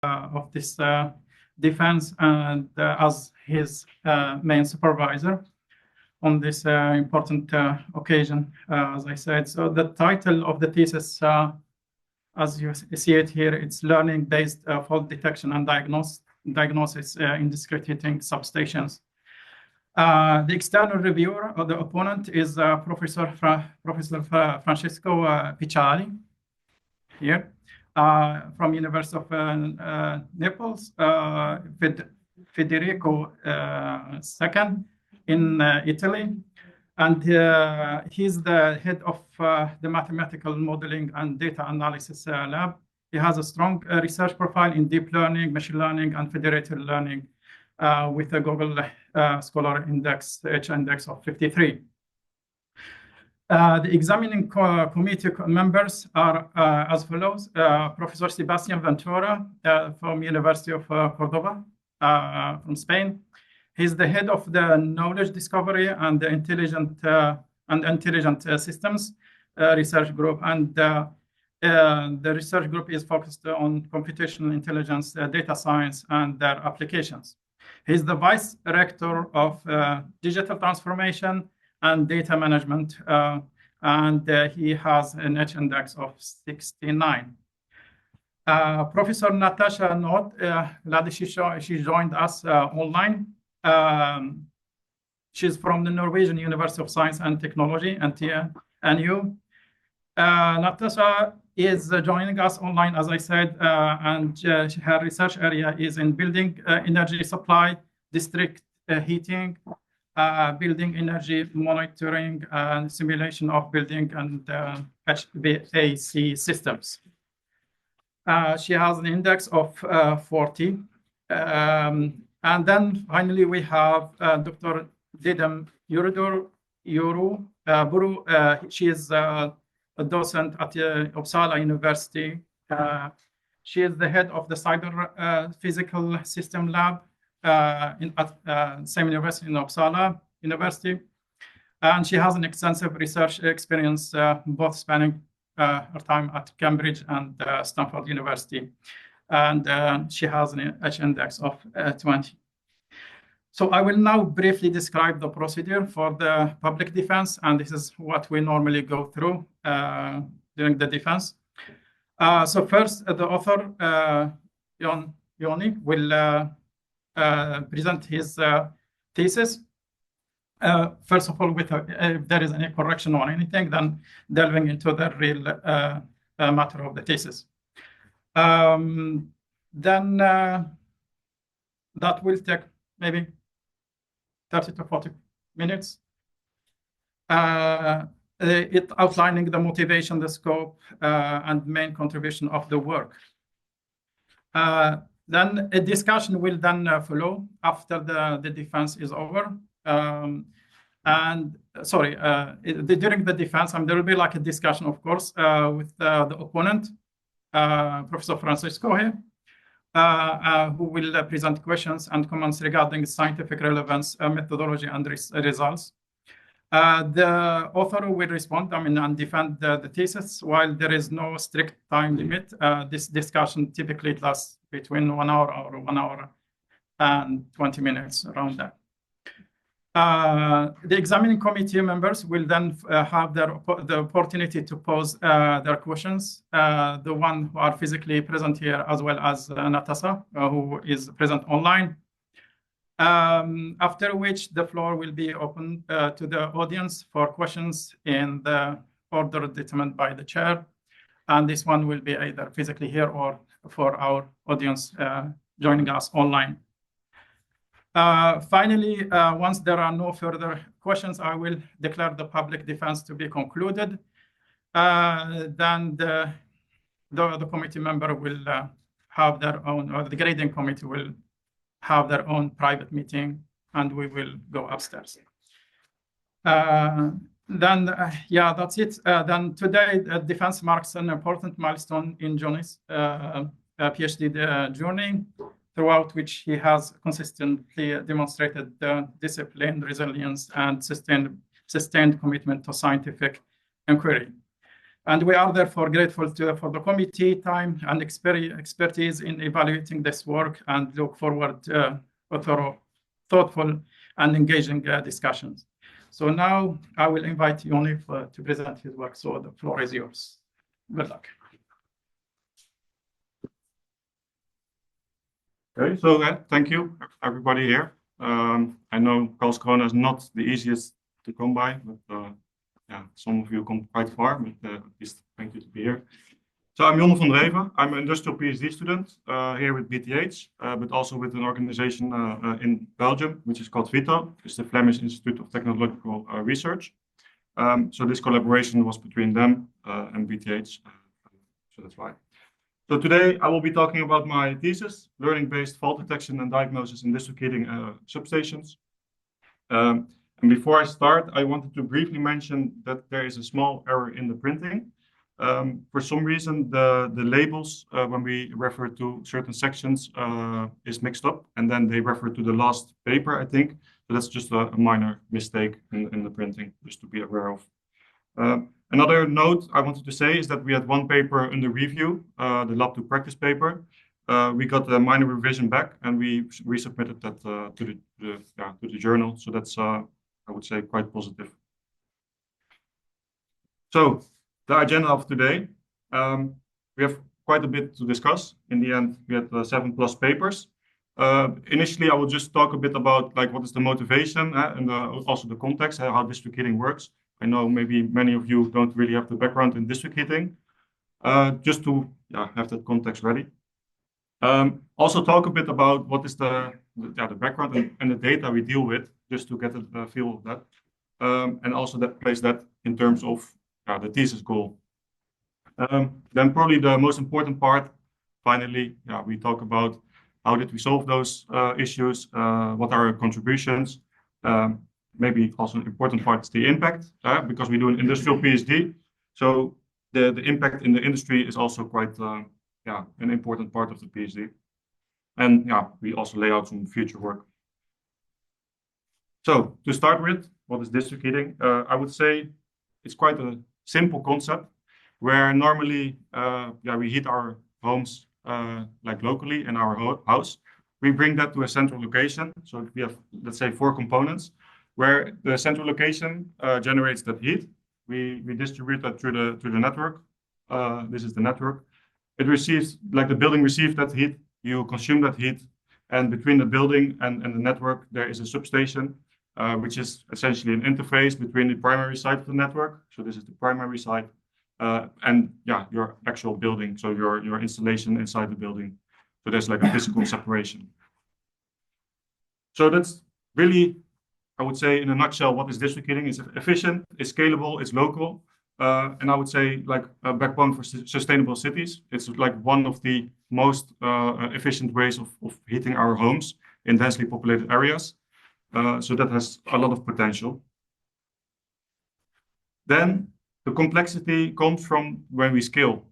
of this defense and as his main supervisor on this important occasion, as I said. So the title of the thesis, as you see it here, it's learning-based fault detection and diagnosis in discrete heating substations. The external reviewer or the opponent is Professor Francesco Piccialli here from University of Naples, Federico II in Italy, and he's the head of the mathematical modeling and data analysis lab. He has a strong research profile in deep learning, machine learning, and federated learning with a Google Scholar Index, H-index of 53. The examining committee members are as follows. Professor Sebastian Ventura from University of Cordoba from Spain. He's the head of the knowledge discovery and the intelligent systems research group, and the research group is focused on computational intelligence, data science, and their applications. He's the vice rector of digital transformation and data management, and he has an H-index of 69. Professor Natasa she joined us online. She's from the Norwegian University of Science and Technology, NTNU. Natasa is joining us online, as I said, and her research area is in building energy supply, district heating, building energy monitoring, and simulation of building and HVAC systems. She has an index of 40. And then finally, we have Dr. Didem Broo. She is a docent at Uppsala University. She is the head of the cyber physical system lab at same university in Uppsala University. And she has an extensive research experience, both spanning her time at Cambridge and Stanford University. And she has an H-index of 20. So I will now briefly describe the procedure for the public defense, and this is what we normally go through during the defense. So first, the author, Jonne, will present his thesis. First of all, if there is any correction or anything, then delving into the real matter of the thesis. Then that will take maybe 30 to 40 minutes. It outlining the motivation, the scope, and main contribution of the work. Then a discussion will then follow after the defense is over. During the defense, there will be like a discussion, of course, with the opponent, Professor Francesco here, who will present questions and comments regarding scientific relevance, methodology, and results. The author will respond, and defend the thesis. While there is no strict time limit, this discussion typically lasts between 1 hour or 1 hour and 20 minutes, around that. The examining committee members will then have the opportunity to pose their questions, the one who are physically present here, as well as Natasa, who is present online. After which the floor will be open to the audience for questions in the order determined by the chair. And this one will be either physically here or for our audience joining us online. Finally, once there are no further questions, I will declare the public defense to be concluded. Then the committee member will have their own, or the grading committee will have their own private meeting, and we will go upstairs. Yeah, that's it. Then today, defense marks an important milestone in Jonne's PhD journey, throughout which he has consistently demonstrated discipline, resilience, and sustained commitment to scientific inquiry. And we are therefore grateful for the committee time and expertise in evaluating this work, and look forward to thorough, thoughtful, and engaging discussions. So now I will invite Jonne to present his work. So the floor is yours. Good luck. Okay, so thank you, everybody here. I know 𝐾𝐚𝐬𝐿 is not the easiest to come by, but yeah, some of you come quite far, but at least thank you to be here. So I'm Jonne van Dreven. I'm an industrial PhD student here with BTH, but also with an organization in Belgium, which is called VITO. It's the Flemish Institute of Technological Research. So this collaboration was between them and BTH, so that's why. So today I will be talking about my thesis, learning-based fault detection and diagnosis in district heating substations. And before I start, I wanted to briefly mention that there is a small error in the printing. For some reason, the labels, when we refer to certain sections, is mixed up, and then they refer to the last paper, I think. So that's just a minor mistake in the printing, just to be aware of. Another note I wanted to say is that we had one paper under review, the Lab to Practice paper. We got a minor revision back, and we resubmitted that to the journal. So that's, I would say, quite positive. So the agenda of today, we have quite a bit to discuss. In the end, we had 7+ papers. Initially, I will just talk a bit about what is the motivation and also the context, how district heating works. I know maybe many of you don't really have the background in district heating, just to have that context ready. Also talk a bit about what is the background and the data we deal with, just to get a feel of that. And also place that in terms of the thesis goal. Then probably the most important part, finally, we talk about how did we solve those issues, what are our contributions. Maybe also an important part is the impact, because we do an industrial PhD. So the impact in the industry is also quite an important part of the PhD. And we also lay out some future work. So to start with, what is district heating? I would say it's quite a simple concept where normally we heat our homes locally in our house. We bring that to a central location. So we have, let's say, 4 components where the central location generates that heat. We distribute that through the network. This is the network. It receives, the building receives that heat. You consume that heat. And between the building and the network, there is a substation, which is essentially an interface between the primary side of the network. So this is the primary side. And your actual building, so your installation inside the building. So there's a physical separation. So that's really, I would say, in a nutshell, what is district heating? It's efficient, it's scalable, it's local, and I would say a backbone for sustainable cities. It's one of the most efficient ways of heating our homes in densely populated areas. So that has a lot of potential. Then the complexity comes from when we scale.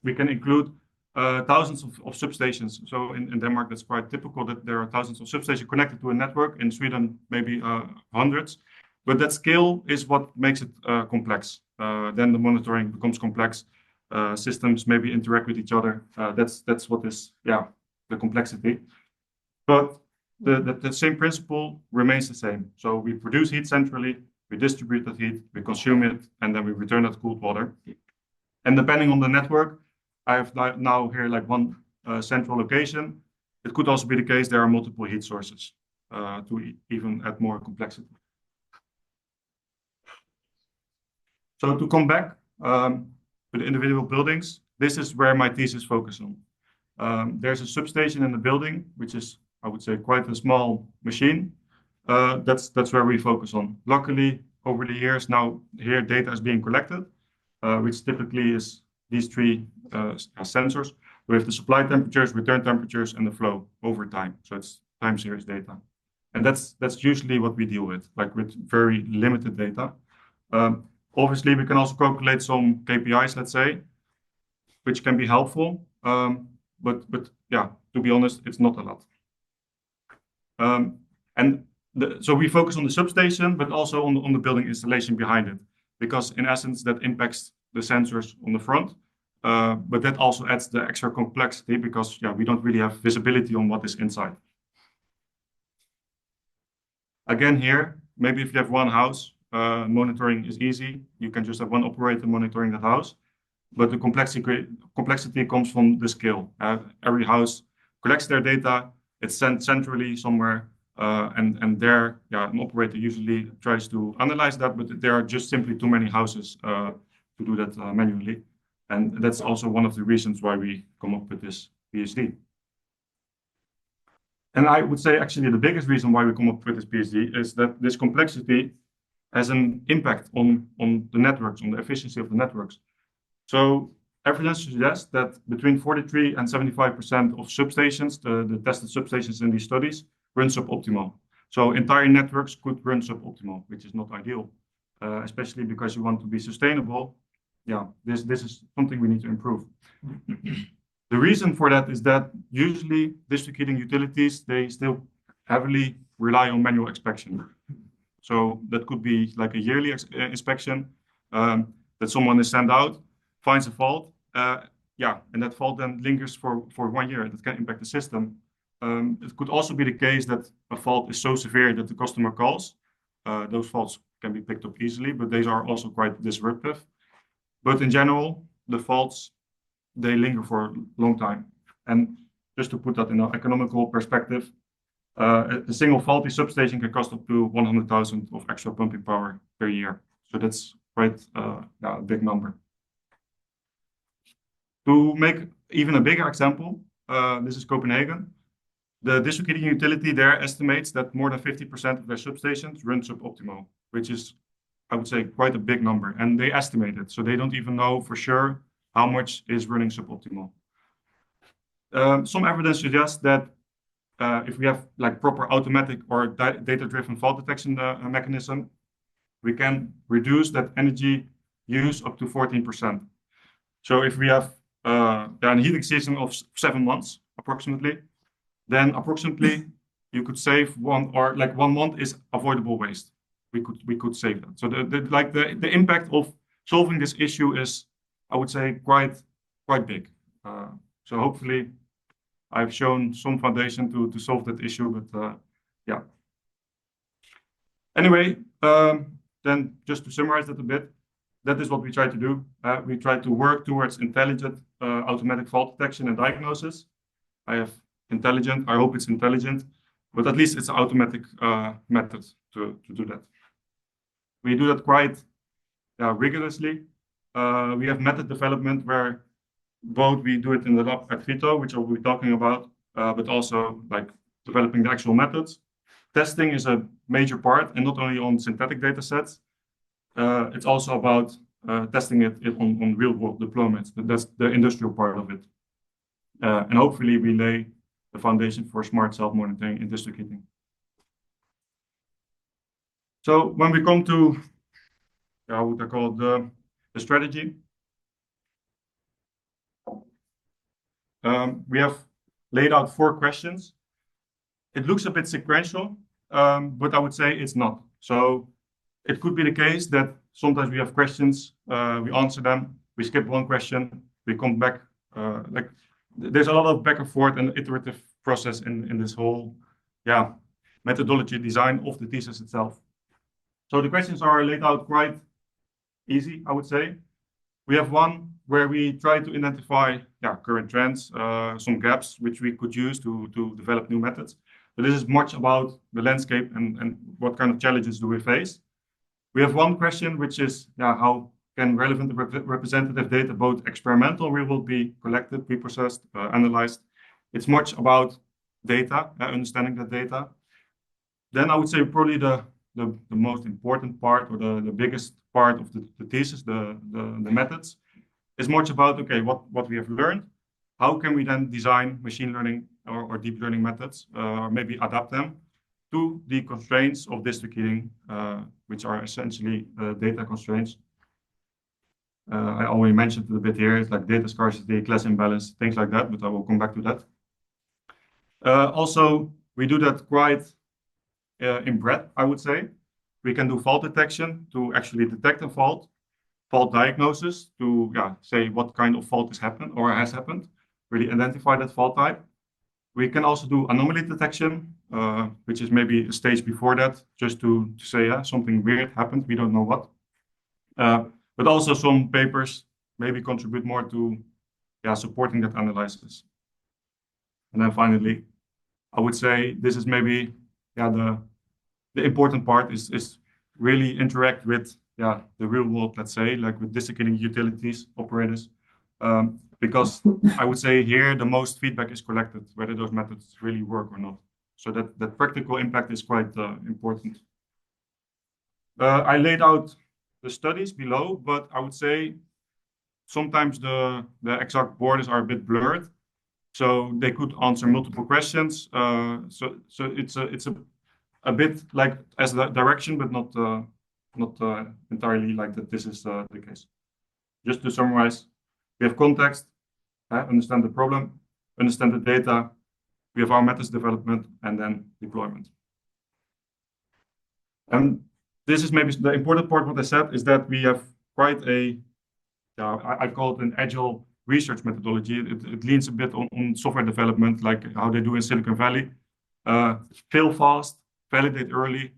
We can include thousands of substations. So in Denmark, that's quite typical that there are thousands of substations connected to a network. In Sweden, maybe hundreds. But that scale is what makes it complex. Then the monitoring becomes complex. Systems maybe interact with each other. That's what is the complexity. But the same principle remains the same. So we produce heat centrally, we distribute that heat, we consume it, and then we return that cooled water. And depending on the network, I have now here one central location. It could also be the case there are multiple heat sources to even add more complexity. So to come back to the individual buildings, this is where my thesis focuses on. There's a substation in the building, which is, I would say, quite a small machine. That's where we focus on. Luckily, over the years now, here data is being collected, which typically is these 3 sensors with the supply temperatures, return temperatures, and the flow over time. So it's time series data. And that's usually what we deal with very limited data. Obviously, we can also calculate some KPIs, let's say, which can be helpful. But to be honest, it's not a lot. So we focus on the substation, but also on the building installation behind it, because in essence, that impacts the sensors on the front. But that also adds the extra complexity because we don't really have visibility on what is inside. Again, here, maybe if you have one house, monitoring is easy. You can just have one operator monitoring that house. But the complexity comes from the scale. Every house collects their data. It's sent centrally somewhere. And there, an operator usually tries to analyze that, but there are just simply too many houses to do that manually. And that's also one of the reasons why we come up with this PhD. And I would say actually the biggest reason why we come up with this PhD is that this complexity has an impact on the networks, on the efficiency of the networks. So evidence suggests that between 43 and 75% of substations, the tested substations in these studies, run suboptimal. So entire networks could run suboptimal, which is not ideal, especially because you want to be sustainable. This is something we need to improve. The reason for that is that usually district heating utilities, they still heavily rely on manual inspection. So that could be like a yearly inspection that someone is sent out, finds a fault, and that fault then lingers for 1 year. That can impact the system. It could also be the case that a fault is so severe that the customer calls. Those faults can be picked up easily, but these are also quite disruptive. But in general, the faults, they linger for a long time. And just to put that in an economical perspective, a single faulty substation can cost up to 100,000 of extra pumping power per year. So that's quite a big number. To make even a bigger example, this is Copenhagen. The district heating utility there estimates that more than 50% of their substations run suboptimal, which is, I would say, quite a big number. And they estimate it, so they don't even know for sure how much is running suboptimal. Some evidence suggests that if we have like proper automatic or data-driven fault detection mechanism, we can reduce that energy use up to 14%. So if we have a heating season of 7 months approximately, then approximately you could save 1 month is avoidable waste. We could save that. So the impact of solving this issue is, I would say, quite big. So hopefully I've shown some foundation to solve that issue, but Anyway, then just to summarize that a bit, that is what we try to do. We try to work towards intelligent automatic fault detection and diagnosis. I have intelligent, I hope it's intelligent, but at least it's an automatic method to do that. We do that quite rigorously. We have method development where both we do it in the lab at VITO, which I will be talking about, but also like developing the actual methods. Testing is a major part, and not only on synthetic data sets. It's also about testing it on real-world deployments. That's the industrial part of it. And hopefully we lay the foundation for smart self-monitoring in district heating. So when we come to, what I call the strategy, we have laid out 4 questions. It looks a bit sequential, but I would say it's not. So it could be the case that sometimes we have questions, we answer them, we skip one question, we come back. There's a lot of back and forth and iterative process in this whole methodology design of the thesis itself. So the questions are laid out quite easy, I would say. We have one where we try to identify current trends, some gaps which we could use to develop new methods. But this is much about the landscape and what kind of challenges do we face. We have one question which is how can relevant representative data, both experimental and real world, be collected, preprocessed, analyzed. It's much about data, understanding the data. Then I would say probably the most important part or the biggest part of the thesis, the methods, is much about, okay, what we have learned, how can we then design machine learning or deep learning methods, or maybe adapt them to the constraints of district heating, which are essentially data constraints. I already mentioned it a bit here, it's like data scarcity, class imbalance, things like that, but I will come back to that. Also, we do that quite in breadth, I would say. We can do fault detection to actually detect a fault. fault diagnosis to say what kind of fault has happened, really identify that fault type. We can also do anomaly detection, which is maybe a stage before that, just to say something weird happened, we don't know what. But also some papers maybe contribute more to supporting that analysis. And then finally, I would say this is maybe the important part is really interact with the real world, let's say, like with desiccating utilities operators, because I would say here the most feedback is collected, whether those methods really work or not. So that practical impact is quite important. I laid out the studies below, but I would say sometimes the exact borders are a bit blurred. So they could answer multiple questions. So it's a bit like as the direction, but not entirely like that. This is the case. Just to summarize, we have context, understand the problem, understand the data. We have our methods development and then deployment. And this is maybe the important part. What I said is that we have quite a, I call it an agile research methodology. It leans a bit on software development, like how they do in Silicon Valley. Fail fast, validate early,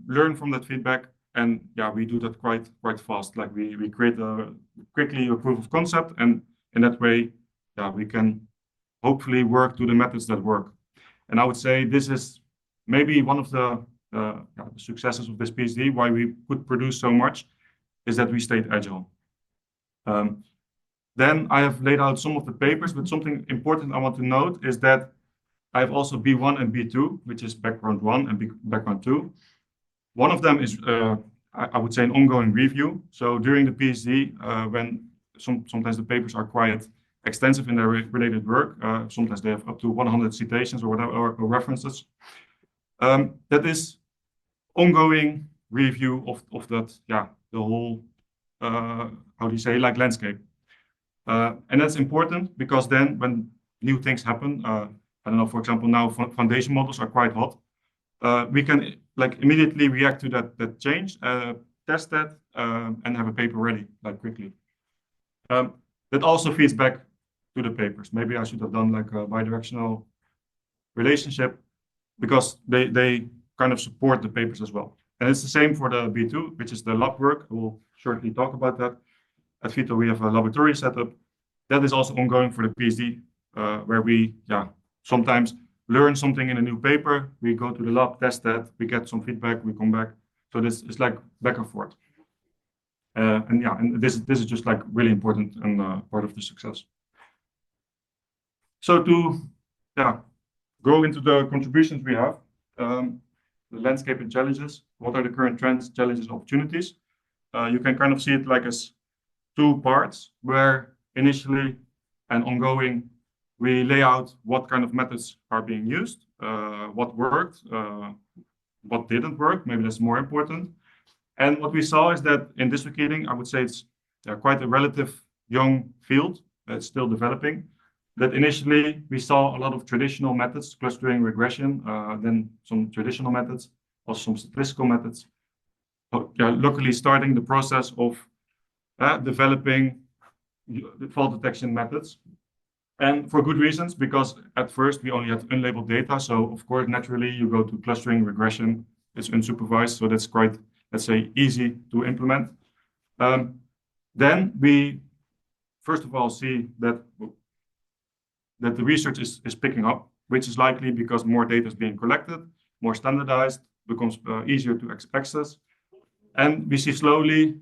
learn from that feedback, and we do that quite fast. Like we create quickly a proof of concept, and in that way, we can hopefully work to the methods that work. And I would say this is maybe one of the successes of this PhD. Why we could produce so much is that we stayed agile. Then I have laid out some of the papers, but something important I want to note is that I have also B1 and B2, which is background 1 and background 2. One of them is, I would say, an ongoing review. So during the PhD, when sometimes the papers are quite extensive in their related work, sometimes they have up to 100 citations or whatever, or references. That is ongoing review of that, the whole, how do you say, like landscape. And that's important because then when new things happen, I don't know, for example, now foundation models are quite hot. We can like immediately react to that change, test that, and have a paper ready like quickly. That also feeds back to the papers. Maybe I should have done like a bidirectional relationship because they kind of support the papers as well. And it's the same for the B2, which is the lab work. We'll shortly talk about that. At VITO, we have a laboratory setup. That is also ongoing for the PhD, where we sometimes learn something in a new paper. We go to the lab, test that, we get some feedback, we come back. So this is like back and forth. And this is just like really important and part of the success. So to go into the contributions we have, the landscape and challenges. What are the current trends, challenges, opportunities? You can kind of see it like as two parts, where initially and ongoing, we lay out what kind of methods are being used, what worked, what didn't work. Maybe that's more important. And what we saw is that in district heating, I would say it's quite a relative young field that's still developing. That initially we saw a lot of traditional methods, clustering, regression, then some traditional methods, also some statistical methods. Luckily starting the process of developing the fault detection methods. And for good reasons, because at first we only had unlabeled data. So of course, naturally you go to clustering, regression, it's unsupervised. So that's quite, let's say, easy to implement. Then we, first of all, see that the research is picking up, which is likely because more data is being collected, more standardized, becomes easier to access. And we see slowly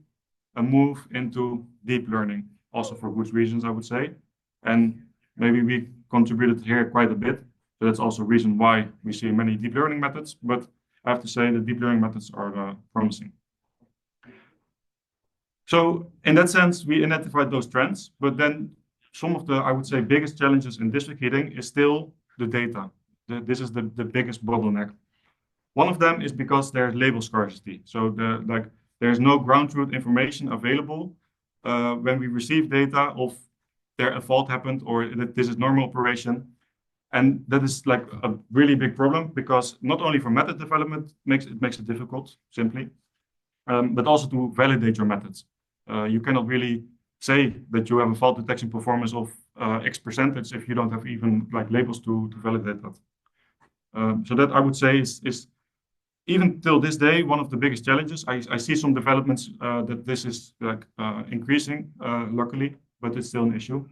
a move into deep learning, also for good reasons, I would say. And maybe we contributed here quite a bit. So that's also a reason why we see many deep learning methods. But I have to say the deep learning methods are promising. So in that sense, we identified those trends. But then some of the, I would say, biggest challenges in district heating is still the data. This is the biggest bottleneck. One of them is because there's label scarcity. So there's no ground truth information available when we receive data of a fault happened or that this is normal operation. And that is like a really big problem because not only for method development makes it difficult simply, but also to validate your methods. You cannot really say that you have a fault detection performance of X percentage if you don't have even like labels to validate that. So that I would say is even till this day one of the biggest challenges. I see some developments that this is like increasing, luckily, but it's still an issue.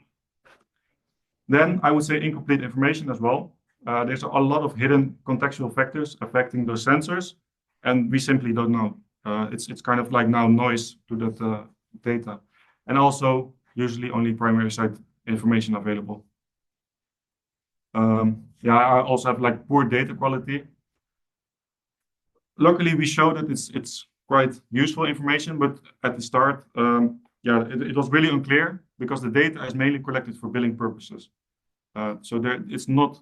Then I would say incomplete information as well. There's a lot of hidden contextual factors affecting those sensors, and we simply don't know. It's kind of like now noise to that data, and also usually only primary site information available. Yeah, I also have like poor data quality. Luckily, we show that it's quite useful information, but at the start, yeah, it was really unclear because the data is mainly collected for billing purposes. So it's not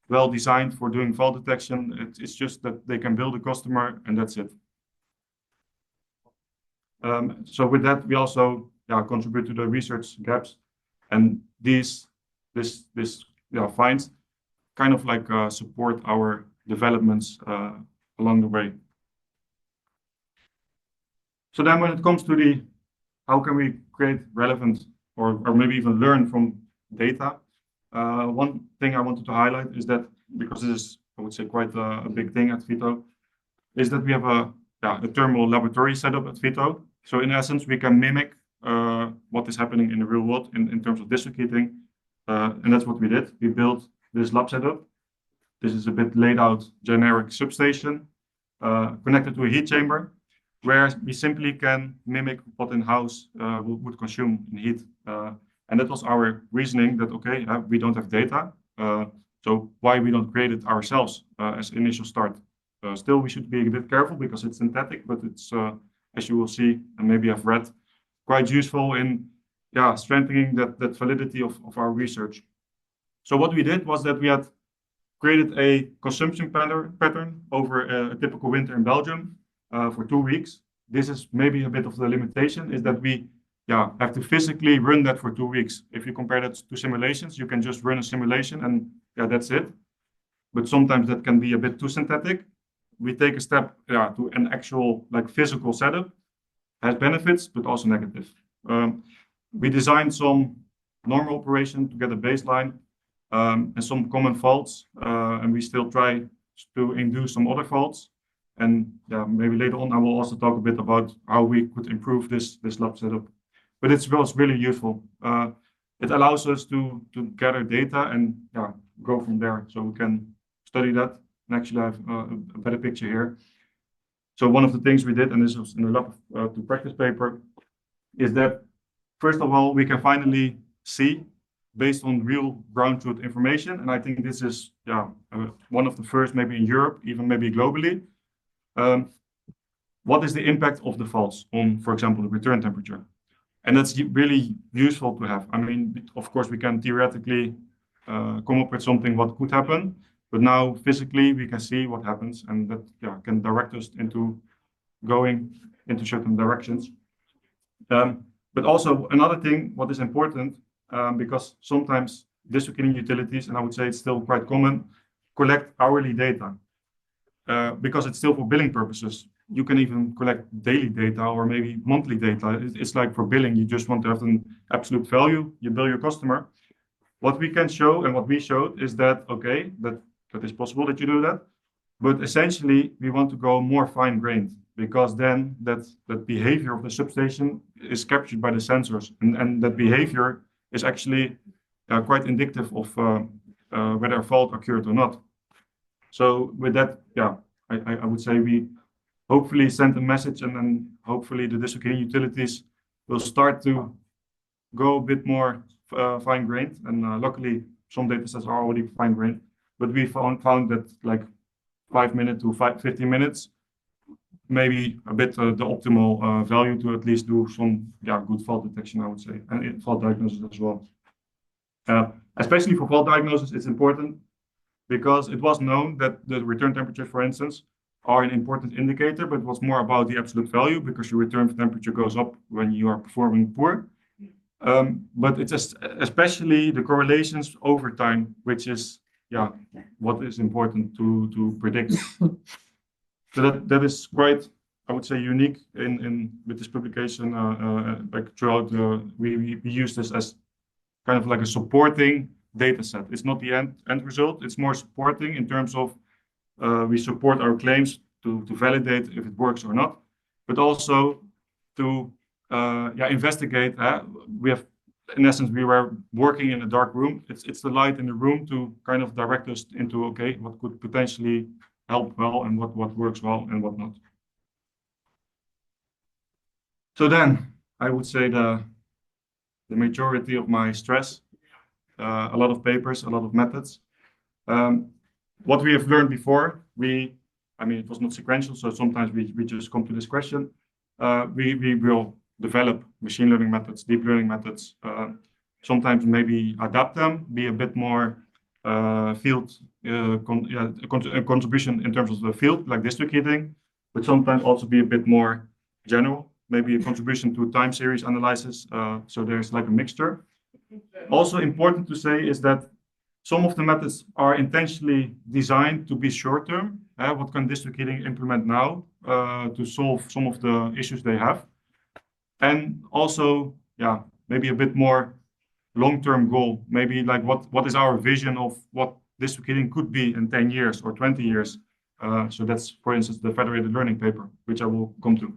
well designed for doing fault detection. It's just that they can bill the customer and that's it. So with that, we also contribute to the research gaps, and this finds kind of like support our developments along the way. So then when it comes to how can we create relevant or maybe even learn from data, one thing I wanted to highlight is that, because this is, I would say, quite a big thing at VITO, is that we have a thermal laboratory setup at VITO. So in essence, we can mimic what is happening in the real world in terms of district heating. And that's what we did. We built this lab setup. This is a bit laid out generic substation connected to a heat chamber, where we simply can mimic what in-house would consume in heat. And that was our reasoning that, okay, we don't have data, so why we don't create it ourselves as initial start. Still, we should be a bit careful because it's synthetic, but it's, as you will see, and maybe I've read, quite useful in strengthening that validity of our research. So what we did was that we had created a consumption pattern over a typical winter in Belgium for 2 weeks. This is maybe a bit of the limitation, is that we have to physically run that for 2 weeks. If you compare that to simulations, you can just run a simulation and that's it. But sometimes that can be a bit too synthetic. We take a step to an actual like physical setup. Has benefits, but also negative. We designed some normal operation to get a baseline and some common faults, and we still try to induce some other faults. And maybe later on I will also talk a bit about how we could improve this lab setup. But it was really useful. It allows us to gather data and go from there. So we can study that. And actually I have a better picture here. So one of the things we did, and this was in the lab to practice paper, is that first of all, we can finally see based on real ground truth information. And I think this is one of the first, maybe in Europe, even maybe globally. What is the impact of the faults on, for example, the return temperature? And that's really useful to have. I mean, of course, we can theoretically come up with something what could happen, but now physically we can see what happens, and that can direct us into going into certain directions. But also another thing, what is important, because sometimes district heating utilities, and I would say it's still quite common, collect hourly data. Because it's still for billing purposes. You can even collect daily data or maybe monthly data. It's like for billing, you just want to have an absolute value, you bill your customer. What we can show and what we showed is that, okay, that is possible that you do that. But essentially, we want to go more fine-grained, because then that behavior of the substation is captured by the sensors. And that behavior is actually quite indicative of whether a fault occurred or not. So with that, I would say we hopefully send a message, and then hopefully the district heating utilities will start to go a bit more fine-grained. And luckily, some data sets are already fine-grained. But we found that like 5 minutes to 15 minutes, maybe a bit the optimal value to at least do some good fault detection, I would say, and fault diagnosis as well. Especially for fault diagnosis, it's important, because it was known that the return temperature, for instance, are an important indicator, but what's more about the absolute value, because your return temperature goes up when you are performing poor. But it's especially the correlations over time, which is what is important to predict. So that is quite I would say, unique with this publication. Like throughout, we use this as kind of like a supporting data set. It's not the end result. It's more supporting in terms of we support our claims to validate if it works or not, but also to investigate. We have, in essence, we were working in a dark room. It's the light in the room to kind of direct us into, okay, what could potentially help well and what works well and what not. So then I would say the majority of my stress, a lot of papers, a lot of methods. What we have learned before, I mean, it was not sequential, so sometimes we just come to this question. We will develop machine learning methods, deep learning methods, sometimes maybe adapt them, be a bit more field contribution in terms of the field, like district heating, but sometimes also be a bit more general, maybe a contribution to time series analysis. So there's like a mixture. Also important to say is that some of the methods are intentionally designed to be short-term. What can district heating implement now to solve some of the issues they have? And also, yeah, maybe a bit more long-term goal. Maybe like what is our vision of what district heating could be in 10 years or 20 years? So that's, for instance, the federated learning paper, which I will come to.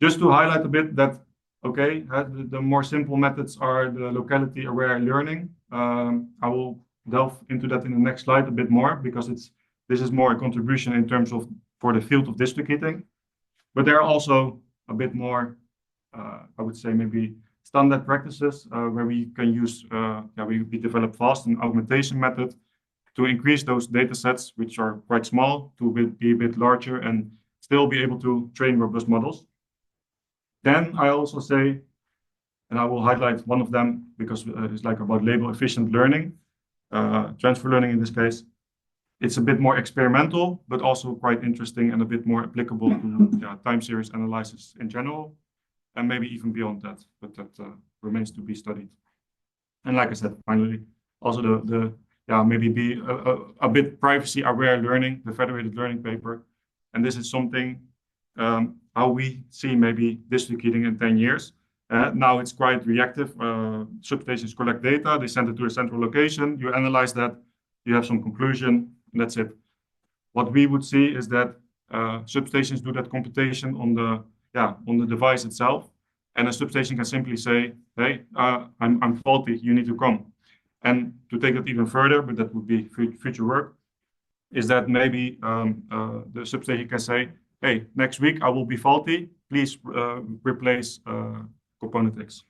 Just to highlight a bit that, okay, the more simple methods are the locality-aware learning. I will delve into that in the next slide a bit more because this is more a contribution in terms of for the field of district heating. But there are also a bit more, I would say, maybe standard practices where we can use, we develop fast an augmentation method to increase those data sets, which are quite small, to be a bit larger and still be able to train robust models. Then I also say, and I will highlight one of them because it's like about label efficient learning, transfer learning in this case. It's a bit more experimental, but also quite interesting and a bit more applicable to time series analysis in general, and maybe even beyond that, but that remains to be studied. And like I said, finally, also maybe be a bit privacy aware learning, the federated learning paper. And this is something how we see maybe district heating in 10 years. Now it's quite reactive. Substations collect data, they send it to a central location, you analyze that, you have some conclusion, and that's it. What we would see is that substations do that computation on the device itself, and a substation can simply say, hey, I'm faulty, you need to come. And to take it even further, but that would be future work, is that maybe the substation can say, hey, next week I will be faulty, please replace component X.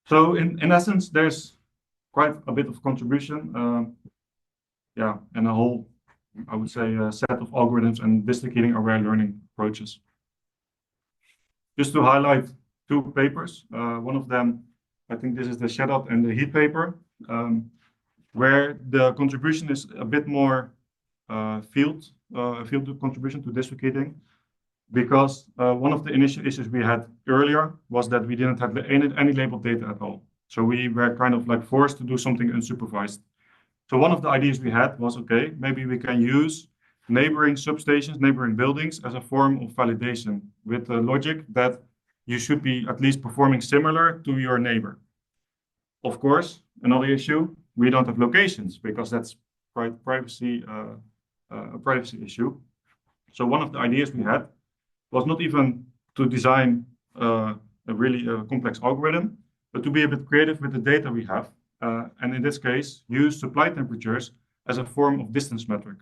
So in essence, there's quite a bit of contribution, and a whole, I would say, set of algorithms and district heating aware learning approaches. Just to highlight two papers, one of them, I think this is the Cheddad and the Heat paper, where the contribution is a bit more field contribution to district heating, because one of the initial issues we had earlier was that we didn't have any labeled data at all. So we were kind of like forced to do something unsupervised. So one of the ideas we had was, okay, maybe we can use neighboring substations, neighboring buildings as a form of validation with the logic that you should be at least performing similar to your neighbor. Of course, another issue, we don't have locations because that's quite a privacy issue. So one of the ideas we had was not even to design a really complex algorithm, but to be a bit creative with the data we have. And in this case, use supply temperatures as a form of distance metric.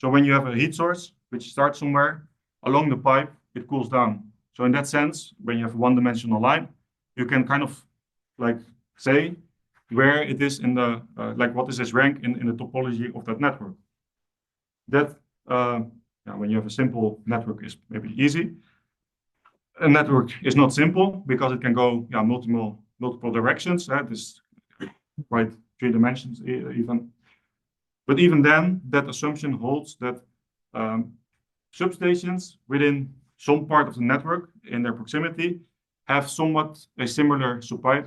So when you have a heat source, which starts somewhere along the pipe, it cools down. So in that sense, when you have a one-dimensional line, you can kind of like say where it is in the, like what is its rank in the topology of that network. That, when you have a simple network is maybe easy. A network is not simple because it can go multiple directions. This quite 3 dimensions even. But even then, that assumption holds that substations within some part of the network in their proximity have somewhat a similar supply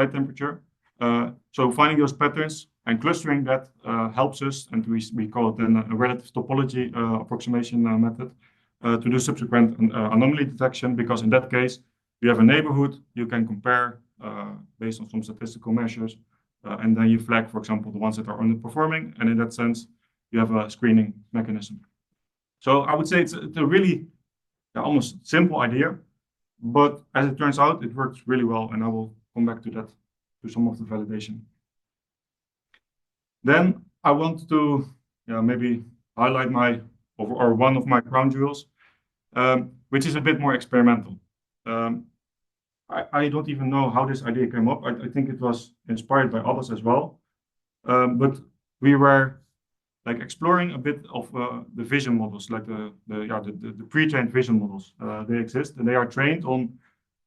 temperature. So finding those patterns and clustering that helps us, and we call it then a relative topology approximation method to do subsequent anomaly detection, because in that case, you have a neighborhood you can compare based on some statistical measures, and then you flag, for example, the ones that are underperforming, and in that sense, you have a screening mechanism. So I would say it's a really almost simple idea, but as it turns out, it works really well, and I will come back to that, to some of the validation. Then I want to maybe highlight one of my crown jewels, which is a bit more experimental. I don't even know how this idea came up. I think it was inspired by others as well, but we were like exploring a bit of the vision models, like the pre-trained vision models. They exist, and they are trained on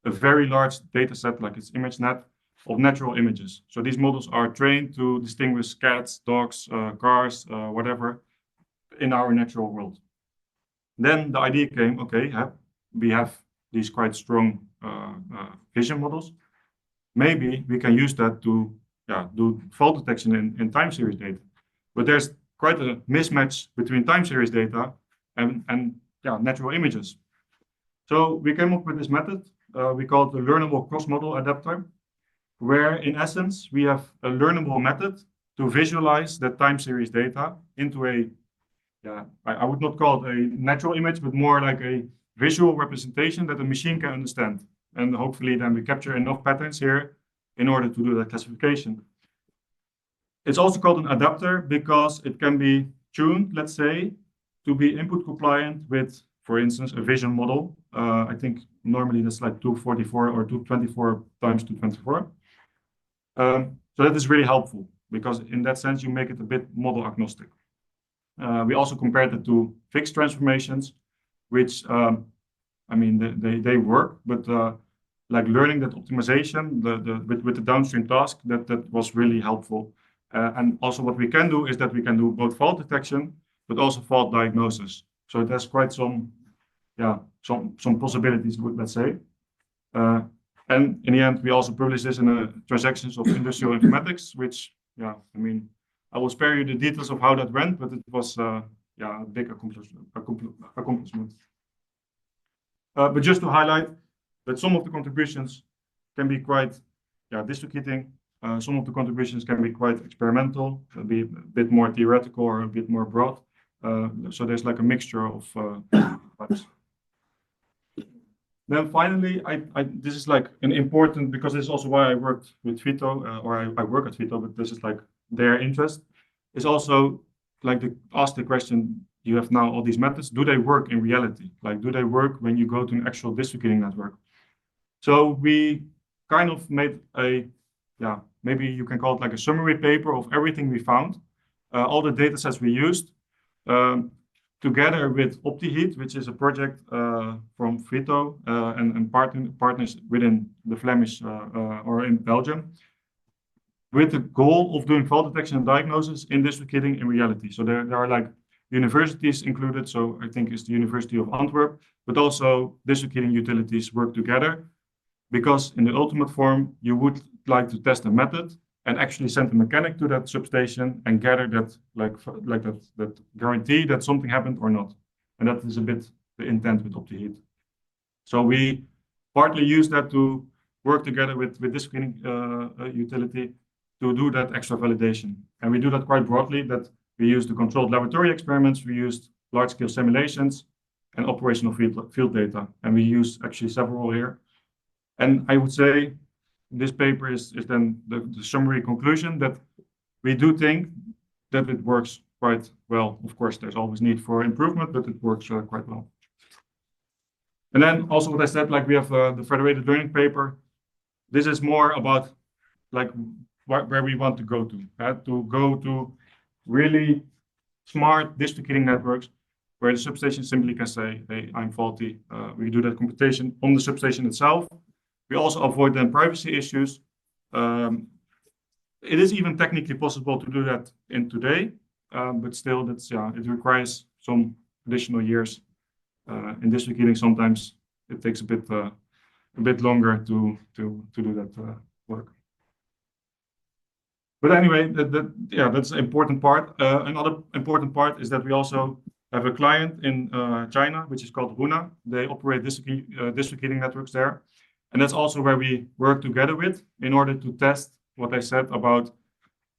a very large data set, like it's ImageNet, of natural images. So these models are trained to distinguish cats, dogs, cars, whatever, in our natural world. Then the idea came, okay, we have these quite strong vision models. Maybe we can use that to do fault detection in time series data. But there's quite a mismatch between time series data and natural images. So we came up with this method. We call it the learnable cross-model adapter, where in essence, we have a learnable method to visualize that time series data into I would not call it a natural image, but more like a visual representation that the machine can understand. And hopefully then we capture enough patterns here in order to do that classification. It's also called an adapter because it can be tuned, let's say, to be input compliant with, for instance, a vision model. I think normally that's like 244 or 224 times 224. So that is really helpful because in that sense, you make it a bit model agnostic. We also compared it to fixed transformations, which, I mean, they work, but like learning that optimization with the downstream task, that was really helpful. And also what we can do is that we can do both fault detection, but also fault diagnosis. So it has quite some possibilities, let's say. And in the end, we also published this in the Transactions of Industrial Informatics, which, I mean, I will spare you the details of how that went, but it was a big accomplishment. But just to highlight that some of the contributions can be quite distributing. Some of the contributions can be quite experimental, be a bit more theoretical or a bit more broad. So there's like a mixture of types. Then finally, this is like an important, because this is also why I worked with VITO, or I work at VITO, but this is like their interest, is also like to ask the question, you have now all these methods, do they work in reality? Like, do they work when you go to an actual distributing network? So we kind of made maybe you can call it like a summary paper of everything we found, all the data sets we used, together with OptiHeat, which is a project from VITO and partners within the Flemish or in Belgium, with the goal of doing fault detection and diagnosis in district heating in reality. So there are like universities included. So I think it's the University of Antwerp, but also district heating utilities work together, because in the ultimate form, you would like to test a method and actually send a mechanic to that substation and gather that that guarantee that something happened or not. And that is a bit the intent with OptiHeat. So we partly use that to work together with this screening utility to do that extra validation. And we do that quite broadly, that we use the controlled laboratory experiments, we used large-scale simulations and operational field data. And we use actually several here. And I would say this paper is then the summary conclusion that we do think that it works quite well. Of course, there's always need for improvement, but it works quite well. And then also what I said, like we have the federated learning paper. This is more about like where we want to go to really smart district heating networks where the substation simply can say, hey, I'm faulty. We do that computation on the substation itself. We also avoid then privacy issues. It is even technically possible to do that in today, but still, that's it requires some additional years. In district heating, sometimes it takes a bit longer to do that work. But anyway, that's an important part. Another important part is that we also have a client in China, which is called Runa. They operate district heating networks there. And that's also where we work together with in order to test what I said about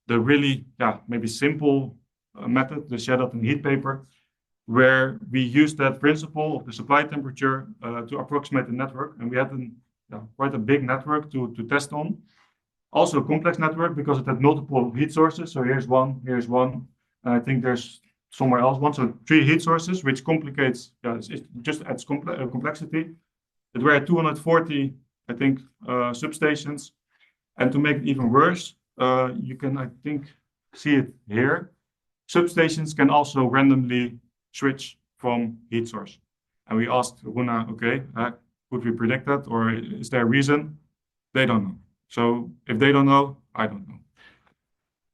the really, maybe simple method, the Cheddad and heat paper, where we use that principle of the supply temperature to approximate the network. And we had quite a big network to test on. Also a complex network because it had multiple heat sources. So here's one, and I think there's somewhere else one. So 3 heat sources, which complicates, it just adds complexity. It were 240, I think, substations. And to make it even worse, you can, I think, see it here. Substations can also randomly switch from heat source. And we asked Runa, okay, could we predict that? Or is there a reason? They don't know. So if they don't know, I don't know.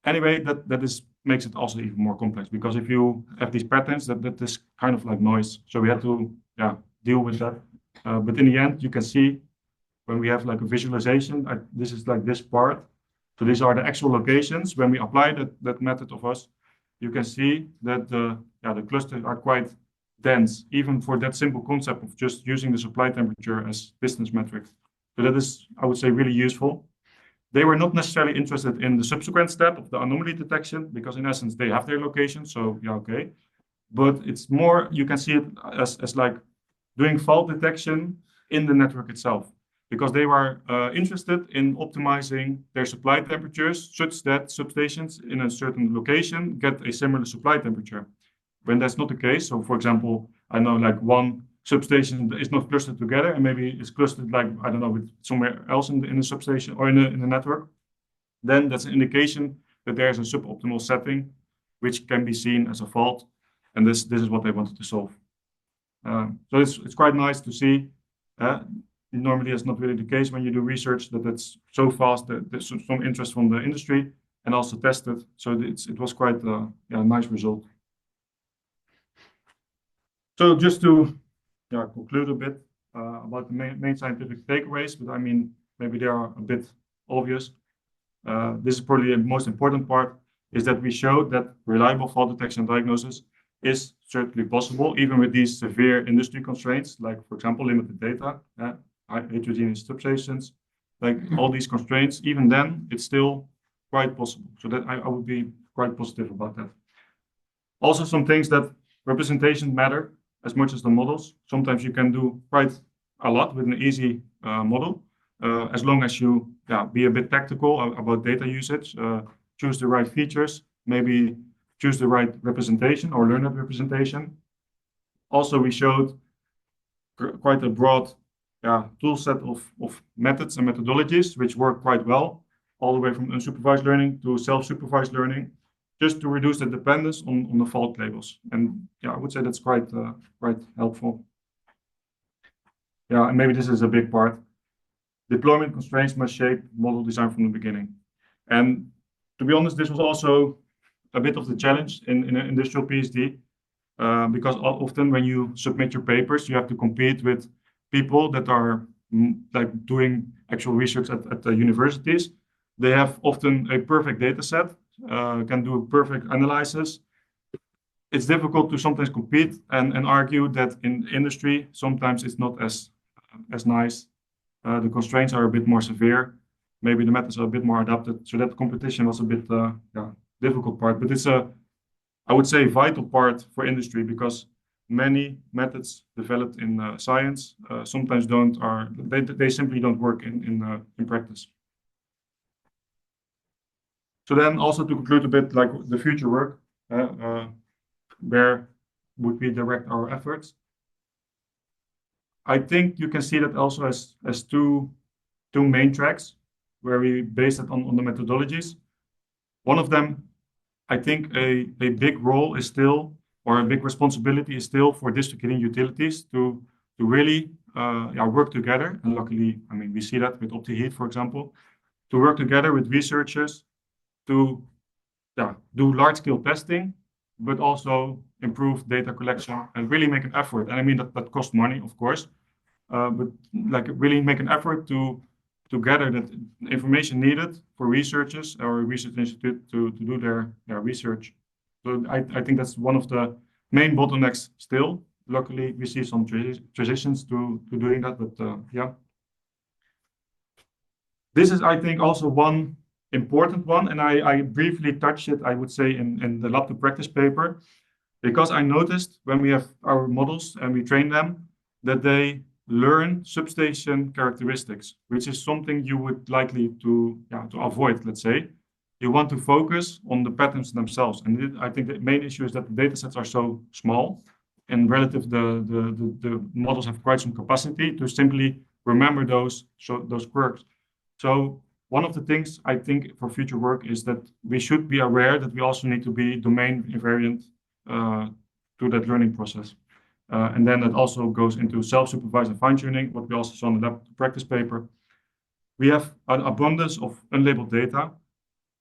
Anyway, that makes it also even more complex because if you have these patterns, that is kind of like noise. So we had to deal with that. But in the end, you can see when we have like a visualization, this is like this part. So these are the actual locations. When we apply that method of us, you can see that the clusters are quite dense, even for that simple concept of just using the supply temperature as business metric. So that is, I would say, really useful. They were not necessarily interested in the subsequent step of the anomaly detection because in essence, they have their location. So okay. But it's more, you can see it as like doing fault detection in the network itself because they were interested in optimizing their supply temperatures such that substations in a certain location get a similar supply temperature. When that's not the case, so for example, I know like one substation is not clustered together and maybe it's clustered like, I don't know, with somewhere else in the substation or in the network, then that's an indication that there's a suboptimal setting, which can be seen as a fault. And this is what they wanted to solve. So it's quite nice to see. Normally, it's not really the case when you do research that it's so fast that there's some interest from the industry and also tested. So it was quite a nice result. So just to conclude a bit about the main scientific takeaways, but I mean, maybe they are a bit obvious. This is probably the most important part, is that we showed that reliable fault detection and diagnosis is certainly possible, even with these severe industry constraints, like, for example, limited data, heterogeneous substations, like all these constraints, even then, it's still quite possible. So that I would be quite positive about that. Also, some things that representation matter as much as the models. Sometimes you can do quite a lot with an easy model, as long as you be a bit tactical about data usage, choose the right features, maybe choose the right representation or learn that representation. Also, we showed quite a broad tool set of methods and methodologies, which work quite well, all the way from unsupervised learning to self-supervised learning, just to reduce the dependence on the fault labels. And I would say that's quite helpful. And maybe this is a big part. Deployment constraints must shape model design from the beginning. And to be honest, this was also a bit of the challenge in an industrial PhD, because often when you submit your papers, you have to compete with people that are like doing actual research at the universities. They have often a perfect data set, can do a perfect analysis. It's difficult to sometimes compete and argue that in industry, sometimes it's not as nice. The constraints are a bit more severe. Maybe the methods are a bit more adapted. So that competition was a bit difficult part, but it's I would say, vital part for industry because many methods developed in science sometimes they simply don't work in practice. So then also to conclude a bit like the future work, where would we direct our efforts? I think you can see that also as two main tracks where we base it on the methodologies. One of them, I think a big role is still, or a big responsibility is still for district heating utilities to really work together. And luckily, I mean, we see that with OptiHeat, for example, to work together with researchers to do large-scale testing, but also improve data collection and really make an effort. And I mean, that costs money, of course, but like really make an effort to to gather that information needed for researchers or a research institute to do their research. So I think that's one of the main bottlenecks still. Luckily, we see some transitions to doing that, but yeah. This is, I think, also one important one, and I briefly touched it, I would say, in the lab to practice paper, because I noticed when we have our models and we train them, that they learn substation characteristics, which is something you would likely to avoid, let's say. You want to focus on the patterns themselves. And I think the main issue is that the data sets are so small, and relative the models have quite some capacity to simply remember those quirks. So one of the things I think for future work is that we should be aware that we also need to be domain invariant to that learning process. And then that also goes into self-supervised and fine-tuning, what we also saw in the lab practice paper. We have an abundance of unlabeled data.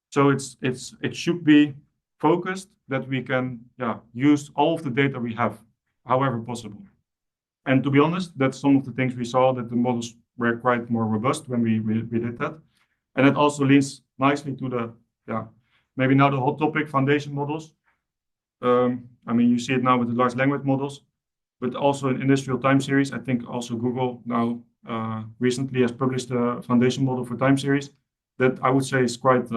So it should be focused that we can use all of the data we have, however possible. And to be honest, that's some of the things we saw, that the models were quite more robust when we did that. And it also leads nicely to the, maybe now the hot topic, foundation models. I mean, you see it now with the large language models, but also in industrial time series. I think also Google now recently has published a foundation model for time series that I would say is quite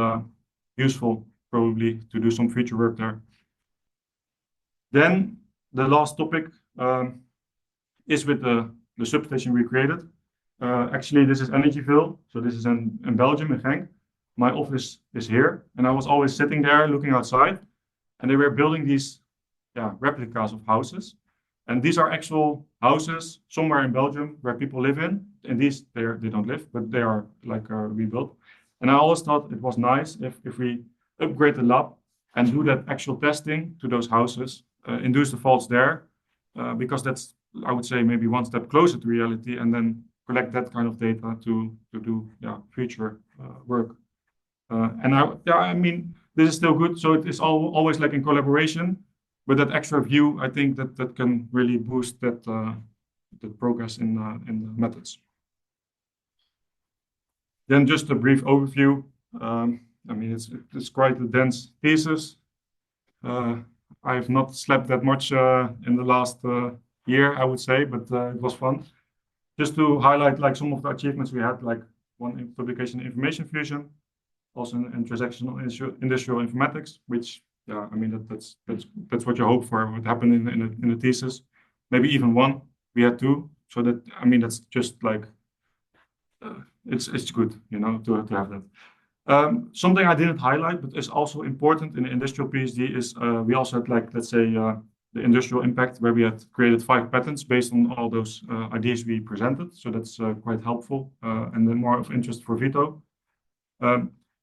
useful, probably, to do some future work there. Then the last topic is with the substation we created. Actually, this is Energieville. So this is in Belgium, in Genk. My office is here, and I was always sitting there looking outside, and they were building these replicas of houses. And these are actual houses somewhere in Belgium where people live in. And these, they don't live, but they are like rebuilt. And I always thought it was nice if we upgrade the lab and do that actual testing to those houses, induce the faults there, because that's, I would say, maybe one step closer to reality, and then collect that kind of data to do future work. And I mean, this is still good. So it is always like in collaboration, but that extra view, I think that can really boost that progress in the methods. Then just a brief overview. I mean, it's quite a dense thesis. I have not slept that much in the last year, I would say, but it was fun. Just to highlight like some of the achievements we had, like one publication in information fusion, also in transactional industrial informatics, which I mean that's what you hope for would happen in the thesis. Maybe even one. We had two, so that I mean that's just like it's good, you know, to have that. Something I didn't highlight, but is also important in the industrial PhD is we also had, like, let's say, the industrial impact, where we had created 5 patents based on all those ideas we presented. So that's quite helpful, and then more of interest for VITO.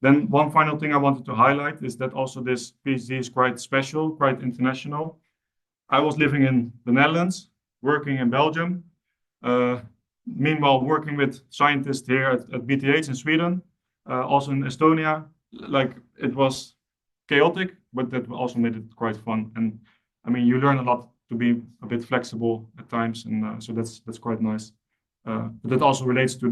Then one final thing I wanted to highlight is that also this PhD is quite special, quite international. I was living in the Netherlands, working in Belgium, meanwhile working with scientists here at BTH in Sweden, also in Estonia. Like, it was chaotic, but that also made it quite fun. And I mean, you learn a lot to be a bit flexible at times, and so that's quite nice. But that also relates to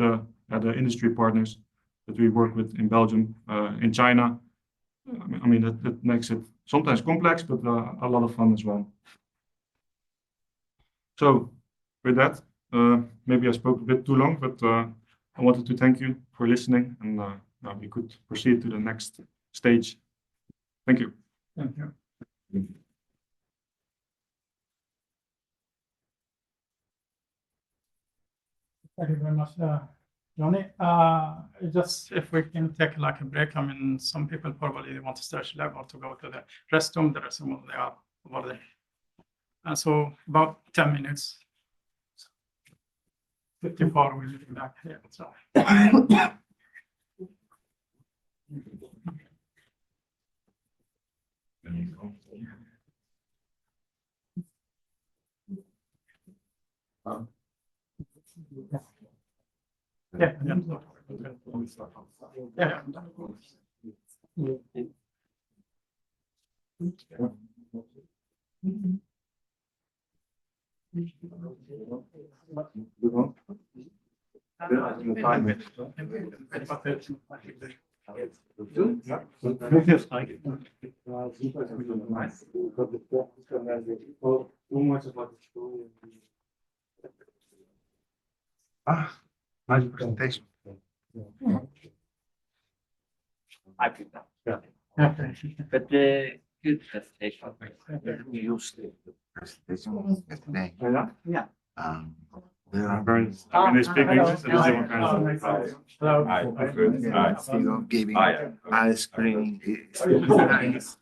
the industry partners that we work with in Belgium, in China. I mean that makes it sometimes complex, but a lot of fun as well. So with that, maybe I spoke a bit too long, but I wanted to thank you for listening, and now we could proceed to the next stage. Thank you. Thank you. Thank you very much, Jonne. Just if we can take like a break. I mean, some people probably want to search lab or to go to the restroom. There are some of them over there. And so about 10 minutes. 54, we'll be back here. So. Nice presentation. I picked that. But good presentation. We used it. Presentation yesterday. Yeah. There are Very, I mean, they speak English, so there's different kinds of you know, giving ice cream. Nice.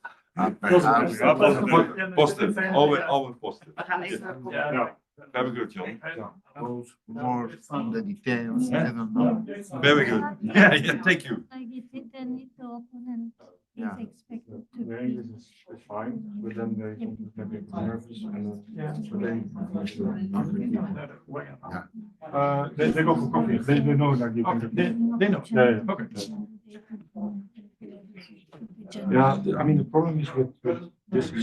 Perhaps Positive, always positive. Yeah, very good, John. goes more on the details. I don't know. Very good. Yeah, thank you. Like if they need to open and Yeah. is expected to The be. English is fine, but then they get a bit nervous and they go for coffee. They know that you can. They know. Yeah, Okay. yeah. I mean, the problem is with this.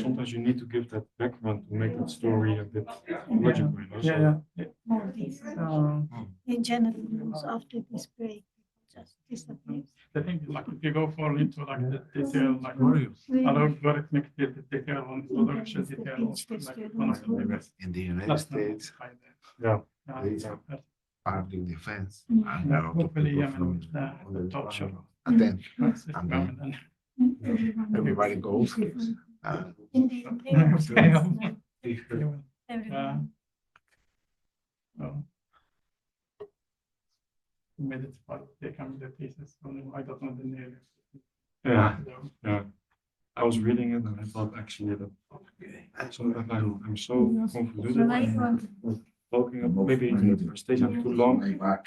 Sometimes you need to give that background to make that story a bit logical. You know? So, More this. In general, after this break, just disappears. The thing is, like, if you go for into like the detail, like Really, algorithmic detail on production detail, like one of the best. In the United That's not States, fine there. yeah. public defense, Mm. and there are a lot of Hopefully, people I from mean, the top shot. attend. And then Everybody goes. in the papers, everyone. everyone. Oh. Made it, but they come with the thesis. I don't know the name. Yeah, yeah. I was reading it and I thought actually that sometimes I'm so convoluted. Talking about maybe the presentation too long.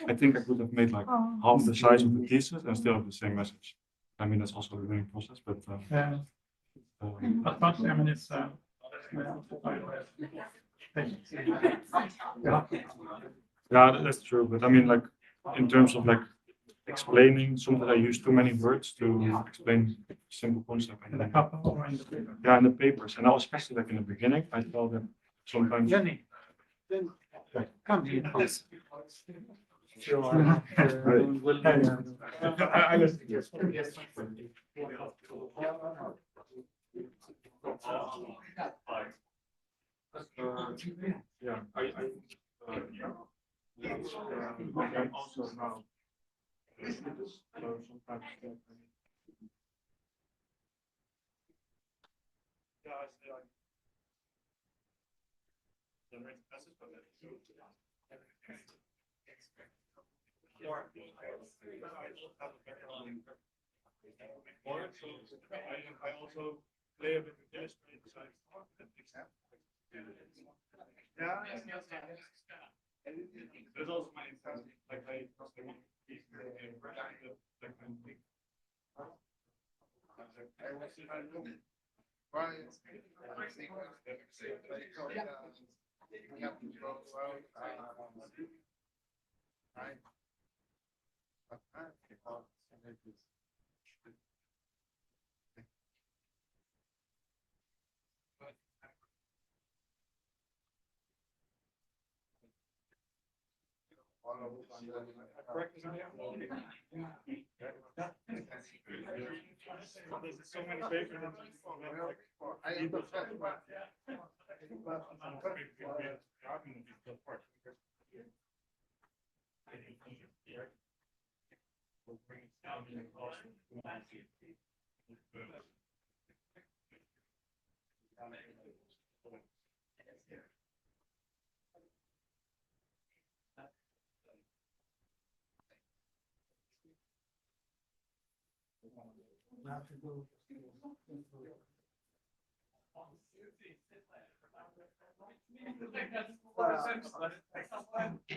I think I could have made like half the size of the thesis and still have the same message. I mean, that's also a learning process, but But I mean, it's yeah, that's true. But I mean, like in terms of like explaining, sometimes I use too many words to explain simple concept. in the couple or in the paper. Yeah, in the papers, and now especially like in the beginning, I felt that sometimes. Come here. I listen. Yeah, I'm also now. Sometimes. Yeah, I say like. I also play a bit with illustrated side. Yeah, there's also my instance, like I There's so many papers.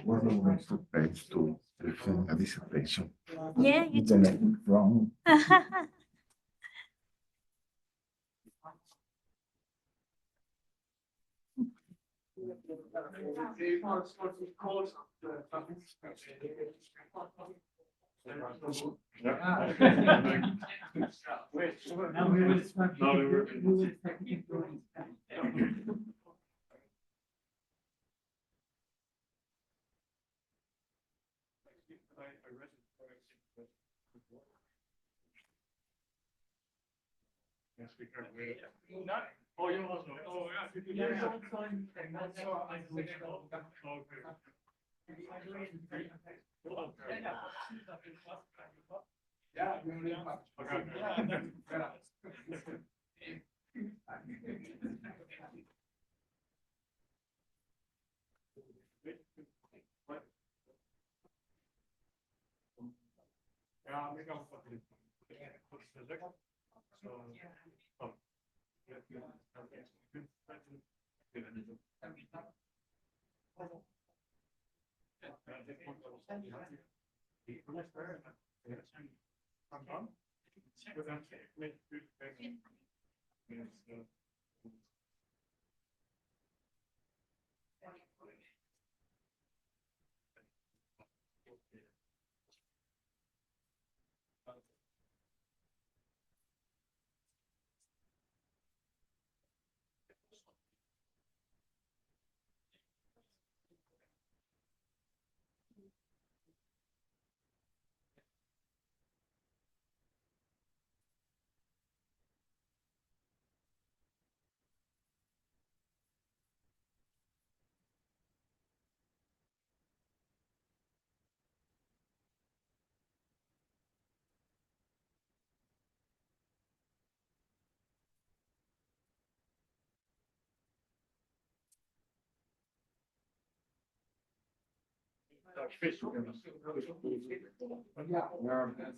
What do you want to page to defend a dissertation? Yeah, you It's anything wrong.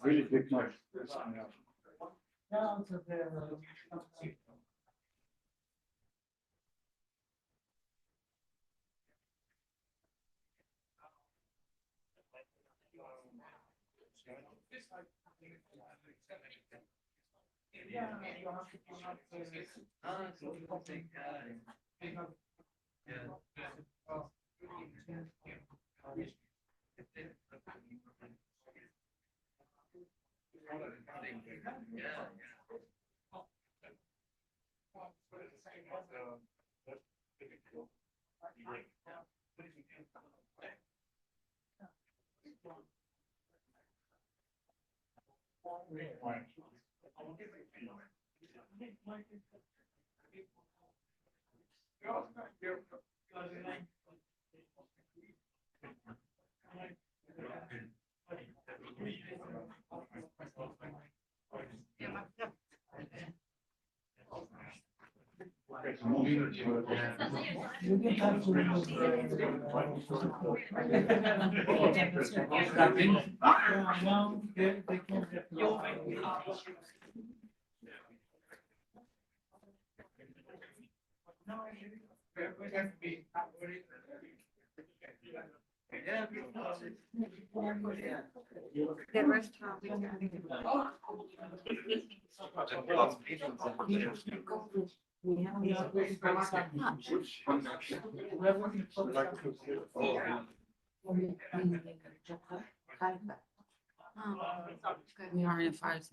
Really big much. We are in five.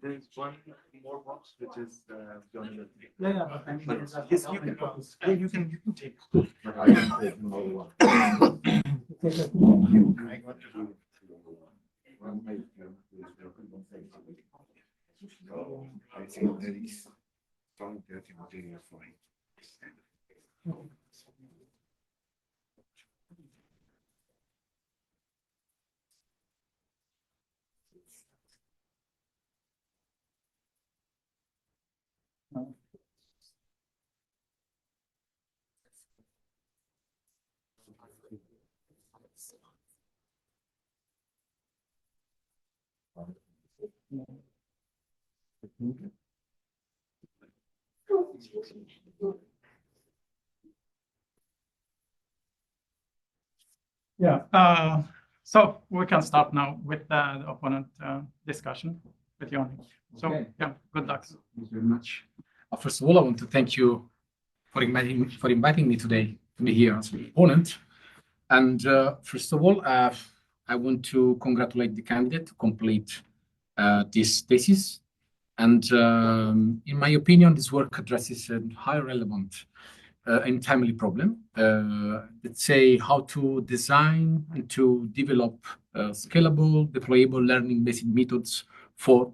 There's one more box which is Jonne. Yeah, but I mean, yes, you can focus. Yeah, you can take. But I can take another one. I got to do one page. So I think there is some dirty material for it. Yeah, so we can start now with the opponent discussion with Jonne. So, Okay. yeah, good luck. Thank you very much. First of all, I want to thank you for inviting me today to be here as an opponent. And first of all, I want to congratulate the candidate to complete this thesis. And in my opinion, this work addresses a highly relevant and timely problem. Let's say how to design and to develop scalable, deployable learning-based methods for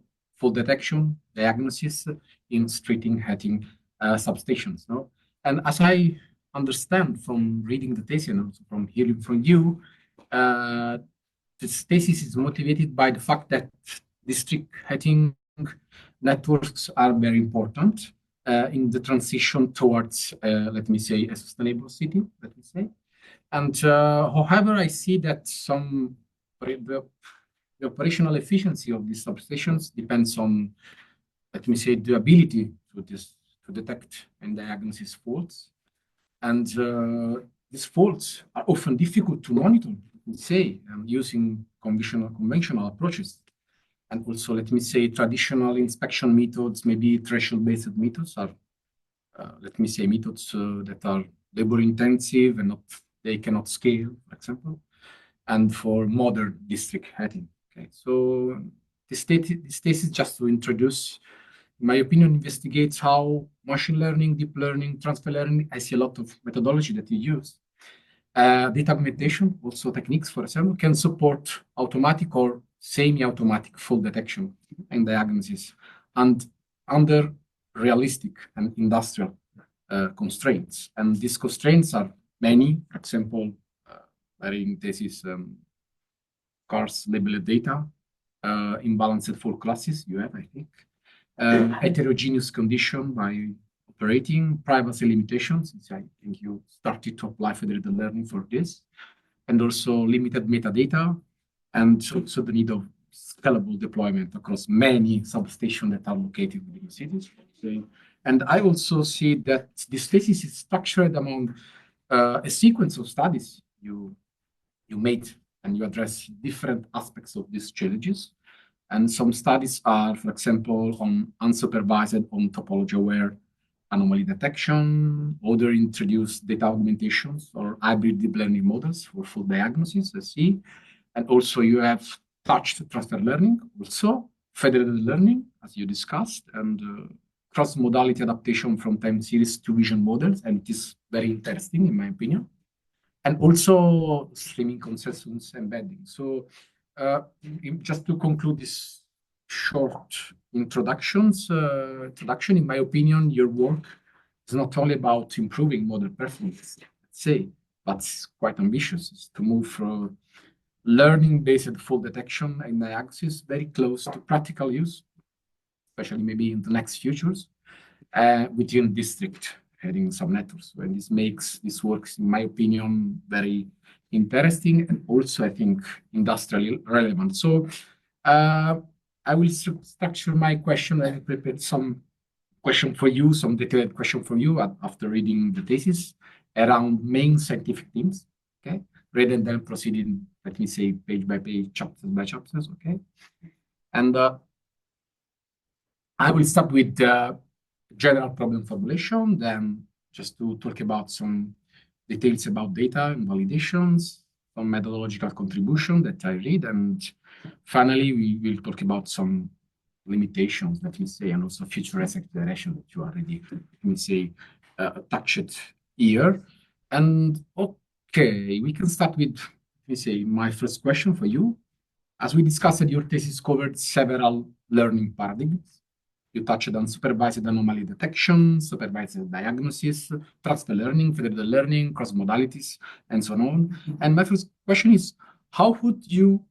detection, diagnosis in street heating substations. No? And as I understand from reading the thesis and also from hearing from you, this thesis is motivated by the fact that district heating networks are very important in the transition towards, let me say, a sustainable city, let me say. And however, I see that the operational efficiency of these substations depends on, let me say, the ability to detect and diagnose faults. And these faults are often difficult to monitor, let me say, using conventional approaches. And also, let me say, traditional inspection methods, maybe threshold-based methods are, let me say, methods that are labor-intensive and they cannot scale, for example, and for modern district heating. Okay, so this thesis, just to introduce, in my opinion, investigates how machine learning, deep learning, transfer learning, I see a lot of methodology that you use. Data augmentation, also techniques, for example, can support automatic or semi-automatic fault detection and diagnosis, and under realistic and industrial constraints. And these constraints are many. For example, in thesis, cars labeled data, imbalanced fault classes, you have, I think, heterogeneous condition by operating, privacy limitations, since I think you started to apply federated learning for this, and also limited metadata, and also the need of scalable deployment across many substations that are located within cities. And I also see that this thesis is structured among a sequence of studies you made, and you address different aspects of these challenges. And some studies are, for example, on unsupervised, on topology-aware anomaly detection, other introduced data augmentations or hybrid deep learning models for fault diagnosis, I see. And also you have touched transfer learning, also federated learning, as you discussed, and cross-modality adaptation from time series to vision models, and it is very interesting in my opinion. And also streaming consensus embedding. So just to conclude this short introduction, in my opinion, your work is not only about improving model performance, let's say, but it's quite ambitious. It's to move from learning-based fault detection and diagnosis very close to practical use, especially maybe in the next futures, within district heading some networks. And this makes this works, in my opinion, very interesting and also, I think, industrially relevant. So I will structure my question. I prepared some question for you, some detailed question for you after reading the thesis around main scientific themes, okay? Rather than proceeding, let me say, page by page, chapters by chapters, okay? And I will start with the general problem formulation, then just to talk about some details about data and validations, some methodological contribution that I read, and finally, we will talk about some limitations, let me say, and also future acceleration that you already, let me say, touched here. And okay, we can start with, let me say, my first question for you. As we discussed, your thesis covered several learning paradigms. You touched on supervised anomaly detection, supervised diagnosis, transfer learning, federated learning, cross modalities, and so on. And my first question is, how would you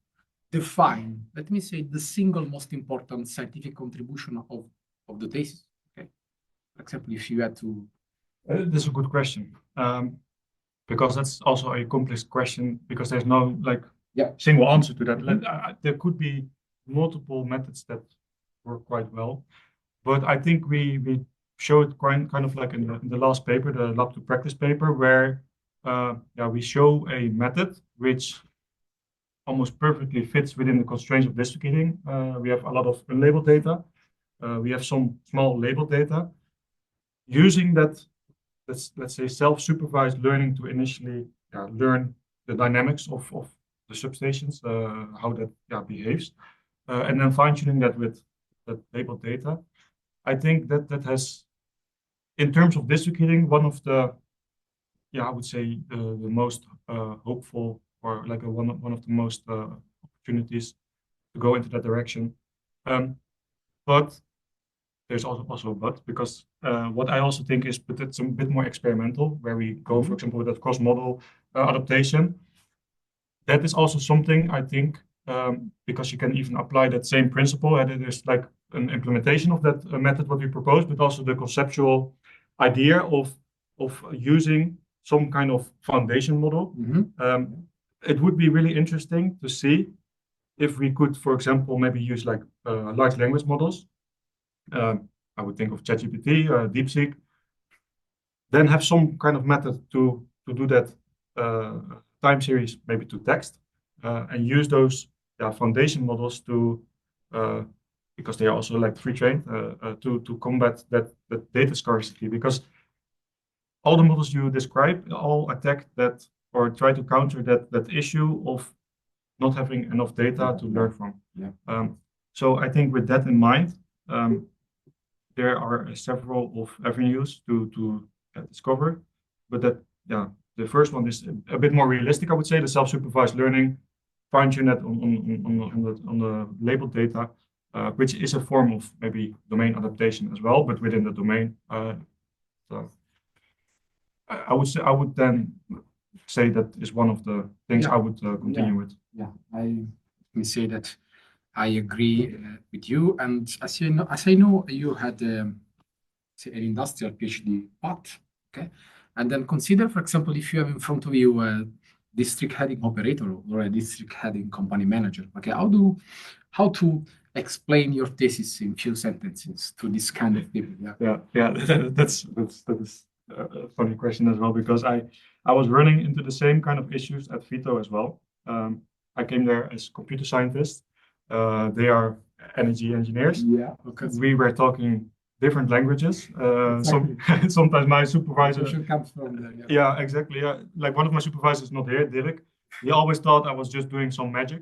define, let me say, the single most important scientific contribution of the thesis? Okay. For example, if you had to... This is a good question. Because that's also a complex question, because there's no single answer to that. There could be multiple methods that work quite well. But I think we showed kind of like in the last paper, the lab to practice paper, where we show a method which almost perfectly fits within the constraints of district heating. We have a lot of unlabeled data. We have some small labeled data. Using that, let's say, self-supervised learning to initially learn the dynamics of substations, how that behaves, and then fine-tuning that with that labeled data. I think that has, in terms of district heating, one of the, I would say the most hopeful, or like one of the most opportunities to go into that direction. But there's also a but, because what I also think is, but it's a bit more experimental, where we go, for example, with that cross-model adaptation. That is also something I think, because you can even apply that same principle, and there's like an implementation of that method what we propose, but also the conceptual idea of using some kind of foundation model. It would be really interesting to see if we could, for example, maybe use like large language models. I would think of ChatGPT, DeepSeek, then have some kind of method to do that time series, maybe to text, and use those foundation models to, because they are also like pre-trained, to combat that data scarcity. Because all the models you describe all attack that, or try to counter that issue of not having enough data to learn from. So I think with that in mind, there are several of avenues to discover, but the first one is a bit more realistic, I would say, the self-supervised learning, fine-tune that on the labeled data, which is a form of maybe domain adaptation as well, but within the domain. So I would then say that is one of the things I would continue with. Let me say that I agree with you. And as I know, you had say an industrial PhD path, okay? And then consider, for example, if you have in front of you a district heading operator or a district heading company manager, okay? How to explain your thesis in few sentences to this kind of people? That is a funny question as well, because I was running into the same kind of issues at VITO as well. I came there as computer scientist. They are energy engineers. Okay. We were talking different languages. Exactly. Sometimes my supervisor comes from there. Exactly. Like one of my supervisors not here, Dirk. He always thought I was just doing some magic.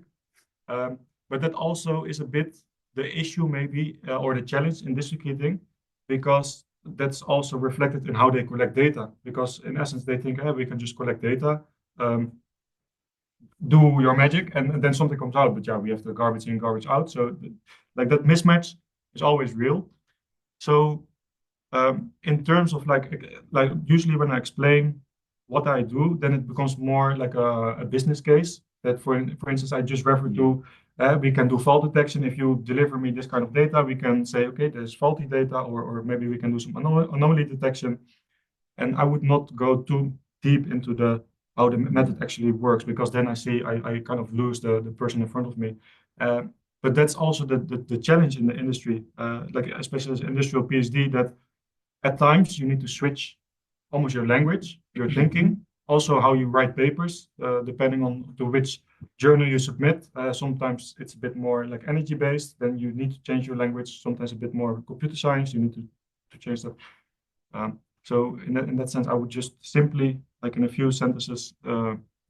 But that also is a bit the issue, maybe, or the challenge in district heating, because that's also reflected in how they collect data. Because in essence, they think, hey, we can just collect data, do your magic, and then something comes out. But we have the garbage in, garbage out. So like that mismatch is always real. So in terms of like usually when I explain what I do, then it becomes more like a business case. That for instance, I just refer to, we can do fault detection. If you deliver me this kind of data, we can say, okay, there's faulty data, or maybe we can do some anomaly detection. And I would not go too deep into how the method actually works, because then I kind of lose the person in front of me. But that's also the challenge in the industry, like especially as industrial PhD, that at times you need to switch almost your language, your thinking, also how you write papers, depending on to which journal you submit. Sometimes it's a bit more like energy based, then you need to change your language. Sometimes a bit more computer science, you need to change that. So in that sense, I would just simply, like in a few sentences,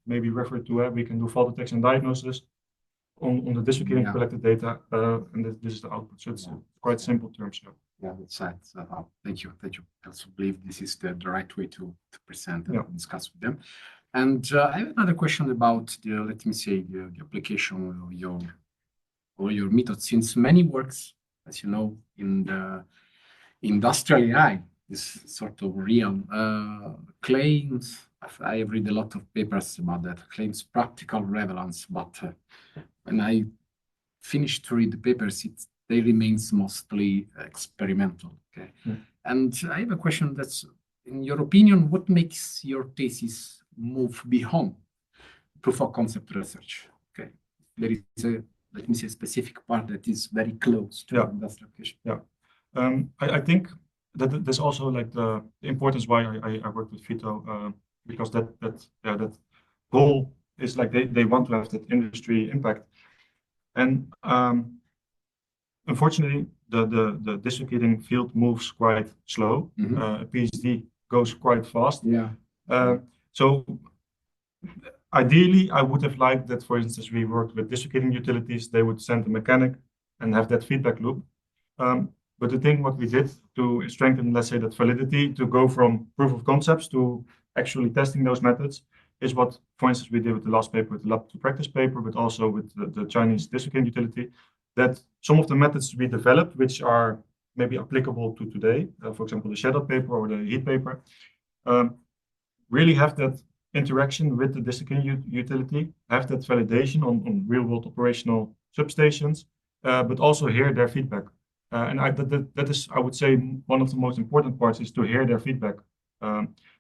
maybe refer to we can do fault detection and diagnosis on the district heating collected data, and this is the output. So it's quite simple terms. That's right. Thank you. I also believe this is the right way to present and discuss with them. And I have another question about the application of your method. Since many works, as you know, in the industrial AI, this sort of real claims. I have read a lot of papers about that, claims practical relevance, but when I finished to read the papers, they remains mostly experimental. Okay, and I have a question that's, in your opinion, what makes your thesis move beyond proof of concept research? Okay, there is let me say, a specific part that is very close to industrial application. I think that there's also like the importance why I work with VITO, because that goal is like they want to have that industry impact. And unfortunately, the district heating field moves quite slow. A PhD goes quite fast. Yeah. So ideally, I would have liked that, for instance, we worked with distributing utilities, they would send a mechanic and have that feedback loop. But the thing what we did to strengthen, let's say, that validity, to go from proof of concepts to actually testing those methods, is what, for instance, we did with the last paper, with the lab to practice paper, but also with the Chinese distributing utility, that some of the methods we developed, which are maybe applicable to today, for example, the Cheddad paper or the heat paper, really have that interaction with the distributing utility, have that validation on real-world operational substations, but also hear their feedback. And that is, I would say, one of the most important parts is to hear their feedback.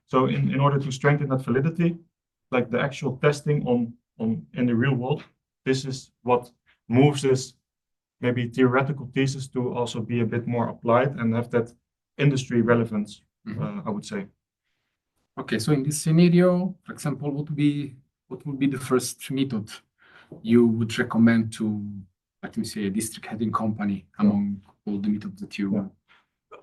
So in order to strengthen that validity, like the actual testing in the real world, this is what moves this maybe theoretical thesis to also be a bit more applied and have that industry relevance, I would say. Okay, so in this scenario, for example, what would be the first method you would recommend to, let me say, a district heating company among all the methods that you?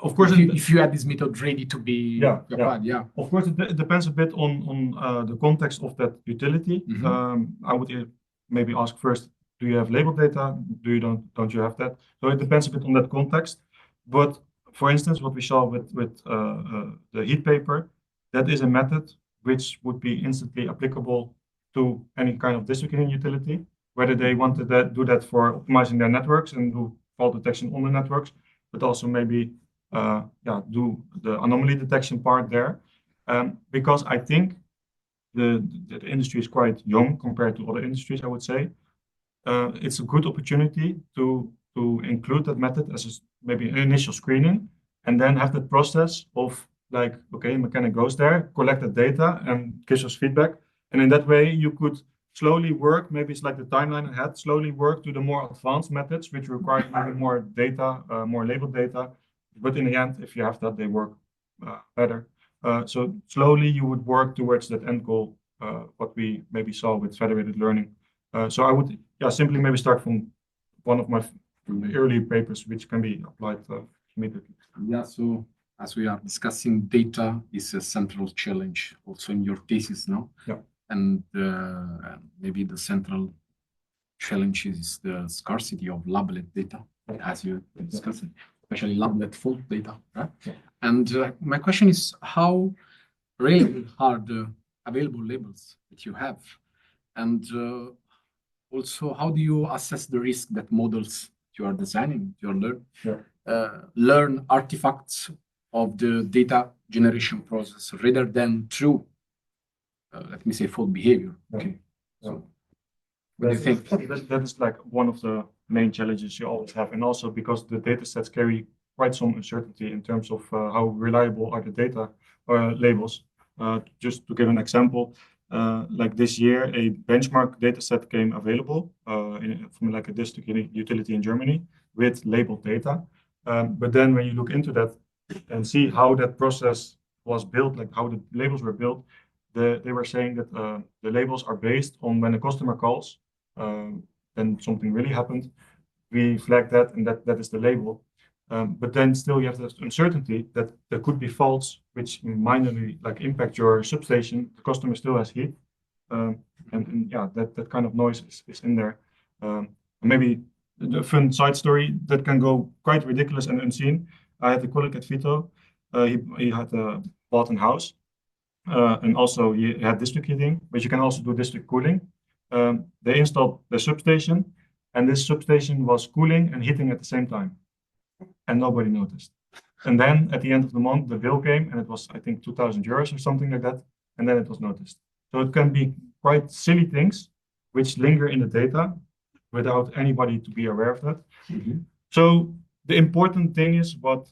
Of course, if you had this method ready to be applied, Of course, it depends a bit on the context of that utility. I would maybe ask first, do you have label data? Don't you have that? So it depends a bit on that context. But for instance, what we saw with the heat paper, that is a method which would be instantly applicable to any kind of distributing utility, whether they want to do that for optimizing their networks and do fault detection on the networks, but also maybe do the anomaly detection part there. Because I think the industry is quite young compared to other industries, I would say. It's a good opportunity to include that method as maybe an initial screening, and then have that process of like, okay, mechanic goes there, collect the data and gives us feedback. And in that way, you could slowly work, maybe it's like the timeline ahead, slowly work to the more advanced methods, which require maybe more data, more labeled data. But in the end, if you have that, they work better. So slowly you would work towards that end goal, what we maybe saw with federated learning. So I would simply maybe start from one of my early papers, which can be applied immediately. Yeah, so as we are discussing, data is a central challenge also in your thesis now. Yeah. And maybe the central challenge is the scarcity of labeled data, as you discussed, especially labeled fault data. Right? Yeah. And my question is, how relevant are the available labels that you have? And also, how do you assess the risk that models you are designing, learn artifacts of the data generation process rather than through, let me say, fault behavior? Okay. So, what do you think? That is like one of the main challenges you always have, and also because the data sets carry quite some uncertainty in terms of how reliable are the data labels. Just to give an example, like this year, a benchmark data set came available from like a district utility in Germany with labeled data. But then when you look into that and see how that process was built, like how the labels were built, they were saying that the labels are based on when a customer calls, then something really happened. We flag that, and that is the label. But then still you have this uncertainty that there could be faults which minorly like impact your substation. The customer still has heat, and that kind of noise is in there. Maybe the fun side story that can go quite ridiculous and unseen. I had a colleague at VITO. He had bought a house, and also he had district heating, but you can also do district cooling. They installed the substation, and this substation was cooling and heating at the same time, and nobody noticed. And then at the end of the month, the bill came, and it was, I think, 2,000 euros or something like that, and then it was noticed. So it can be quite silly things which linger in the data without anybody to be aware of that. So the important thing is what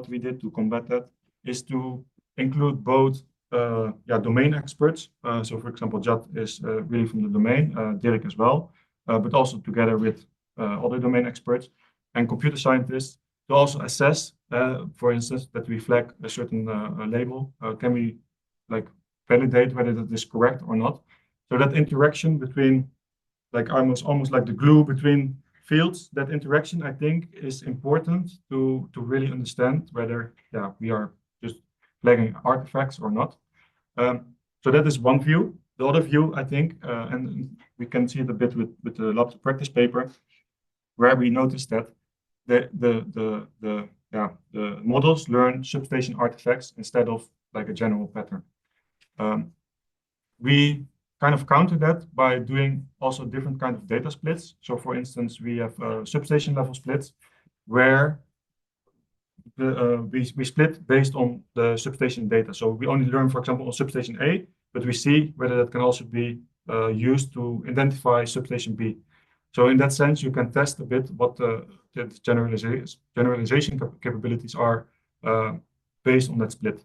we did to combat that is to include both domain experts. So for example, Jad is really from the domain, Dirk as well, but also together with other domain experts and computer scientists to also assess, for instance, that we flag a certain label. Can we like validate whether that is correct or not? So that interaction between, like almost like the glue between fields, that interaction I think is important to really understand whether we are just flagging artifacts or not. So that is one view. the other view, I think, and we can see it a bit with the lab to practice paper, where we noticed that the models learn substation artifacts instead of like a general pattern. We kind of counter that by doing also different kind of data splits. So for instance, we have substation level splits where we split based on the substation data. So we only learn, for example, on substation A, but we see whether that can also be used to identify substation B. So in that sense, you can test a bit what the generalization capabilities are based on that split,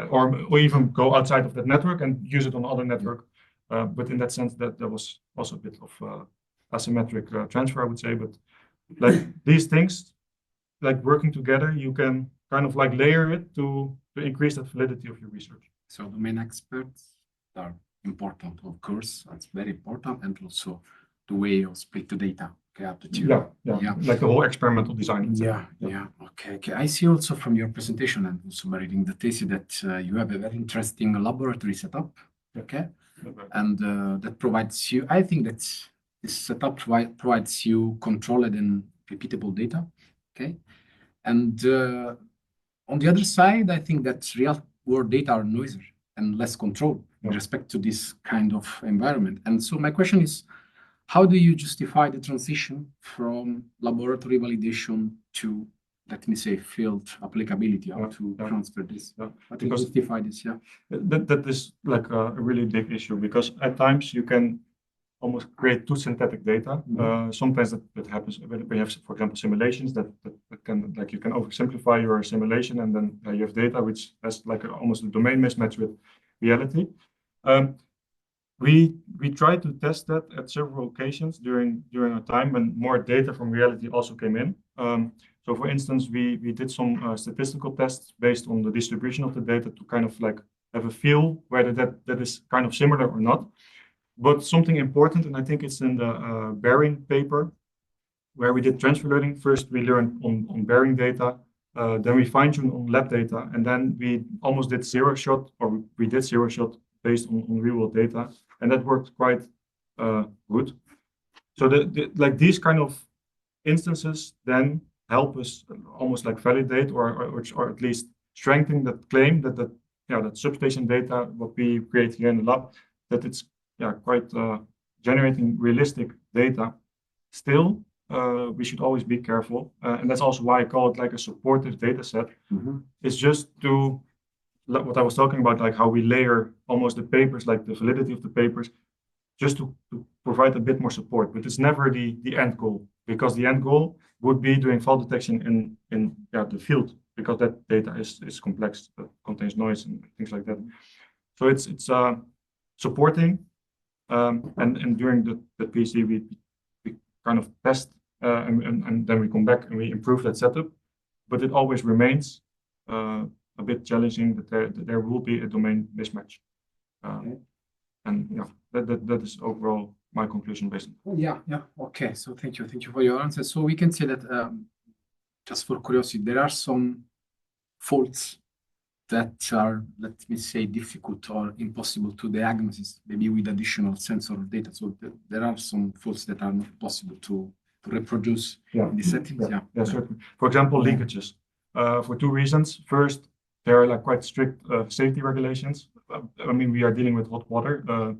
or even go outside of that network and use it on other network. But in that sense, that there was also a bit of asymmetric transfer, I would say. But like these things, like working together, you can kind of like layer it to increase that validity of your research. So domain experts are important, of course. That's very important, and also the way of split the data. Okay, up to two. Yeah, like the whole experimental design. Okay. I see also from your presentation and also by reading the thesis that you have a very interesting laboratory setup. Okay, and that provides you. I think that this setup provides you controlled and repeatable data. Okay, and on the other side, I think that real world data are noisier and less controlled with respect to this kind of environment. And so my question is, how do you justify the transition from laboratory validation to, let me say, field applicability? How to transfer this? How to justify this? That is like a really big issue, because at times you can almost create too synthetic data. Sometimes that happens when we have, for example, simulations that can, like, you can oversimplify your simulation, and then you have data which has like almost a domain mismatch with reality. We tried to test that at several occasions during our time when more data from reality also came in. So for instance, we did some statistical tests based on the distribution of the data to kind of like have a feel whether that is kind of similar or not. But something important, and I think it's in the bearing paper, where we did transfer learning. First, we learned on bearing data, then we fine-tuned on lab data, and then we almost did zero shot, or we did zero shot based on real-world data, and that worked quite good. So like these kind of instances then help us almost like validate or at least strengthen that claim that substation data, what we create here in the lab, that it's quite generating realistic data. Still, we should always be careful, and that's also why I call it like a supportive data set. It's just to what I was talking about, like how we layer almost the papers, like the validity of the papers, just to provide a bit more support. But it's never the end goal, because the end goal would be doing fault detection in the field, because that data is complex, contains noise and things like that. So it's supporting. And during the PhD, we kind of test and then we come back and we improve that setup. But it always remains a bit challenging that there will be a domain mismatch. And that is overall my conclusion based on. Okay, so thank you for your answer. So we can say that just for curiosity, there are some faults that are, let me say, difficult or impossible to diagnose, maybe with additional sensor data. So there are some faults that are not possible to reproduce in the settings. Yeah, certainly. For example, leakages. For two reasons. First, there are like quite strict safety regulations. I mean, we are dealing with hot water.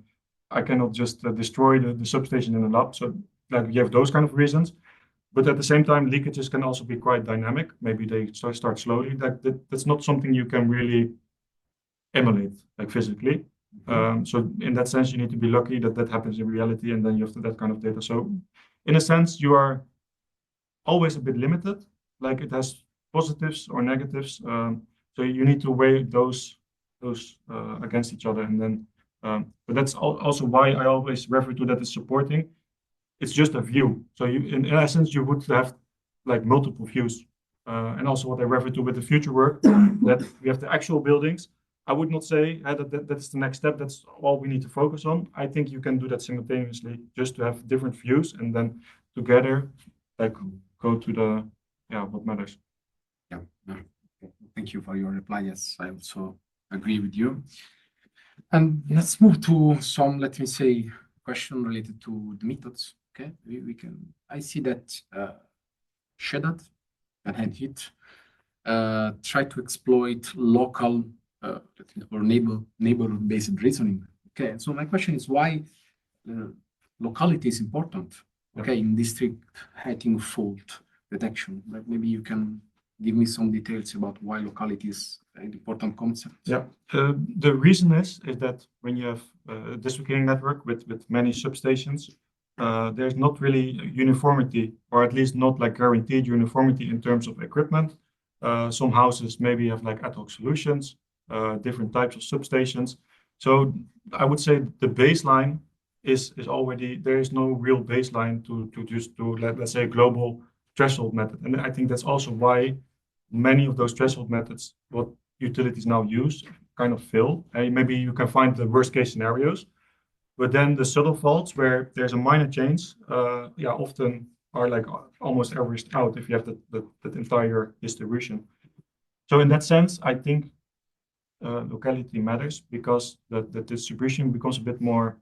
I cannot just destroy the substation in the lab. So like you have those kind of reasons. But at the same time, leakages can also be quite dynamic. Maybe they start slowly. That's not something you can really emulate, like physically. So in that sense, you need to be lucky that happens in reality, and then you have that kind of data. So in a sense, you are always a bit limited. Like it has positives or negatives. So you need to weigh those against each other, and then. But that's also why I always refer to that as supporting. It's just a view. So in essence, you would have like multiple views. And also what I refer to with the future work, that we have the actual buildings. I would not say that is the next step. That's all we need to focus on. I think you can do that simultaneously, just to have different views, and then together, like go to the what matters. Thank you for your reply. Yes, I also agree with you. And let's move to some, let me say, question related to the methods. Okay, we can. I see that Cheddad and Vanhoudt try to exploit local or neighborhood-based reasoning. Okay, so my question is why locality is important. Okay, in district heating fault detection. Like maybe you can give me some details about why locality is an important concept. Yeah, the reason is that when you have a district heating network with many substations, there's not really uniformity, or at least not like guaranteed uniformity in terms of equipment. Some houses maybe have like ad hoc solutions, different types of substations. So I would say the baseline is already, there is no real baseline to just do, let's say, a global threshold method. And I think that's also why many of those threshold methods, what utilities now use, kind of fail. Maybe you can find the worst case scenarios, but then the subtle faults where there's a minor change, often are like almost averaged out if you have that entire distribution. So in that sense, I think locality matters because the distribution becomes a bit more,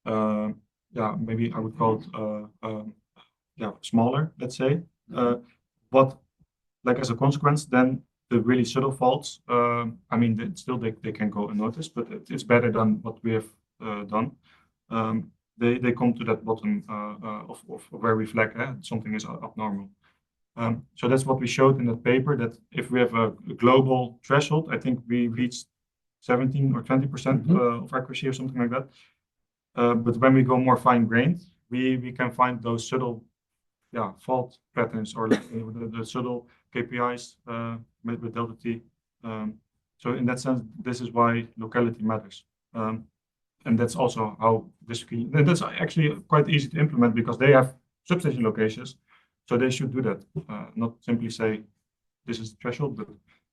maybe I would call it, smaller, let's say. But like as a consequence, then the really subtle faults, I mean, they can go unnoticed, but it's better than what we have done. They come to that bottom of where we flag something is abnormal. So that's what we showed in that paper, that if we have a global threshold, I think we reached 17 or 20% of accuracy or something like that. But when we go more fine-grained, we can find those subtle fault patterns or like, the subtle KPIs with delta T. So in that sense, this is why locality matters. And that's also how and that's actually quite easy to implement because they have substation locations. So they should do that, not simply say this is the threshold, but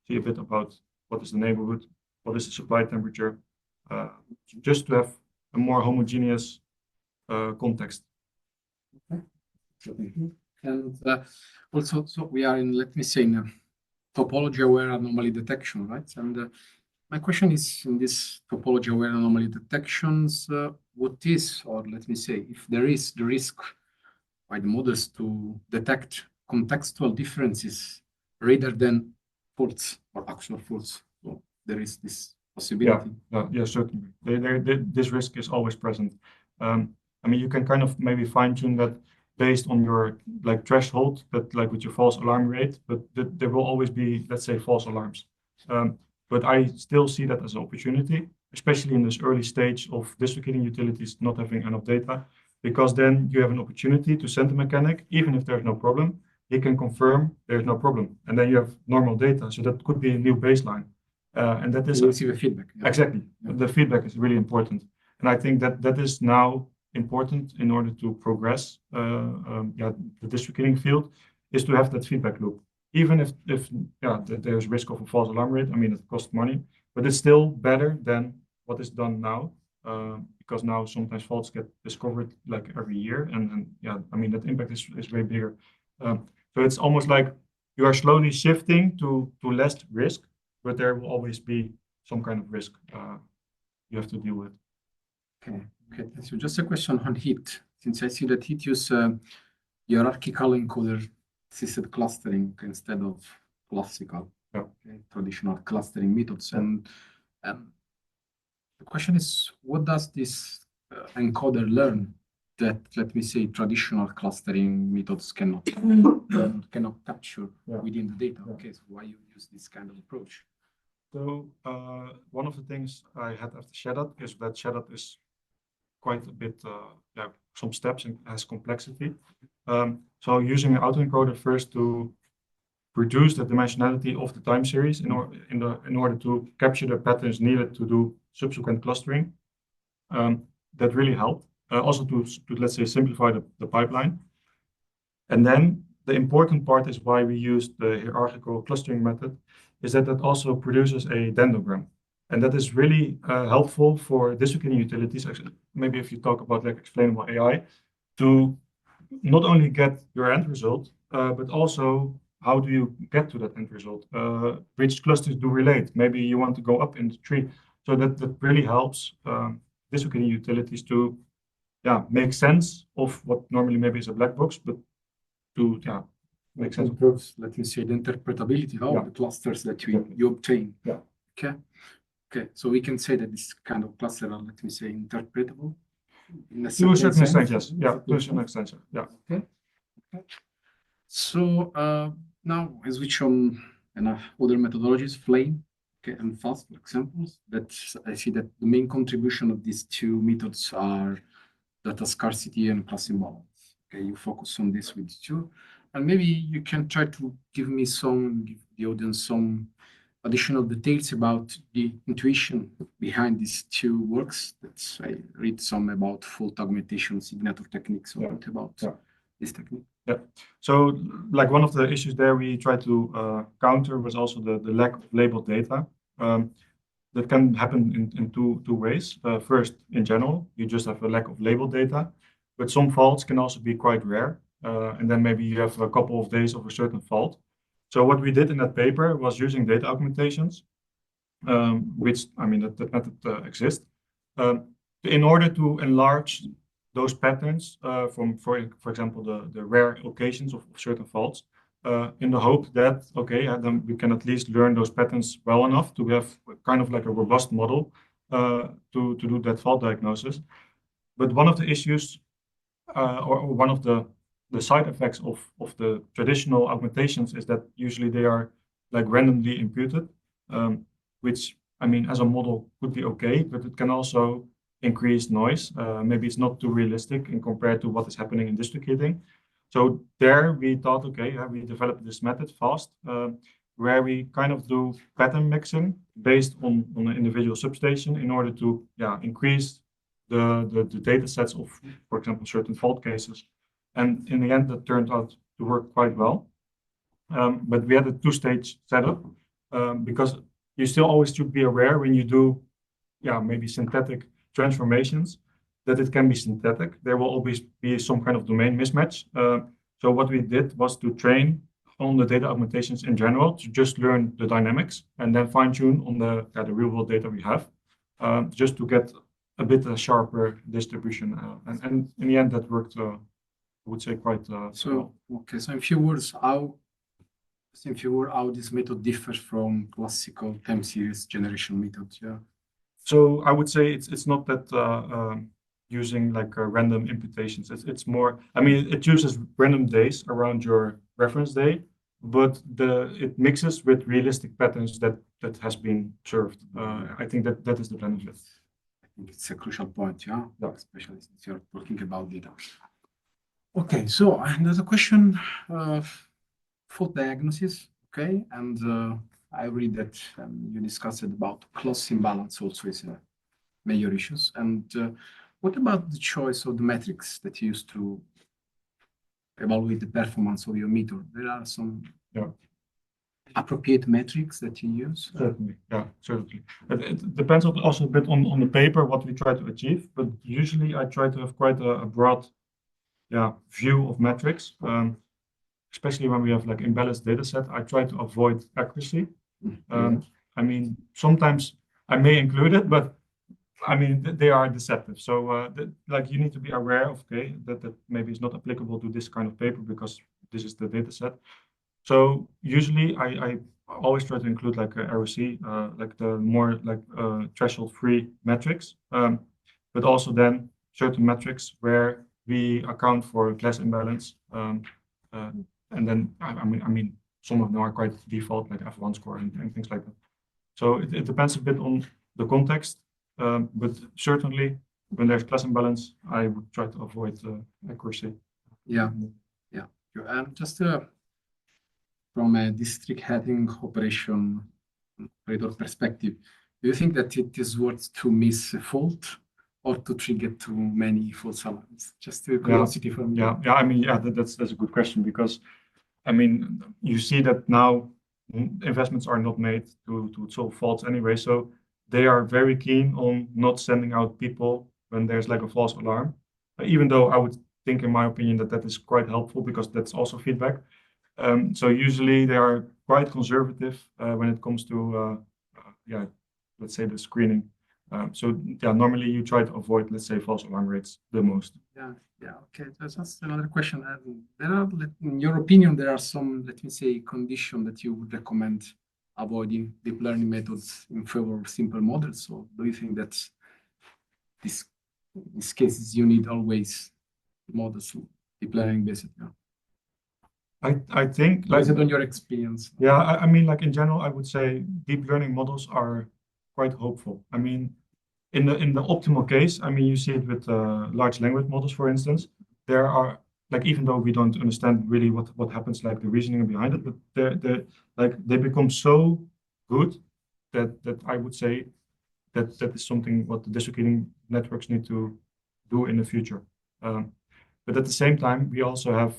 see a bit about what is the neighborhood, what is the supply temperature, just to have a more homogeneous context. Okay. And also, so we are in, let me say, in topology-aware anomaly detection, right? And my question is, in this topology-aware anomaly detections, what is, or let me say, if there is the risk by the models to detect contextual differences rather than faults or actual faults. So there is this possibility. Yeah, certainly. This risk is always present. I mean, you can kind of maybe fine-tune that based on your like threshold, that like with your false alarm rate, but there will always be, let's say, false alarms. But I still see that as an opportunity, especially in this early stage of district heating utilities not having enough data, because then you have an opportunity to send the mechanic, even if there's no problem, he can confirm there's no problem. And then you have normal data. So that could be a new baseline. And that is you receive a feedback. Yeah. Exactly. Yeah. The feedback is really important. And I think that is now important in order to progress the district heating field, is to have that feedback loop. Even if there's risk of a false alarm rate, I mean, it costs money, but it's still better than what is done now. Because now sometimes faults get discovered like every year, and I mean that impact is way bigger. So it's almost like you are slowly shifting to less risk, but there will always be some kind of risk you have to deal with. Okay. So just a question on heat, since I see that heat use hierarchical encoder assisted clustering instead of classical traditional clustering methods, and the question is, what does this encoder learn that, let me say, traditional clustering methods cannot capture within the data? Okay, so why you use this kind of approach? So one of the things I had after Cheddad is that Cheddad is quite a bit, some steps and has complexity. So using an autoencoder first to produce the dimensionality of the time series in order to capture the patterns needed to do subsequent clustering. That really helped. Also to let's say simplify the pipeline. And then the important part is why we used the hierarchical clustering method, is that it also produces a dendrogram. And that is really helpful for district heating utilities. Actually, maybe if you talk about like explainable AI, to not only get your end result, but also how do you get to that end result? Which clusters do relate? Maybe you want to go up in the tree. So that really helps district heating utilities to make sense of what normally maybe is a black box, but to make sense of Improves, let me say, the interpretability of the clusters that you obtain. Yeah. Okay. So we can say that this kind of cluster are, let me say, interpretable in a to a certain extent, sense. yes. Yeah, to a certain extent, yeah. Okay. So now I switch on other methodologies, flame, and fast, for examples. That I see that the main contribution of these two methods are data scarcity and class imbalance. Okay, you focus on this with two, and maybe you can try to give the audience some additional details about the intuition behind these two works. That's I read some about fault augmentation signature techniques. What about this technique? Yeah. So, like one of the issues there we try to counter was also the lack of labeled data. That can happen in two ways. First, in general, you just have a lack of labeled data, but some faults can also be quite rare. And then maybe you have a couple of days of a certain fault. So what we did in that paper was using data augmentations, which, I mean, that method exists, in order to enlarge those patterns from, for example, the rare occasions of certain faults, in the hope that, then we can at least learn those patterns well enough to have kind of like a robust model to do that fault diagnosis. But one of the issues, or one of the side effects of the traditional augmentations is that usually they are like randomly imputed, which, I mean, as a model could be okay, but it can also increase noise. Maybe it's not too realistic in compared to what is happening in district heating. So there we thought, we developed this method fast, where we kind of do pattern mixing based on an individual substation in order to increase the data sets of, for example, certain fault cases. And in the end, that turned out to work quite well. But we had a two-stage setup because you still always should be aware when you do, maybe synthetic transformations, that it can be synthetic. There will always be some kind of domain mismatch. So what we did was to train on the data augmentations in general to just learn the dynamics and then fine-tune on the real-world data we have, just to get a bit sharper distribution. And in the end, that worked. I would say quite so okay. So in few words, how this method differs from classical time series generation methods? Yeah. So I would say it's not that using like random imputations. It's more. I mean, it uses random days around your reference day, but it mixes with realistic patterns that has been observed. I think that is the benefit. I think it's a crucial point. Yeah. Especially since you're talking about data. Okay, so there's a question of fault diagnosis, and I read that you discussed about class imbalance also is a major issues. And what about the choice of the metrics that you use to evaluate the performance of your meter? There are some appropriate metrics that you use? Certainly, certainly. It depends also a bit on the paper, what we try to achieve, but usually I try to have quite a broad view of metrics, especially when we have like imbalanced data set. I try to avoid accuracy. I mean, sometimes I may include it, but I mean, they are deceptive. So like you need to be aware of, that maybe is not applicable to this kind of paper because this is the data set. So usually I always try to include like a ROC, like the more like threshold-free metrics, but also then certain metrics where we account for class imbalance, and then I mean some of them are quite default, like F1 score and things like that. So it depends a bit on the context, but certainly when there's class imbalance, I would try to avoid accuracy. And just from a district heating operation operator perspective, do you think that it is worth to miss a fault or to trigger too many false alarms? Just a curiosity for me. I mean, that's a good question because, I mean, you see that now investments are not made to solve faults anyway, so they are very keen on not sending out people when there's like a false alarm. Even though I would think, in my opinion, that is quite helpful because that's also feedback. So usually they are quite conservative when it comes to, let's say the screening. So yeah, normally you try to avoid, let's say, false alarm rates the most. Yeah, okay. That's another question. There are, in your opinion, there are some, let me say, conditions that you would recommend avoiding deep learning methods in favor of simple models. So do you think that these cases you need always models deep learning based? Yeah. I think, like, Based on your experience. yeah, I mean, like in general, I would say deep learning models are quite hopeful. I mean, in the optimal case, I mean, you see it with large language models, for instance. There are, like, even though we don't understand really what happens, like the reasoning behind it, but they become so good that I would say that is something what the distributing networks need to do in the future. But at the same time, we also have,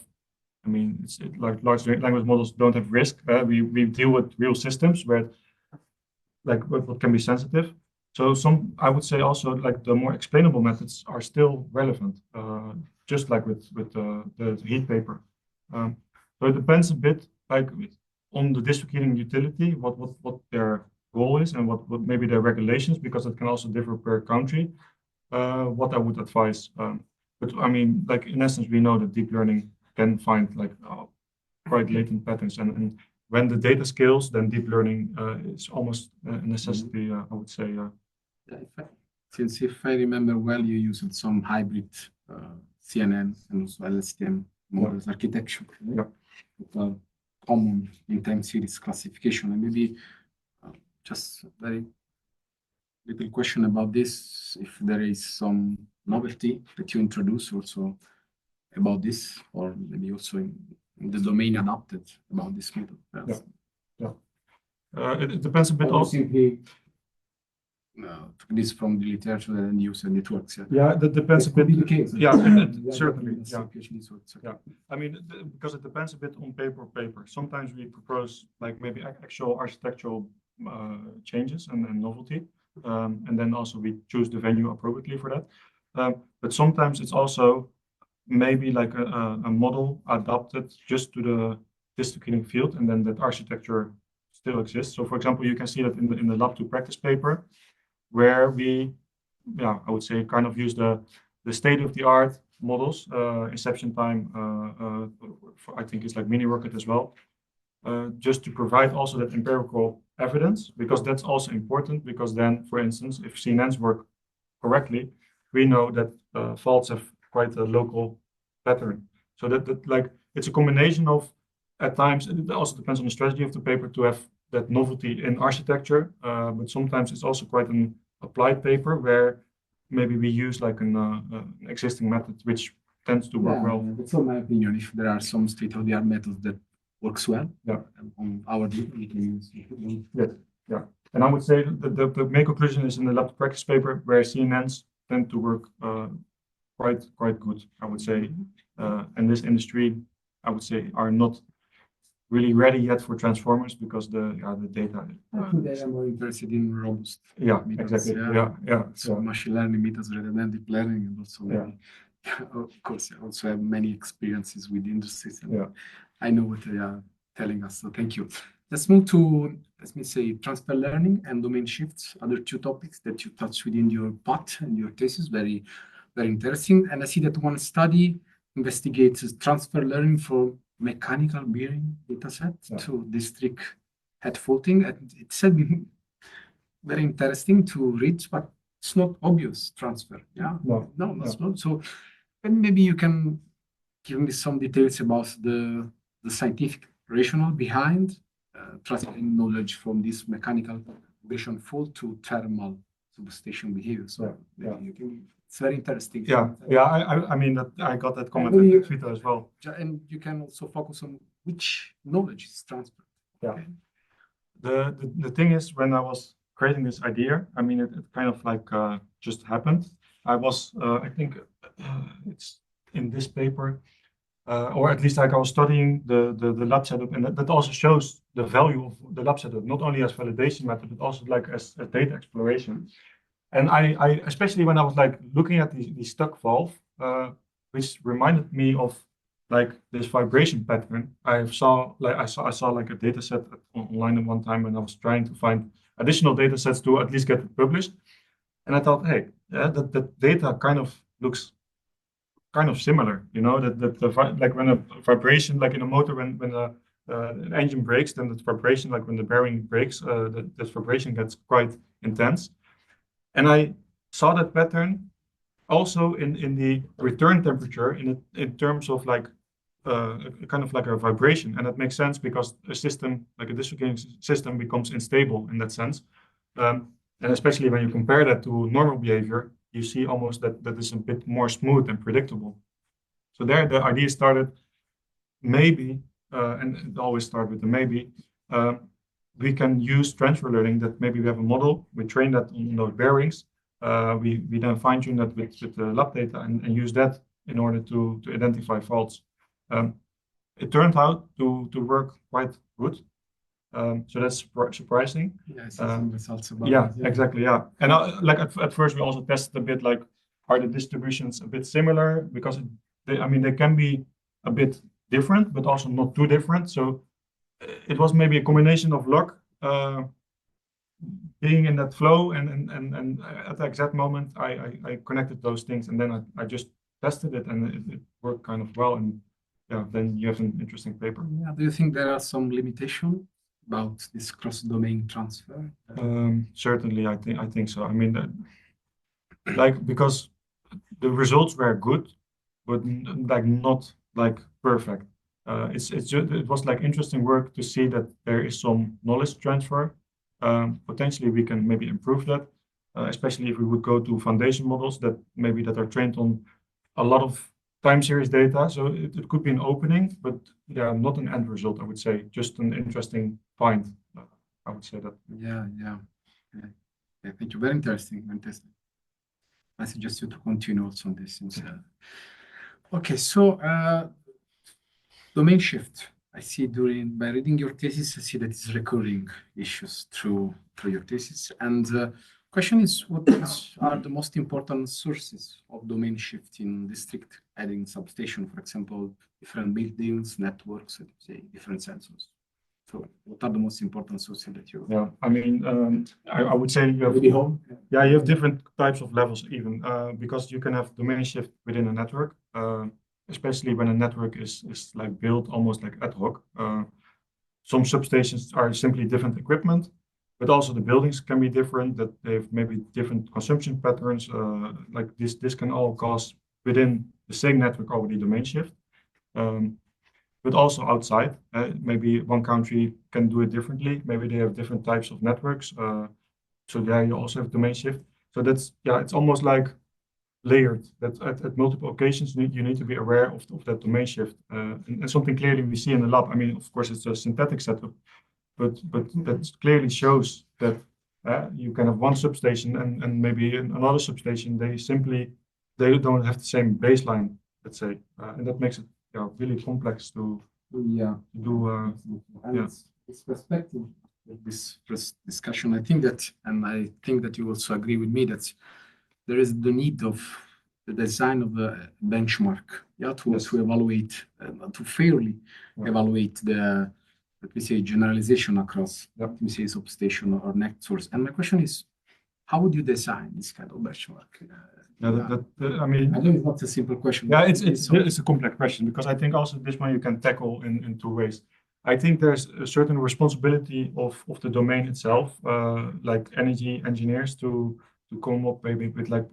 I mean, it's like large language models don't have risk. We deal with real systems where, like, what can be sensitive. So I would say also, like, the more explainable methods are still relevant, just like with the heat paper. So it depends a bit, like, on the district heating utility, what their role is and what maybe their regulations, because it can also differ per country. What I would advise, but I mean, like, in essence, we know that deep learning can find, like, quite latent patterns, and when the data scales, then deep learning is almost a necessity. I would say. Since if I remember well, you used some hybrid CNN and also LSTM models architecture. Yeah. Common in time series classification, and maybe just very little question about this. If there is some novelty that you introduce also about this, or maybe also in the domain adapted about this method. It depends a bit also. Simply took this from the literature and use the networks. Yeah, that depends a bit. The case. Yeah, certainly. Yeah. I mean, because it depends a bit on paper. Sometimes we propose, like, maybe actual architectural changes and novelty, and then also we choose the venue appropriately for that. But sometimes it's also maybe like a model adapted just to the district heating field, and then that architecture still exists. So, for example, you can see that in the lab to practice paper, where we, I would say, kind of use the state-of-the-art models, inception time, I think it's like mini rocket as well, just to provide also that empirical evidence, because that's also important, because then, for instance, if CNNs work correctly, we know that faults have quite a local pattern. So that like, it's a combination of, at times, it also depends on the strategy of the paper to have that novelty in architecture, but sometimes it's also quite an applied paper where maybe we use like an existing method which tends to work well. That's in my opinion. If there are some state-of-the-art methods that works well, on our data, we can use. Yeah. And I would say the main conclusion is in the lab to practice paper, where CNNs tend to work quite good, I would say. And this industry, I would say, are not really ready yet for transformers, because the data. I think they are more interested in robust. Yeah, methods, exactly. Yeah. So machine learning methods rather than deep learning, and also of course, I also have many experiences with industries, and I know what they are telling us. So thank you. Let's move to, let me say, transfer learning and domain shifts, other two topics that you touched within your part and your thesis. Very, very interesting. And I see that one study investigates transfer learning from mechanical bearing dataset to district head faulting. And it's very interesting to read, but it's not obvious transfer. No, that's not. So maybe you can give me some details about the scientific rationale behind transferring knowledge from this mechanical vibration fault to thermal substation behavior. So you can, it's very interesting. I mean, that I got that comment in Twitter as well. And you can also focus on which knowledge is transferred. Okay. The thing is, when I was creating this idea, I mean, it kind of like just happened. I was, I think it's in this paper, or at least like I was studying the lab setup, and that also shows the value of the lab setup, not only as validation method, but also like as data exploration. And I especially when I was like looking at the stuck valve, which reminded me of like this vibration pattern. I saw like a data set online at one time, and I was trying to find additional data sets to at least get it published. And I thought, hey, that data kind of looks kind of similar, you know, like when a vibration, like in a motor, when an engine brakes, then the vibration, like when the bearing breaks, that vibration gets quite intense. And I saw that pattern also in the return temperature in terms of like kind of like a vibration. And that makes sense because a system, like a distributing system, becomes unstable in that sense. And especially when you compare that to normal behavior, you see almost that is a bit more smooth and predictable. So there the idea started, maybe, and it always starts with the maybe, we can use transfer learning, that maybe we have a model, we train that on those bearings, we then fine tune that with the lab data and use that in order to identify faults. It turned out to work quite good. So that's surprising. Yeah, I see some results about Yeah, it, exactly. Yeah. And like at first we also tested a bit like, are the distributions a bit similar? Because I mean, they can be a bit different, but also not too different. So it was maybe a combination of luck, being in that flow, and at the exact moment I connected those things, and then I just tested it, and it worked kind of well. And yeah, then you have an interesting paper. Yeah, do you think there are some limitations about this cross-domain transfer? Certainly, I think so. I mean, like, because the results were good, but like not like perfect. It was like interesting work to see that there is some knowledge transfer. Potentially we can maybe improve that, especially if we would go to foundation models that are trained on a lot of time series data. So it could be an opening, but yeah, not an end result, I would say. Just an interesting find. I would say that. Yeah. Thank you. Very interesting. Fantastic. I suggest you to continue also on this. Okay, so domain shift. I see by reading your thesis, I see that it's recurring issues through your thesis. And question is, what are the most important sources of domain shift in district heading substation, for example, different buildings, networks, say different sensors? So what are the most important sources that you? Yeah, I mean, I would say you have you have different types of levels even, because you can have domain shift within a network, especially when a network is like built almost like ad hoc. Some substations are simply different equipment, but also the buildings can be different, that they have maybe different consumption patterns. Like this can all cause within the same network already domain shift. But also outside, maybe one country can do it differently. Maybe they have different types of networks. So there you also have domain shift. So that's, yeah, it's almost like layered, that at multiple occasions you need to be aware of that domain shift. And something clearly we see in the lab. I mean, of course, it's a synthetic setup, but that clearly shows that you can have one substation and maybe another substation, they don't have the same baseline, let's say. And that makes it really complex to do. This perspective of this first discussion, I think that you also agree with me that there is the need of the design of a benchmark, to evaluate, to fairly evaluate the, let me say, generalization across, let me say, substation or net source. And my question is, how would you design this kind of benchmark? I mean, I know it's not a simple question. Yeah, it's a complex question, because I think also this one you can tackle in two ways. I think there's a certain responsibility of the domain itself, like energy engineers, to come up maybe with like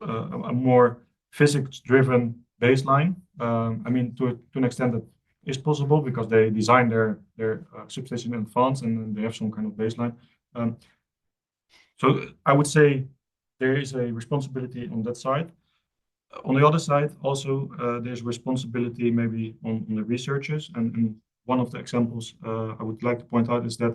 a more physics-driven baseline. I mean, to an extent that is possible because they design their substation in advance and they have some kind of baseline. So I would say there is a responsibility on that side. On the other side, also there's responsibility maybe on the researchers. And one of the examples I would like to point out is that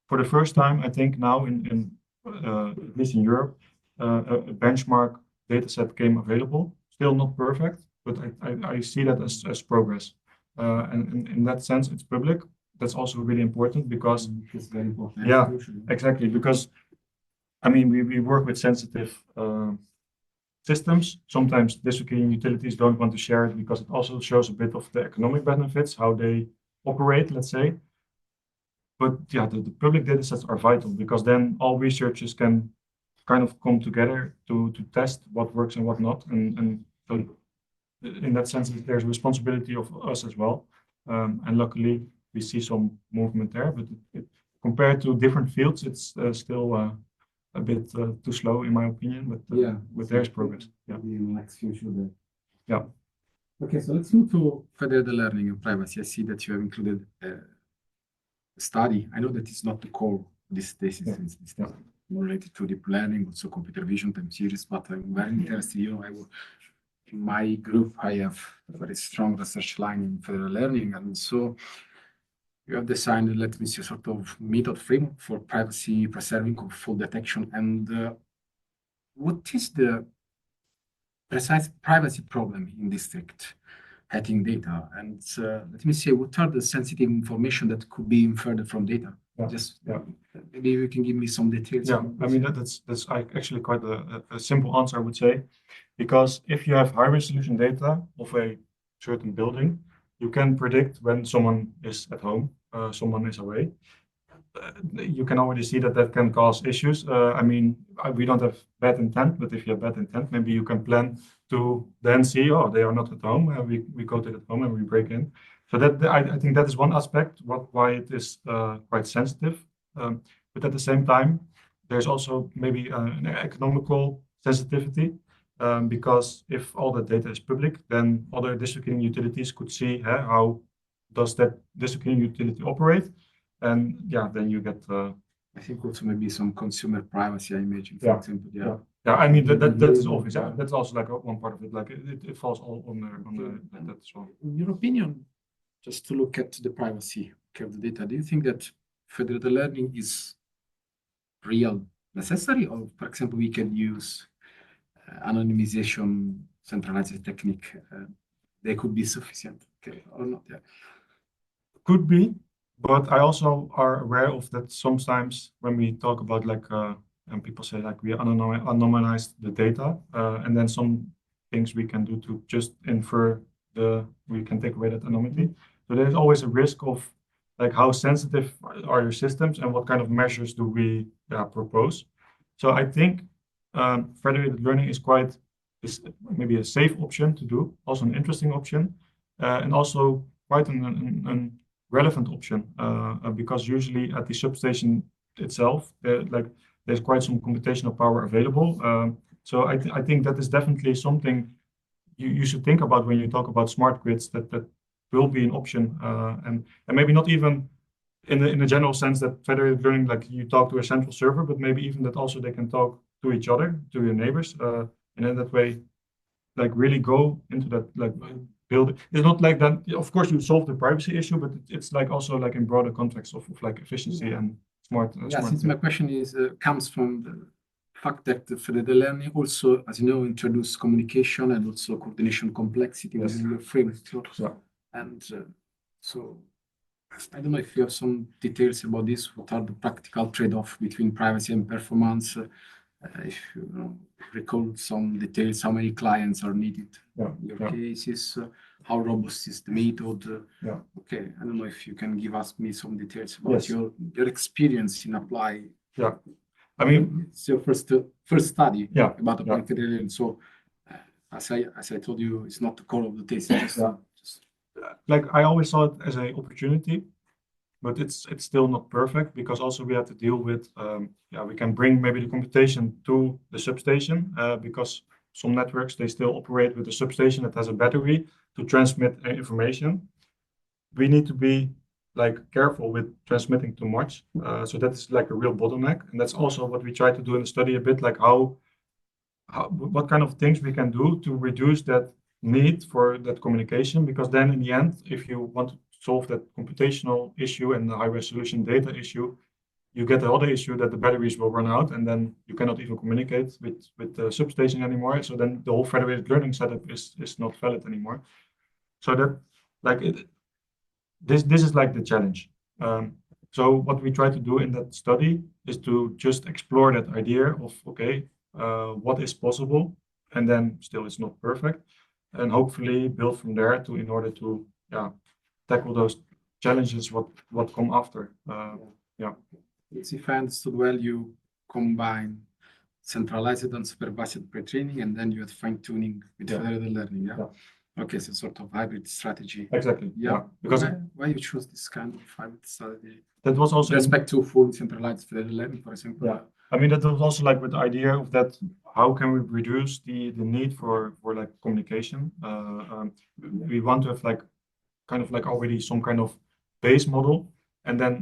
for the first time, I think now at least in Europe, a benchmark data set came available. Still not perfect, but I see that as progress. And in that sense, it's public. That's also really important because it's very important. Yeah, exactly. Because I mean, we work with sensitive systems. Sometimes district utilities don't want to share it because it also shows a bit of the economic benefits, how they operate, let's say. But yeah, the public data sets are vital because then all researchers can kind of come together to test what works and what not. And so in that sense, there's a responsibility of us as well. And luckily, we see some movement there, but compared to different fields, it's still a bit too slow, in my opinion. But there's progress. Yeah. Maybe in the next future there. Yeah. Okay, so let's move to federated learning and privacy. I see that you have included a study. I know that it's not the core of this thesis, it's more related to deep learning, also computer vision time series, but I'm very interested. In my group, I have a very strong research line in federal learning, and so you have designed, let me see, a sort of method framework for privacy preserving of fault detection. And what is the precise privacy problem in district heading data? And let me see, what are the sensitive information that could be inferred from data? Maybe you can give me some details. Yeah, I mean, that's actually quite a simple answer, I would say, because if you have high resolution data of a certain building, you can predict when someone is at home, someone is away. You can already see that can cause issues. I mean, we don't have bad intent, but if you have bad intent, maybe you can plan to then see, oh, they are not at home. We go to the home and we break in. So that I think that is one aspect why it is quite sensitive. But at the same time, there's also maybe an economical sensitivity, because if all the data is public, then other district heating utilities could see how does that district heating utility operate, and then you get. I think also maybe some consumer privacy, I imagine, for example. Yeah, I mean that is obvious. Yeah, that's also like one part of it. Like it falls all on that as well. In your opinion, just to look at the privacy of the data, do you think that federated learning is real necessary, or for example, we can use anonymization, centralized technique? They could be sufficient, or not? Yeah. Could be, but I also are aware of that sometimes when we talk about and people say we anonymize the data, and then some things we can do to just infer we can take away that anonymity. So there's always a risk of how sensitive are your systems and what kind of measures do we propose. So I think federated learning is maybe a safe option to do, also an interesting option, and also quite an relevant option, because usually at the substation itself, there's quite some computational power available. So I think that is definitely something you should think about when you talk about smart grids, that will be an option, and maybe not even in the general sense that federated learning, you talk to a central server, but maybe even that also they can talk to each other, to your neighbors, and in that way, really go into that, build it. It's not like that. Of course, you solve the privacy issue, but it's also in broader context of efficiency and smart. Since my question comes from the fact that the federated learning also, as you know, introduce communication and also coordination complexity within your framework. And so I don't know if you have some details about this. What are the practical trade-offs between privacy and performance? If you recall some details, how many clients are needed in your cases, how robust is the method? Okay, I don't know if you can give me some details about your experience in applying. Yeah, I mean, it's your first study about applying federated learning. So as I told you, it's not the core of the thesis. I always saw it as an opportunity, but it's still not perfect, because also we have to deal with we can bring maybe the computation to the substation, because some networks, they still operate with a substation that has a battery to transmit information. We need to be careful with transmitting too much, so that is a real bottleneck, and that's also what we try to do in the study a bit, what kind of things we can do to reduce that need for that communication, because then in the end, if you want to solve that computational issue and the high resolution data issue, you get the other issue that the batteries will run out, and then you cannot even communicate with the substation anymore. So then the whole federated learning setup is not valid anymore. So that this is the challenge. So what we try to do in that study is to just explore that idea of what is possible, and then still it's not perfect, and hopefully build from there in order to tackle those challenges what come after. If I understood well, you combine centralized and supervised pre-training, and then you had fine-tuning with further learning. Yeah. Okay, so sort of hybrid strategy. Exactly. Yeah. Because why you choose this kind of hybrid strategy? that was also With respect to full centralized further learning, for example. Yeah. I mean, that was also like with the idea of that, how can we reduce the need for like communication? We want to have like kind of like already some kind of base model. And then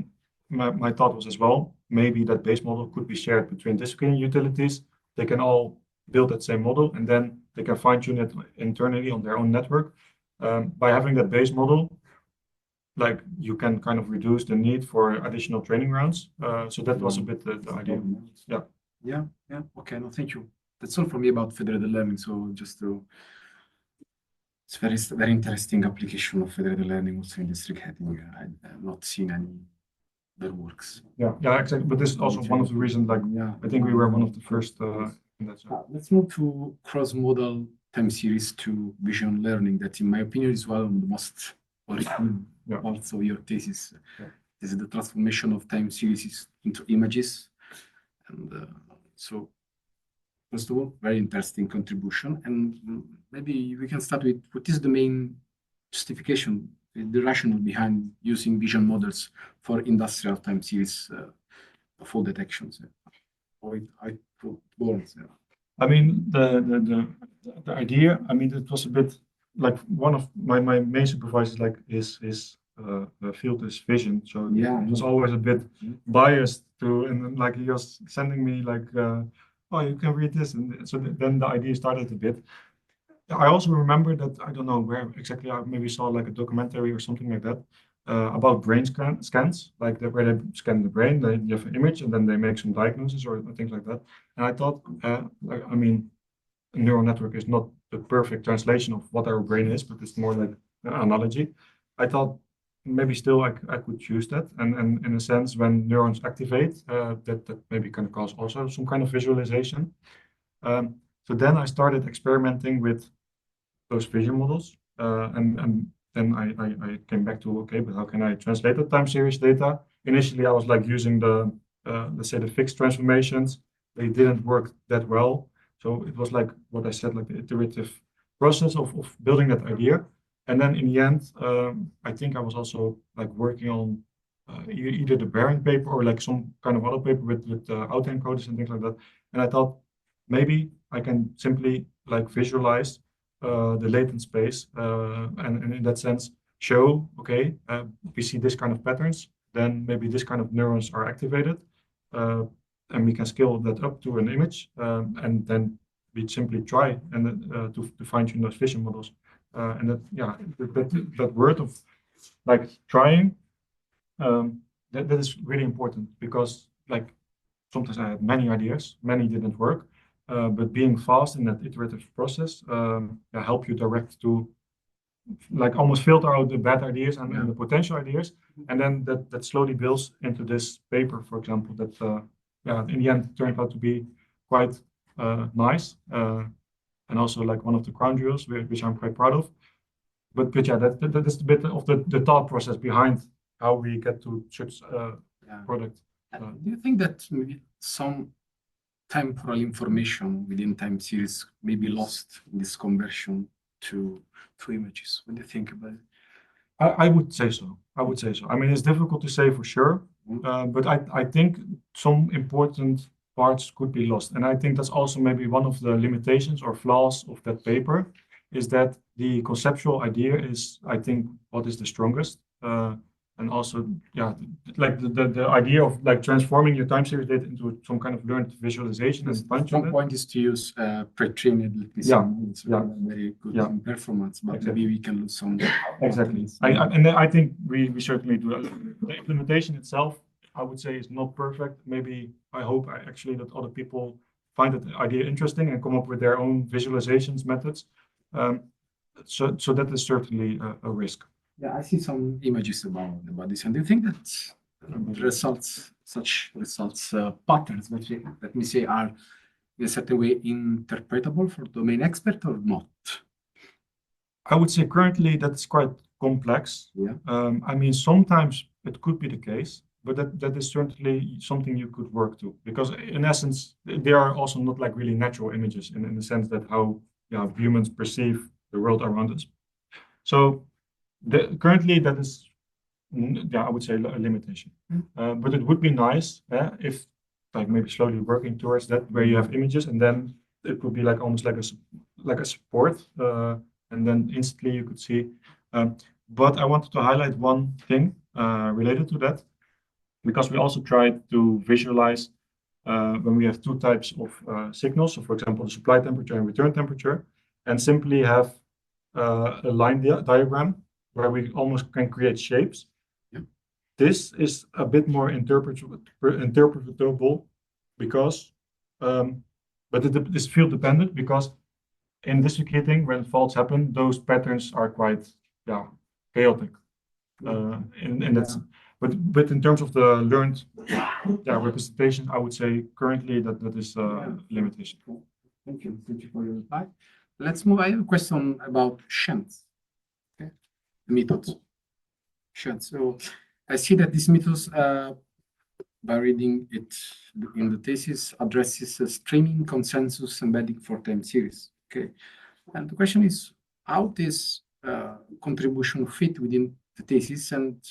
my thought was as well, maybe that base model could be shared between disciplinary utilities. They can all build that same model, and then they can fine-tune it internally on their own network. By having that base model, like you can kind of reduce the need for additional training rounds. So that was a bit the idea. Yeah. Yeah. Okay. No, thank you. That's all for me about federated learning. So just to, it's very interesting application of federated learning also in district heading. I've not seen any other works. Yeah, exactly. But this is also one of the reasons, like, I think we were one of the first in that sense. Let's move to cross-modal time series to vision learning. That, in my opinion, is one of the most original parts of your thesis. This is the transformation of time series into images. And so, first of all, very interesting contribution. And maybe we can start with what is the main justification, the rationale behind using vision models for industrial time series fall detections. I mean, the idea, I mean, it was a bit like one of my main supervisors, like his field is vision. So it was always a bit biased to, and like he was sending me like, oh, you can read this. And so then the idea started a bit. I also remember that, I don't know where exactly, I maybe saw like a documentary or something like that about brain scans, like where they scan the brain, you have an image, and then they make some diagnosis or things like that. And I thought, like, I mean, a neural network is not the perfect translation of what our brain is, but it's more like an analogy. I thought maybe still I could use that. And in a sense, when neurons activate, that maybe can cause also some kind of visualization. So then I started experimenting with those vision models, and then I came back to, okay, but how can I translate the time series data? Initially, I was like using the, let's say the fixed transformations. They didn't work that well. So it was like what I said, like the iterative process of building that idea. And then in the end, I think I was also like working on either the Baring paper or like some kind of other paper with autoencoders and things like that. And I thought maybe I can simply like visualize the latent space and in that sense show, okay, we see this kind of patterns, then maybe this kind of neurons are activated, and we can scale that up to an image, and then we simply try and to fine-tune those vision models. And that word of like trying, that is really important, because like sometimes I had many ideas, many didn't work. But being fast in that iterative process help you direct to like almost filter out the bad ideas and the potential ideas, and then that slowly builds into this paper, for example, that in the end turned out to be quite nice, and also like one of the crown jewels, which I'm quite proud of. But yeah, that's a bit of the thought process behind how we get to such product. Do you think that maybe some temporal information within time series may be lost in this conversion to images? What do you think about it? I would say so. I would say so. I mean, it's difficult to say for sure, but I think some important parts could be lost. And I think that's also maybe one of the limitations or flaws of that paper, is that the conceptual idea is, I think, what is the strongest. And also, like the idea of like transforming your time series data into some kind of learned visualization and fine-tune One point is to use pre-trained, it's very good performance, but maybe we can lose some. Exactly. And I think we certainly do. The implementation itself, I would say, is not perfect. Maybe I hope actually that other people find that idea interesting and come up with their own visualizations methods. So that is certainly a risk. Yeah, I see some images about this, and do you think that such results patterns, let me say, are in a certain way interpretable for domain expert or not? I would say currently that's quite complex. I mean, sometimes it could be the case, but that is certainly something you could work to, because in essence, they are also not like really natural images in the sense that how humans perceive the world around us. So currently that is, I would say a limitation. But it would be nice if like maybe slowly working towards that, where you have images and then it would be like almost like a support, and then instantly you could see. But I wanted to highlight one thing related to that, because we also tried to visualize when we have two types of signals. So, for example, the supply temperature and return temperature, and simply have a line diagram where we almost can create shapes. This is a bit more interpretable because, but it is field dependent, because in district heating, when faults happen, those patterns are quite chaotic. But in terms of the learned representation, I would say currently that is a limitation. Thank you for your reply. Let's move. I have a question about 𝐶hENs. Okay, methods. 𝐶hENs. So I see that these methods, by reading it in the thesis, addresses a streaming consensus embedding for time series. Okay, and the question is how this contribution fit within the thesis, and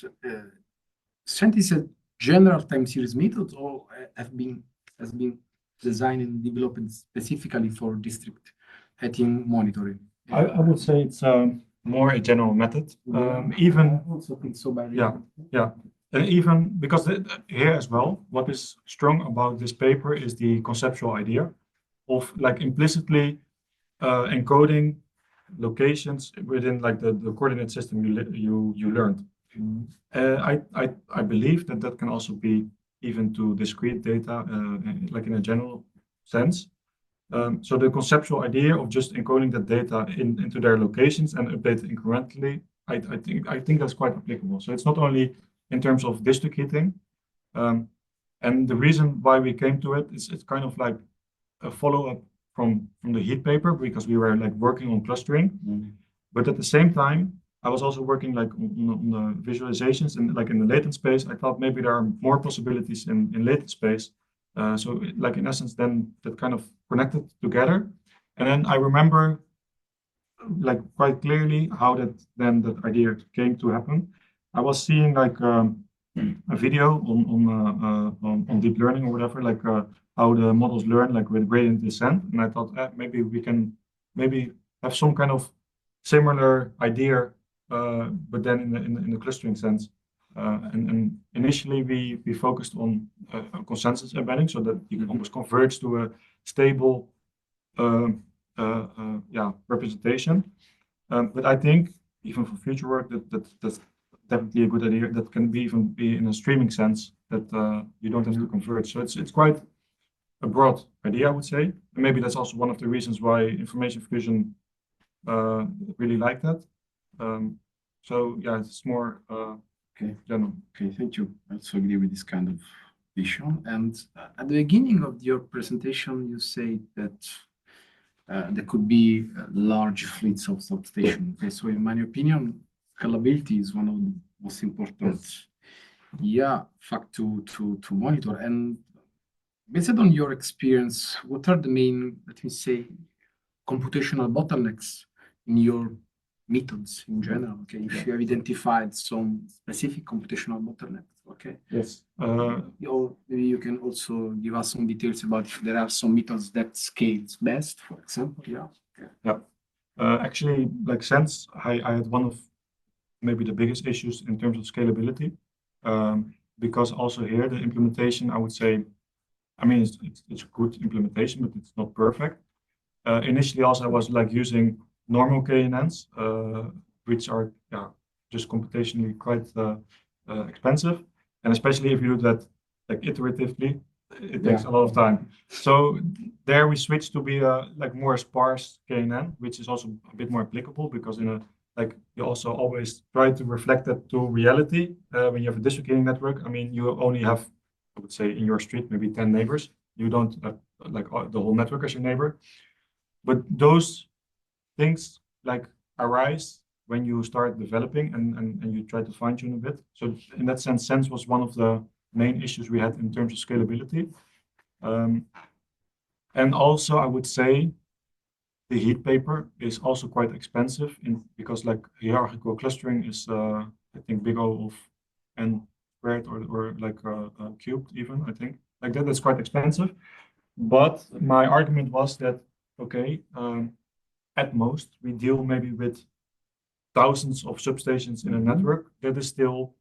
𝐶hENs is a general time series method, or has been designed and developed specifically for district heating monitoring? I would say it's more a general method. Even I also think so. Even because here as well, what is strong about this paper is the conceptual idea of like implicitly encoding locations within like the coordinate system you learned. I believe that can also be even to discrete data, like in a general sense. So the conceptual idea of just encoding that data into their locations and update it incrementally, I think that's quite applicable. So it's not only in terms of district heating, and the reason why we came to it is it's kind of like a follow-up from the heat paper, because we were like working on clustering, but at the same time I was also working like on the visualizations and like in the latent space. I thought maybe there are more possibilities in latent space. So like in essence, then that kind of connected together. And then I remember like quite clearly how that idea came to happen. I was seeing like a video on deep learning or whatever, like how the models learn like with gradient descent. And I thought maybe we can have some kind of similar idea, but then in the clustering sense. And initially we focused on consensus embedding, so that you can almost converge to a stable representation. But I think even for future work that's definitely a good idea. That can even be in a streaming sense, that you don't have to converge. So it's quite a broad idea, I would say. And maybe that's also one of the reasons why information fusion really like that. So yeah, it's more general. Okay, thank you. I also agree with this kind of vision. And at the beginning of your presentation, you say that there could be large fleets of substations. Okay, so in my opinion, scalability is one of the most important fact to monitor. And based on your experience, what are the main, let me say, computational bottlenecks in your methods in general? Okay, if you have identified some specific computational bottlenecks. Okay. Yes. Or maybe you can also give us some details about if there are some methods that scales best, for example. Actually, like since I had one of maybe the biggest issues in terms of scalability, because also here the implementation, I would say, I mean, it's a good implementation, but it's not perfect. Initially, also I was like using normal KNNs, which are just computationally quite expensive, and especially if you do that like iteratively, it takes a lot of time. So there we switched to be like more sparse KNN, which is also a bit more applicable, because in a like you also always try to reflect that to reality when you have a district heating network. I mean, you only have, I would say, in your street maybe 10 neighbors. You don't have like the whole network as your neighbor. But those things like arise when you start developing and you try to fine tune a bit. So in that sense, 𝐶hENs was one of the main issues we had in terms of scalability. And also, I would say the heat paper is also quite expensive because like hierarchical clustering is, I think, big O of n squared or like cubed even, I think. Like that's quite expensive. But my argument was that, okay, at most, we deal maybe with thousands of substations in a network. That is still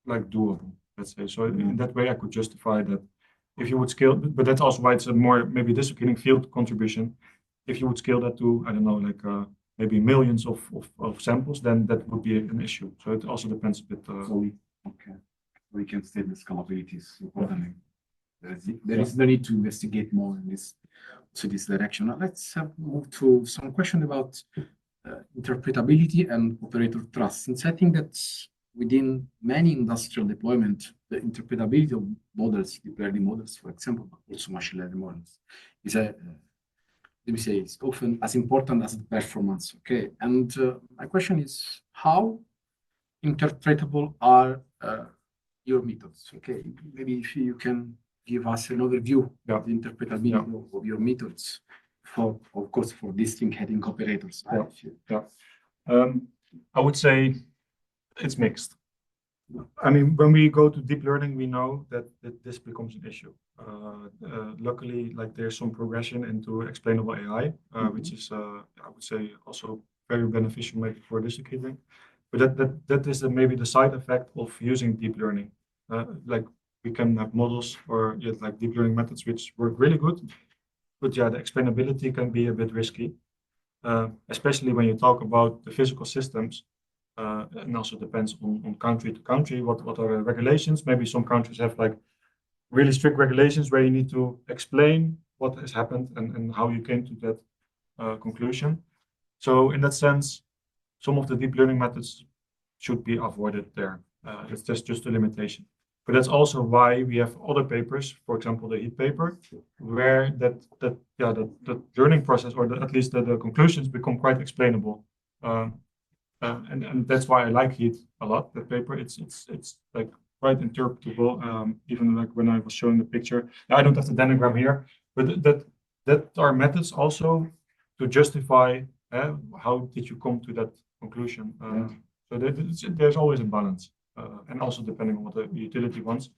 like doable, let's say. So in that way, I could justify that if you would scale, but that's also why it's a more maybe disappearing field contribution. If you would scale that to, I don't know, like maybe millions of samples, then that would be an issue. So it also depends a bit. Okay, we can state the scalability is important. There is no need to investigate more in this direction. Now let's move to some question about interpretability and operator trust. Since I think that within many industrial deployment, the interpretability of models, deep learning models, for example, but also machine learning models, is let me say, it's often as important as the performance. Okay, and my question is, how interpretable are your methods? Okay, maybe if you can give us an overview of the interpretability of your methods for, of course, for distinct heading operators. I would say it's mixed. I mean, when we go to deep learning, we know that this becomes an issue. Luckily, like there's some progression into explainable AI, which is, I would say, also very beneficial maybe for district heating. But that is maybe the side effect of using deep learning. Like we can have models or like deep learning methods which work really good, but the explainability can be a bit risky, especially when you talk about the physical systems. And also depends on country to country, what are the regulations. Maybe some countries have like really strict regulations where you need to explain what has happened and how you came to that conclusion. So in that sense, some of the deep learning methods should be avoided there. It's just a limitation. But that's also why we have other papers, for example, the heat paper, where the learning process, or at least the conclusions, become quite explainable. And that's why I like heat a lot. That paper, it's like quite interpretable. Even like when I was showing the picture, I don't have the dendrogram here, but that are methods also to justify how did you come to that conclusion. So there's always a balance, and also depending on what the utility wants.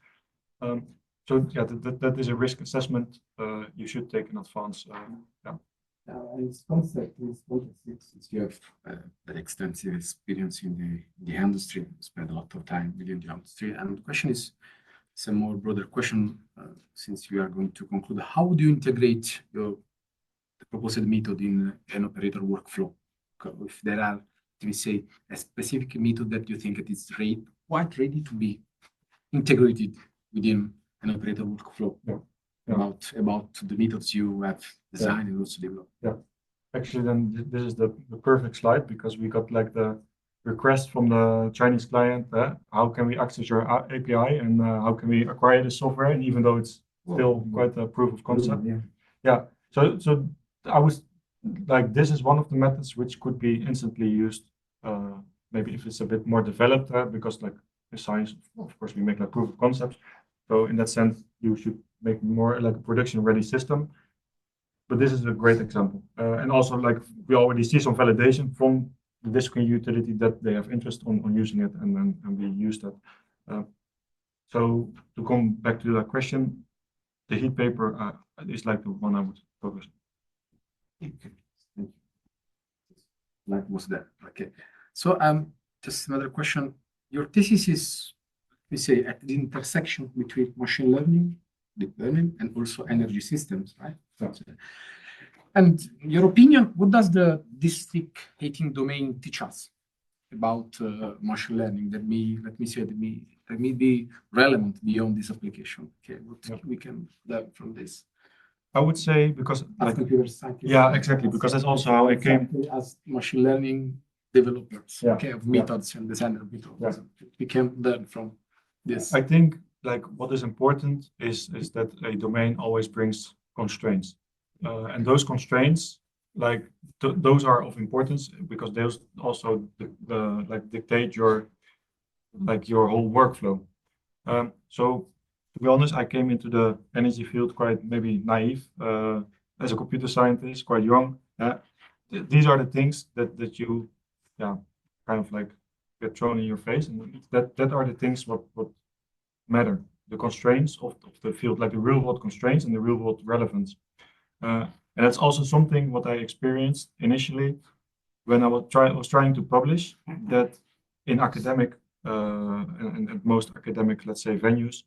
So yeah, that is a risk assessment you should take in advance. In this context, since you have an extensive experience in the industry, you spend a lot of time within the industry, and the question is, it's a more broader question, since we are going to conclude. How do you integrate the proposed method in an operator workflow? If there are, let me say, a specific method that you think it is quite ready to be integrated within an operator workflow. About the methods you have designed and also developed. Actually, then this is the perfect slide, because we got like the request from the Chinese client, how can we access your API and how can we acquire the software, and even though it's still quite a proof of concept. So I was like, this is one of the methods which could be instantly used, maybe if it's a bit more developed, because like the science, of course, we make like proof of concepts. So in that sense, you should make more like a production-ready system. But this is a great example. And also, like, we already see some validation from the district utility that they have interest on using it, and we use that. So to come back to that question, the heat paper is like the one I would focus on. Like was that. Okay. So just another question. Your thesis is, we say, at the intersection between machine learning, deep learning, and also energy systems, right? And in your opinion, what does the district heating domain teach us about machine learning that may be relevant beyond this application? Okay, what we can learn from this? I would say, because like, computer scientists, exactly, because that's also how I came as machine learning developers, of methods and design of methods. We can learn from this. I think like what is important is that a domain always brings constraints, and those constraints, like those are of importance because those also like dictate your whole workflow. So to be honest, I came into the energy field quite maybe naive as a computer scientist, quite young. These are the things that you, kind of like get thrown in your face, and that are the things what matter. The constraints of the field, like the real world constraints and the real world relevance. And that's also something what I experienced initially when I was trying to publish, that in academic and most academic, let's say, venues.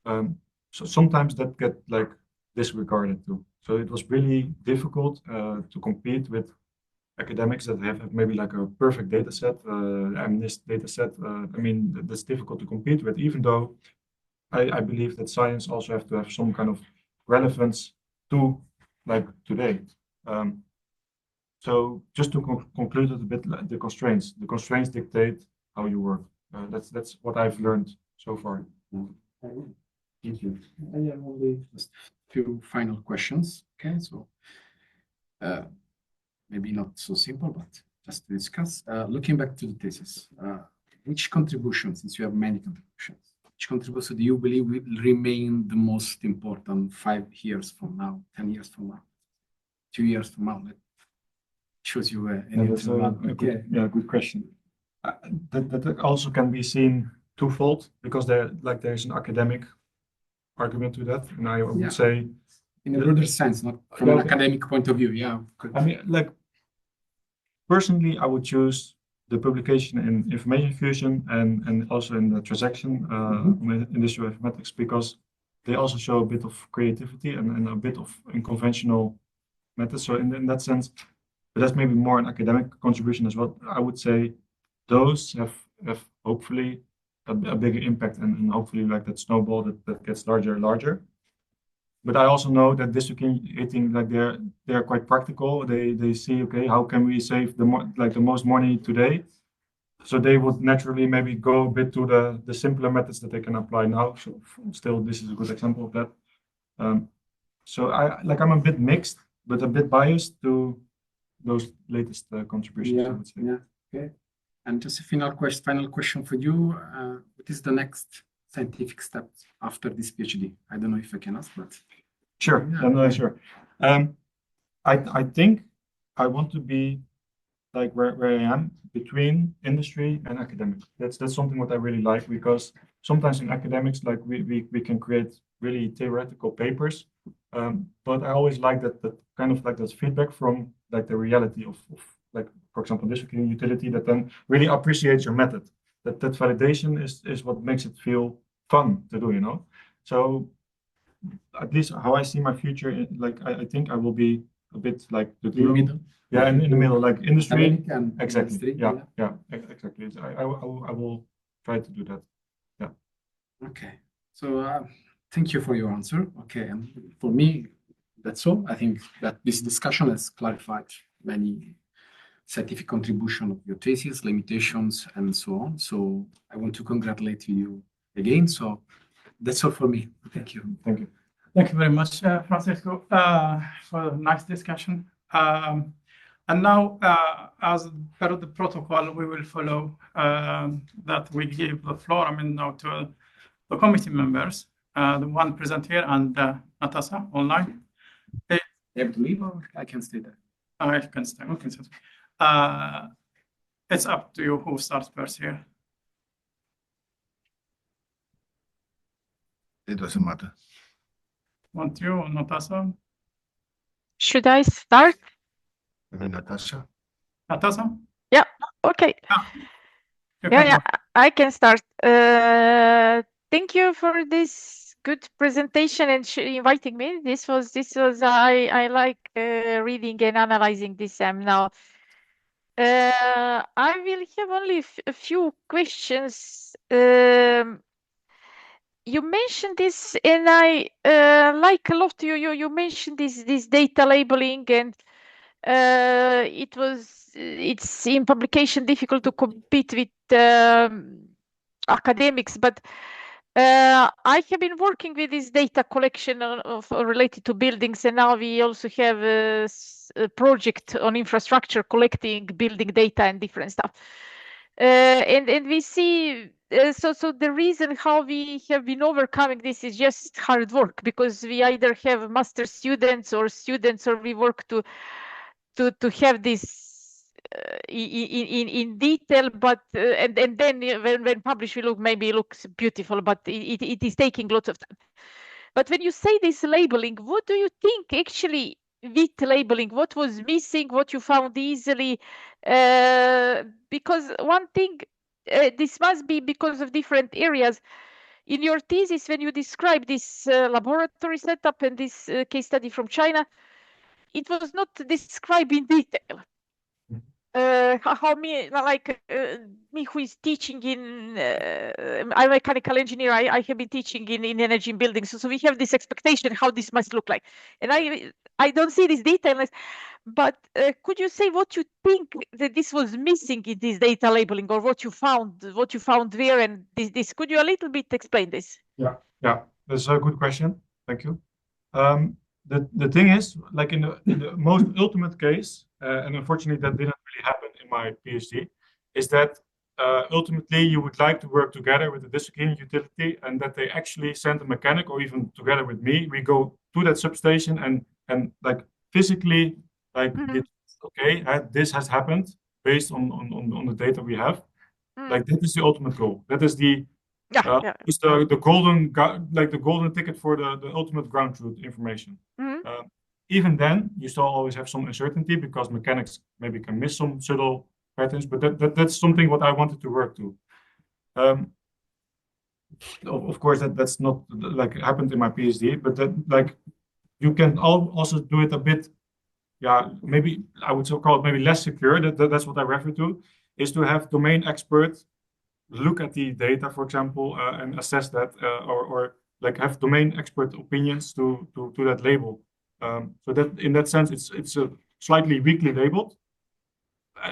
So sometimes that get like disregarded too. So it was really difficult to compete with academics that have maybe like a perfect data set, MNIST data set. I mean, that's difficult to compete with, even though I believe that science also have to have some kind of relevance to like today. So just to conclude it a bit, the constraints dictate how you work. That's what I've learned so far. Thank you. I have only just a few final questions. Okay, so maybe not so simple, but just to discuss. Looking back to the thesis, which contributions, since you have many contributions, which contribution do you believe will remain the most important 5 years from now, 10 years from now, 2 years from now? That shows you good question. That also can be seen twofold, because there's an academic argument to that, and I would say in a broader sense, not from an academic point of view. Yeah, I mean, like personally, I would choose the publication in information fusion and also in the transaction industrial mathematics, because they also show a bit of creativity and a bit of unconventional methods. So in that sense, but that's maybe more an academic contribution as well. I would say those have hopefully a bigger impact, and hopefully like that snowball that gets larger and larger. But I also know that district heating, like they're quite practical. They see, okay, how can we save the most money today? So they would naturally maybe go a bit to the simpler methods that they can apply now. So still, this is a good example of that. So I'm a bit mixed, but a bit biased to those latest contributions, I would say. Yeah. Okay. And just a final question for you. What is the next scientific step after this PhD? I don't know if I can ask, but sure. Sure. I think I want to be like where I am between industry and academic. That's something what I really like, because sometimes in academics, like we can create really theoretical papers, but I always like that kind of like that feedback from like the reality of like, for example, district utility that then really appreciates your method. That validation is what makes it feel fun to do, you know. So at least how I see my future, like I think I will be a bit like the middle. Yeah, in the middle, like industry. Exactly. Industry. Yeah, exactly. I will try to do that. Yeah. Okay. So thank you for your answer. Okay, and for me, that's all. I think that this discussion has clarified many scientific contribution of your thesis, limitations, and so on. So I want to congratulate you again. So that's all for me. Thank you. Thank you. Thank you very much, Francesco, for a nice discussion. And now, as per the protocol, we will follow that we give the floor, now to the committee members, the one present here and Natasa online. You have to leave, or I can stay there? I can stay. Okay. It's up to you who starts first here. It doesn't matter. Want you or Natasa? Should I start? Natasa? Natasa? Yeah, okay. I can start. Thank you for this good presentation and inviting me. This was I like reading and analyzing this now. I will have only a few questions. You mentioned this, and I like a lot. You mentioned this data labeling, and it's in publication difficult to compete with academics, but I have been working with this data collection related to buildings, and now we also have a project on infrastructure collecting building data and different stuff. And we see so the reason how we have been overcoming this is just hard work, because we either have master students, or we work to have this in detail, but and then when published, maybe looks beautiful, but it is taking lots of time. But when you say this labeling, what do you think actually with labeling? What was missing? What you found easily? Because one thing, this must be because of different areas. In your thesis, when you describe this laboratory setup and this case study from China, it was not described in detail. How me, like me who is teaching in, I'm a mechanical engineer, I have been teaching in energy in buildings. So we have this expectation how this must look like. And I don't see this detail, but could you say what you think that this was missing in this data labeling, or what you found there, and this, could you a little bit explain this? Yeah, that's a good question. Thank you. The thing is, like in the most ultimate case, and unfortunately that didn't really happen in my PhD, is that ultimately you would like to work together with the district heating utility, and that they actually send a mechanic, or even together with me, we go to that substation and like physically, like, okay, this has happened based on the data we have. Like, that is the ultimate goal. That is the it's the golden ticket for the ultimate ground truth information. Even then, you still always have some uncertainty, because mechanics maybe can miss some subtle patterns, but that's something what I wanted to work to. Of course, that's not like happened in my PhD, but that, like, you can also do it a bit, maybe I would call it maybe less secure. That's what I refer to, is to have domain experts look at the data, for example, and assess that, or like have domain expert opinions to that label. So that in that sense, it's a slightly weakly labeled,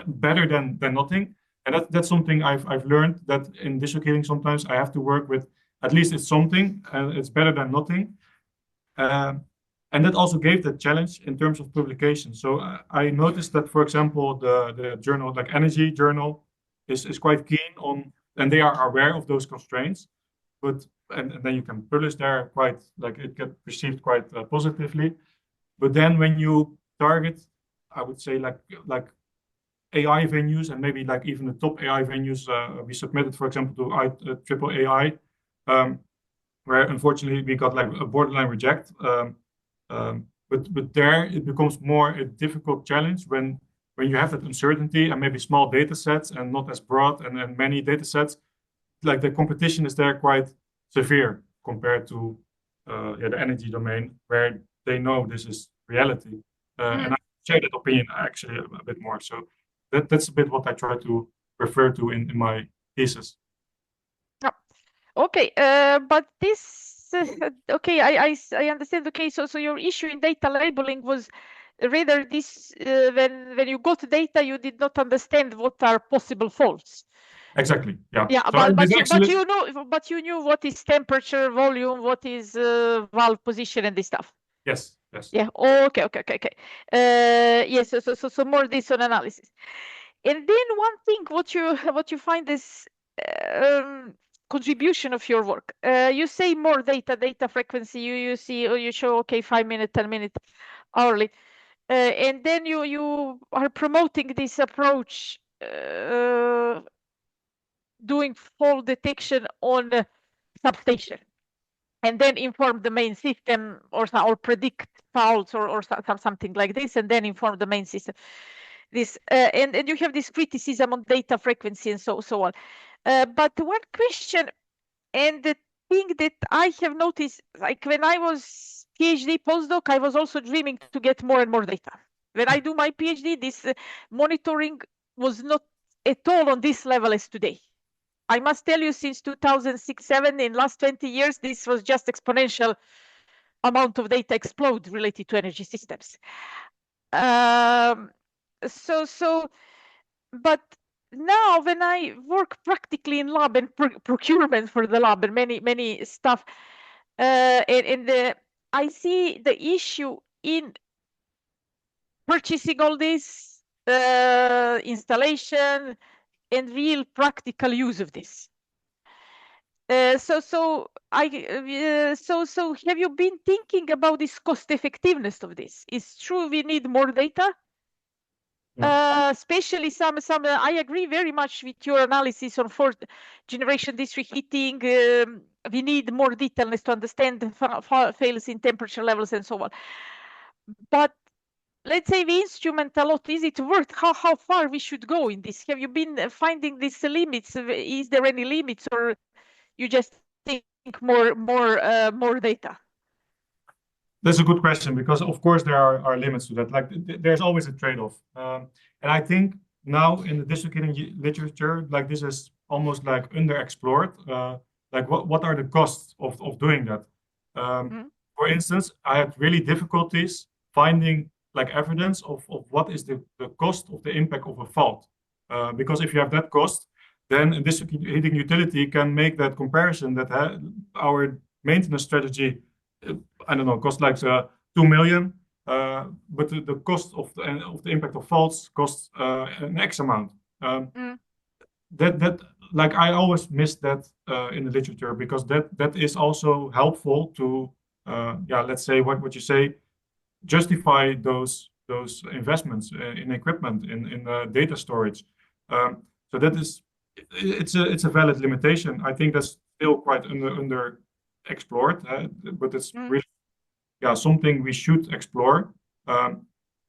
better than nothing. And that's something I've learned, that in district heating sometimes I have to work with, at least it's something, and it's better than nothing. And that also gave the challenge in terms of publication. So I noticed that, for example, the journal, like Energy Journal, is quite keen on, and they are aware of those constraints, but and then you can publish there quite, like, it gets perceived quite positively. But then when you target, I would say, like AI venues, and maybe like even the top AI venues, we submitted, for example, to IAAI, where unfortunately we got like a borderline reject. But there it becomes more a difficult challenge when you have that uncertainty and maybe small data sets and not as broad and many data sets. Like, the competition is there quite severe compared to the energy domain, where they know this is reality. And I share that opinion actually a bit more. So that's a bit what I try to refer to in my thesis. Okay, but this, okay, I understand. Okay, so your issue in data labeling was rather this, when you got data, you did not understand what are possible faults. Exactly. Yeah. Yeah, So but you knew what is temperature, volume, what is valve position, and this stuff. Yes. Yes. Yeah. Okay. Yes. So more this on analysis, and then one thing what you find is contribution of your work. You say more data frequency. You see, or you show, okay, 5 minutes, 10 minutes, hourly, and then you are promoting this approach, doing fault detection on substation, and then inform the main system, or predict faults, or something like this, and then inform the main system. This and you have this criticism on data frequency and so on. But one question, and the thing that I have noticed, like when I was PhD postdoc, I was also dreaming to get more and more data. When I do my PhD, this monitoring was not at all on this level as today. I must tell you, since 2006-07, in last 20 years, this was just exponential amount of data explode related to energy systems. But now when I work practically in lab and procurement for the lab and many stuff, I see the issue in purchasing all this, installation, and real practical use of this. So have you been thinking about this cost effectiveness of this? It's true we need more data. Especially I agree very much with your analysis on fourth generation district heating. We need more detailness to understand the fails in temperature levels and so on. But let's say we instrument a lot. Is it worth how far we should go in this? Have you been finding these limits? Is there any limits, or you just think more data? That's a good question, because of course there are limits to that. Like there's always a trade-off, and I think now in the district heating literature, like this is almost like underexplored. Like what are the costs of doing that? For instance, I had really difficulties finding like evidence of what is the cost of the impact of a fault, because if you have that cost, then a district heating utility can make that comparison that our maintenance strategy, I don't know, cost like 2 million, but the cost of the impact of faults costs an X amount. That like I always miss that in the literature, because that is also helpful to let's say what you say, justify those investments in equipment, in data storage. So that is it's a valid limitation. I think that's still quite under explored, but it's really something we should explore.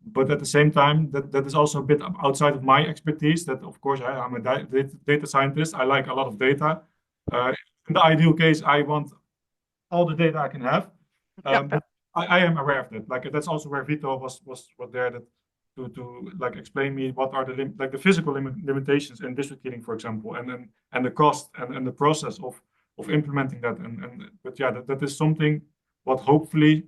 But at the same time, that is also a bit outside of my expertise. That of course I'm a data scientist. I like a lot of data. In the ideal case, I want all the data I can have. But I am aware of that. Like that's also where VITO was there, that to like explain me what are the physical limitations in district heating, for example, and the cost and the process of implementing that. But yeah, that is something what hopefully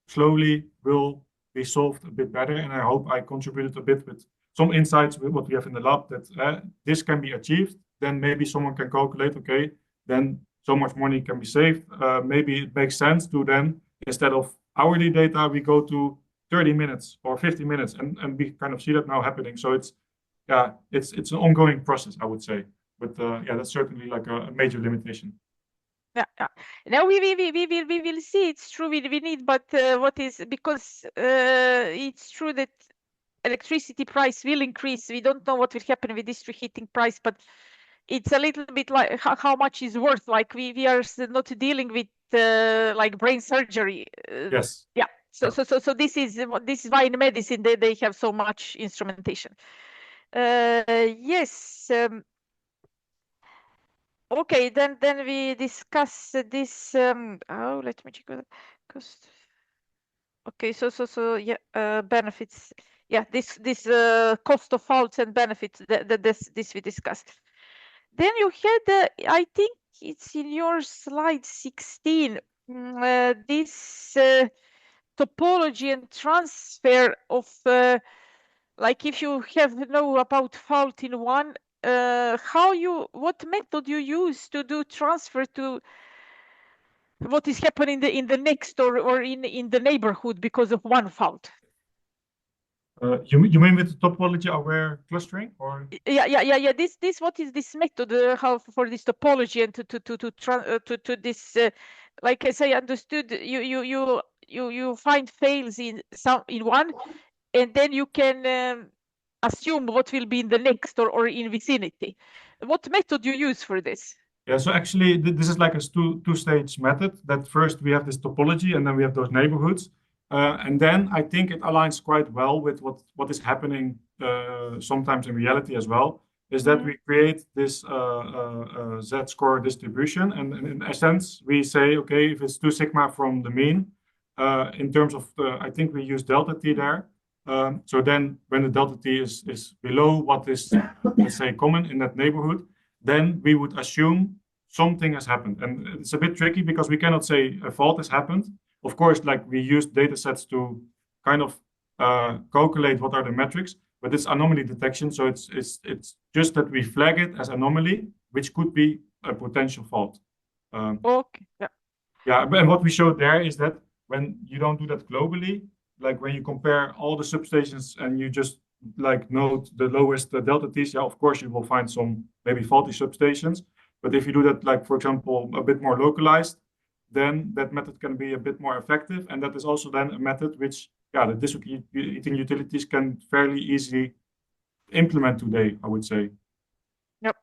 slowly will be solved a bit better. And I hope I contributed a bit with some insights with what we have in the lab, that this can be achieved. Then maybe someone can calculate, okay, then so much money can be saved. Maybe it makes sense to then, instead of hourly data, we go to 30 minutes or 50 minutes, and we kind of see that now happening. So it's an ongoing process, I would say. But that's certainly like a major limitation. Yeah. Now we will see. It's true we need, but what is, because it's true that electricity price will increase. We don't know what will happen with district heating price, but it's a little bit like how much is worth. Like we are not dealing with like brain surgery. Yes. Yeah. So this is why in medicine they have so much instrumentation. Yes. Okay, then we discuss this. Let me check the cost. Okay, so yeah, benefits. Yeah, this cost of faults and benefits. This we discussed. Then you had, I think it's in your slide 16, this topology and transfer of like if you know about fault in one. What method you use to do transfer to what is happening in the next or in the neighborhood because of one fault? You mean with the topology aware clustering, or? Yeah. This what is this method? How for this topology and to this? Like as I understood, you find fails in one, and then you can assume what will be in the next or in vicinity. What method you use for this? Yeah, so actually this is like a two-stage method. That first we have this topology, and then we have those neighborhoods. And then I think it aligns quite well with what is happening sometimes in reality as well, is that we create this Z-score distribution. And in essence, we say, okay, if it's 2 sigma from the mean, in terms of, I think we use delta t there. So then when the delta t is below what is, let's say, common in that neighborhood, then we would assume something has happened. And it's a bit tricky because we cannot say a fault has happened. Of course, like we use data sets to kind of calculate what are the metrics, but it's anomaly detection. So it's just that we flag it as anomaly, which could be a potential fault. Okay. Yeah, and what we showed there is that when you don't do that globally, like when you compare all the substations and you just like note the lowest delta T's, yeah, of course you will find some maybe faulty substations. But if you do that, like, for example, a bit more localized, then that method can be a bit more effective. And that is also then a method which, yeah, the district heating utilities can fairly easily implement today, I would say. Yep.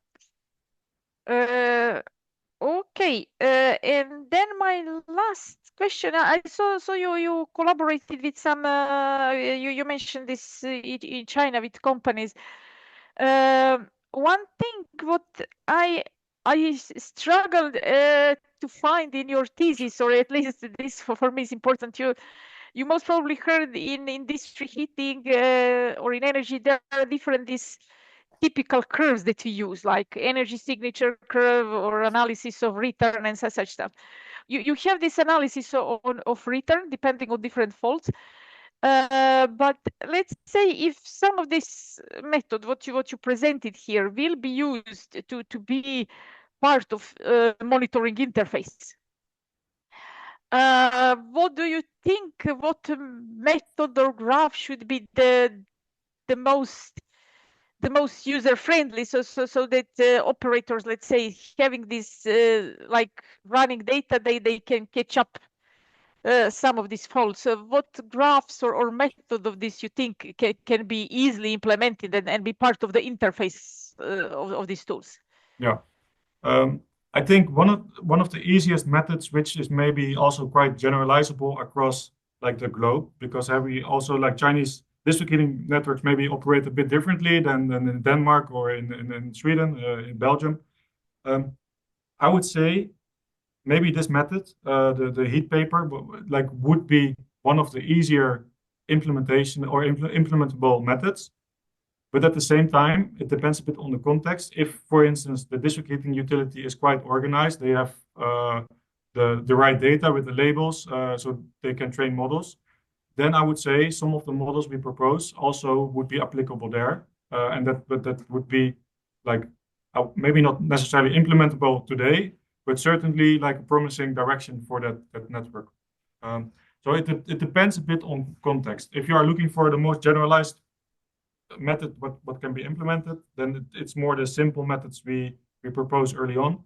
Okay. And then my last question, I saw you collaborated with some, you mentioned this in China with companies. One thing what I struggled to find in your thesis, or at least this for me is important. You most probably heard in district heating or in energy there are different these typical curves that you use, like energy signature curve or analysis of return and such stuff. You have this analysis of return depending on different faults. But let's say if some of this method, what you presented here, will be used to be part of monitoring interface. What do you think? What method or graph should be the most user friendly, so that operators, let's say, having this like running data, they can catch up some of these faults. So what graphs or method of this you think can be easily implemented and be part of the interface of these tools? Yeah. I think one of the easiest methods, which is maybe also quite generalizable across like the globe, because we also, like, Chinese district heating networks maybe operate a bit differently than in Denmark or in Sweden, in Belgium. I would say maybe this method, the heat paper, like, would be one of the easier implementation or implementable methods. But at the same time, it depends a bit on the context. If, for instance, the district heating utility is quite organized, they have the right data with the labels, so they can train models, then I would say some of the models we propose also would be applicable there. But that would be like maybe not necessarily implementable today, but certainly like a promising direction for that network. So it depends a bit on context. If you are looking for the most generalized method, what can be implemented, then it's more the simple methods we propose early on.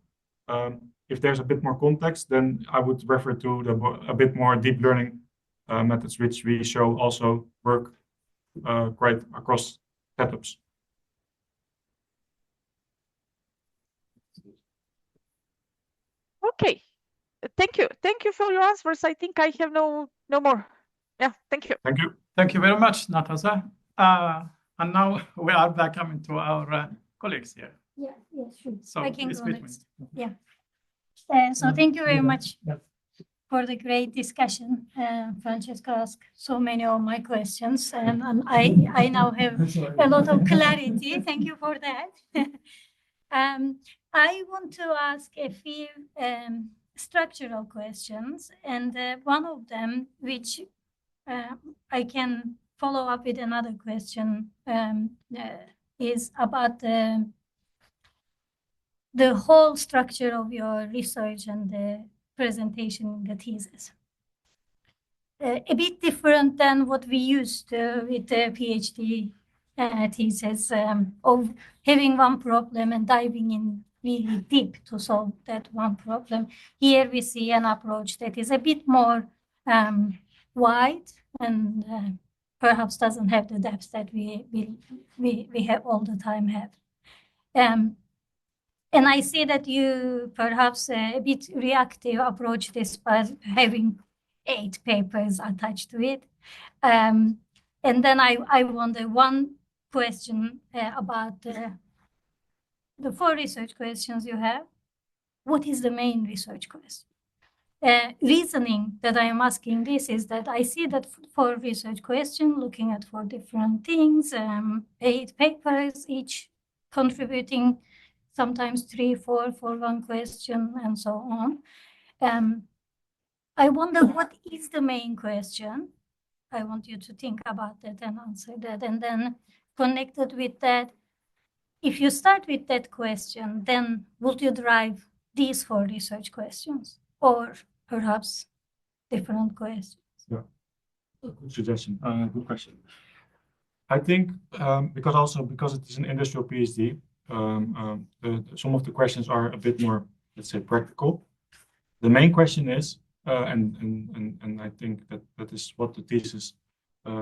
If there's a bit more context, then I would refer to a bit more deep learning methods, which we show also work quite across setups. Okay, thank you for your answers. I think I have no more. Yeah, thank you. Thank you very much, Natasa. And now we are back coming to our colleagues here. Yeah, sure. So I can go please. next. Yeah. So thank you very much for the great discussion. Francesco asked so many of my questions, and I now have a lot of clarity. Thank you for that. I want to ask a few structural questions, and one of them, which I can follow up with another question, is about the whole structure of your research and the presentation in the thesis. A bit different than what we used with the PhD thesis, of having one problem and diving in really deep to solve that one problem. Here we see an approach that is a bit more wide and perhaps doesn't have the depth that we have all the time have. And I see that you perhaps a bit reactive approach this by having 8 papers attached to it. And then I wonder one question about the 4 research questions you have. What is the main research question? Reasoning that I am asking this is that I see that 4 research questions looking at 4 different things, 8 papers, each contributing sometimes 3, 4 for one question, and so on. I wonder what is the main question. I want you to think about that and answer that. And then connected with that, if you start with that question, then would you drive these 4 research questions or perhaps different questions? Yeah, good suggestion. Good question. I think because it is an industrial PhD, some of the questions are a bit more, let's say, practical. The main question is, and I think that is what the thesis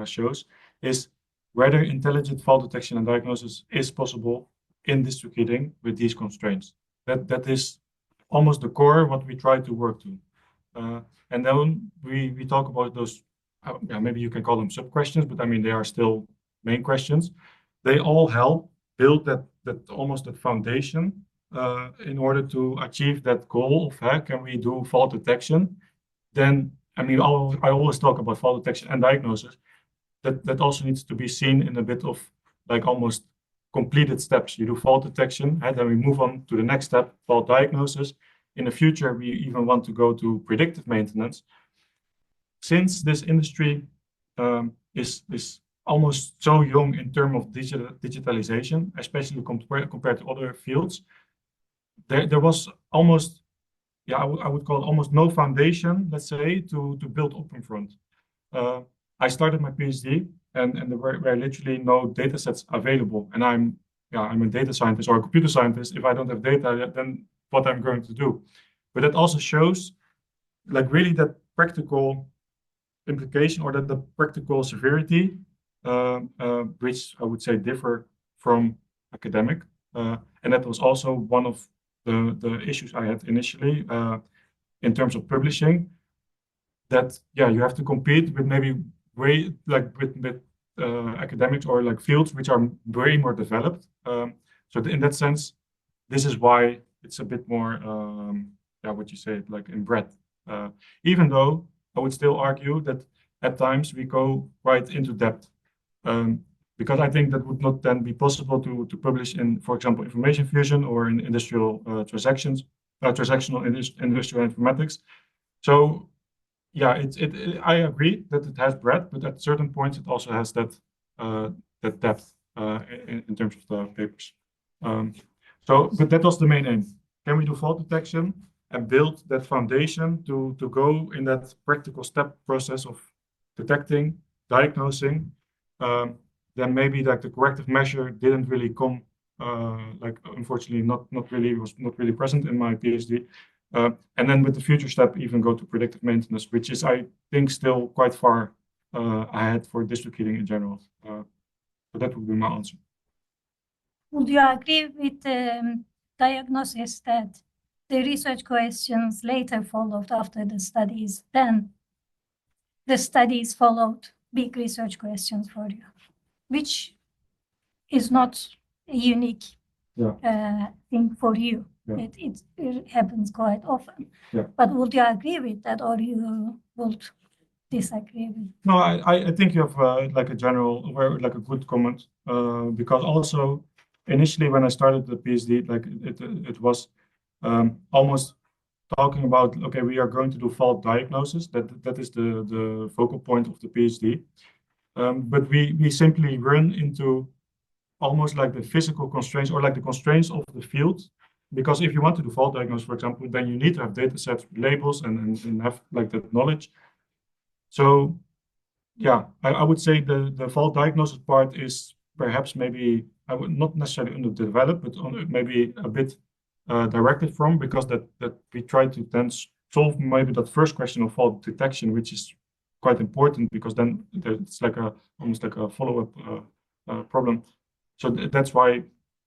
shows, is whether intelligent fault detection and diagnosis is possible in district heating with these constraints. That is almost the core what we try to work to. And then we talk about those, maybe you can call them sub-questions, but I mean, they are still main questions. They all help build that almost that foundation in order to achieve that goal of can we do fault detection? Then, I mean, I always talk about fault detection and diagnosis. That also needs to be seen in a bit of like almost completed steps. You do fault detection, and then we move on to the next step, fault diagnosis. In the future, we even want to go to predictive maintenance. Since this industry is almost so young in terms of digitalization, especially compared to other fields, there was almost, I would call it almost no foundation, let's say, to build up in front. I started my PhD, and there were literally no data sets available. And I'm a data scientist or a computer scientist. If I don't have data, then what I'm going to do. But it also shows, like, really that practical implication, or that the practical severity, which I would say differ from academic. And that was also one of the issues I had initially in terms of publishing. That you have to compete with maybe with academics or like fields which are way more developed. So in that sense, this is why it's a bit more what you say, like in breadth. Even though I would still argue that at times we go right into depth, because I think that would not then be possible to publish in, for example, information fusion or in industrial transactional industrial informatics. So I agree that it has breadth, but at certain points it also has that depth in terms of the papers. But that was the main aim. Can we do fault detection and build that foundation to go in that practical step process of detecting, diagnosing? Then maybe like the corrective measure didn't really come, unfortunately was not really present in my PhD. And then with the future step, even go to predictive maintenance, which is, I think, still quite far ahead for district heating in general. So that would be my answer. Would you agree with the diagnosis that the research questions later followed after the studies, then the studies followed big research questions for you, which is not a unique thing for you? Yeah. It happens quite often. Yeah. But would you agree with that, or you would disagree with? No, I think you have like a general, like a good comment, because also initially when I started the PhD, like it was almost talking about, okay, we are going to do fault diagnosis. That is the focal point of the PhD. But we simply run into almost like the physical constraints, or like the constraints of the field. Because if you want to do fault diagnosis, for example, then you need to have data sets with labels and have like that knowledge. So I would say the fault diagnosis part is perhaps maybe, I would not necessarily underdeveloped, but maybe a bit directed from, because that we try to then solve maybe that first question of fault detection, which is quite important, because then it's like almost like a follow-up problem. So that's why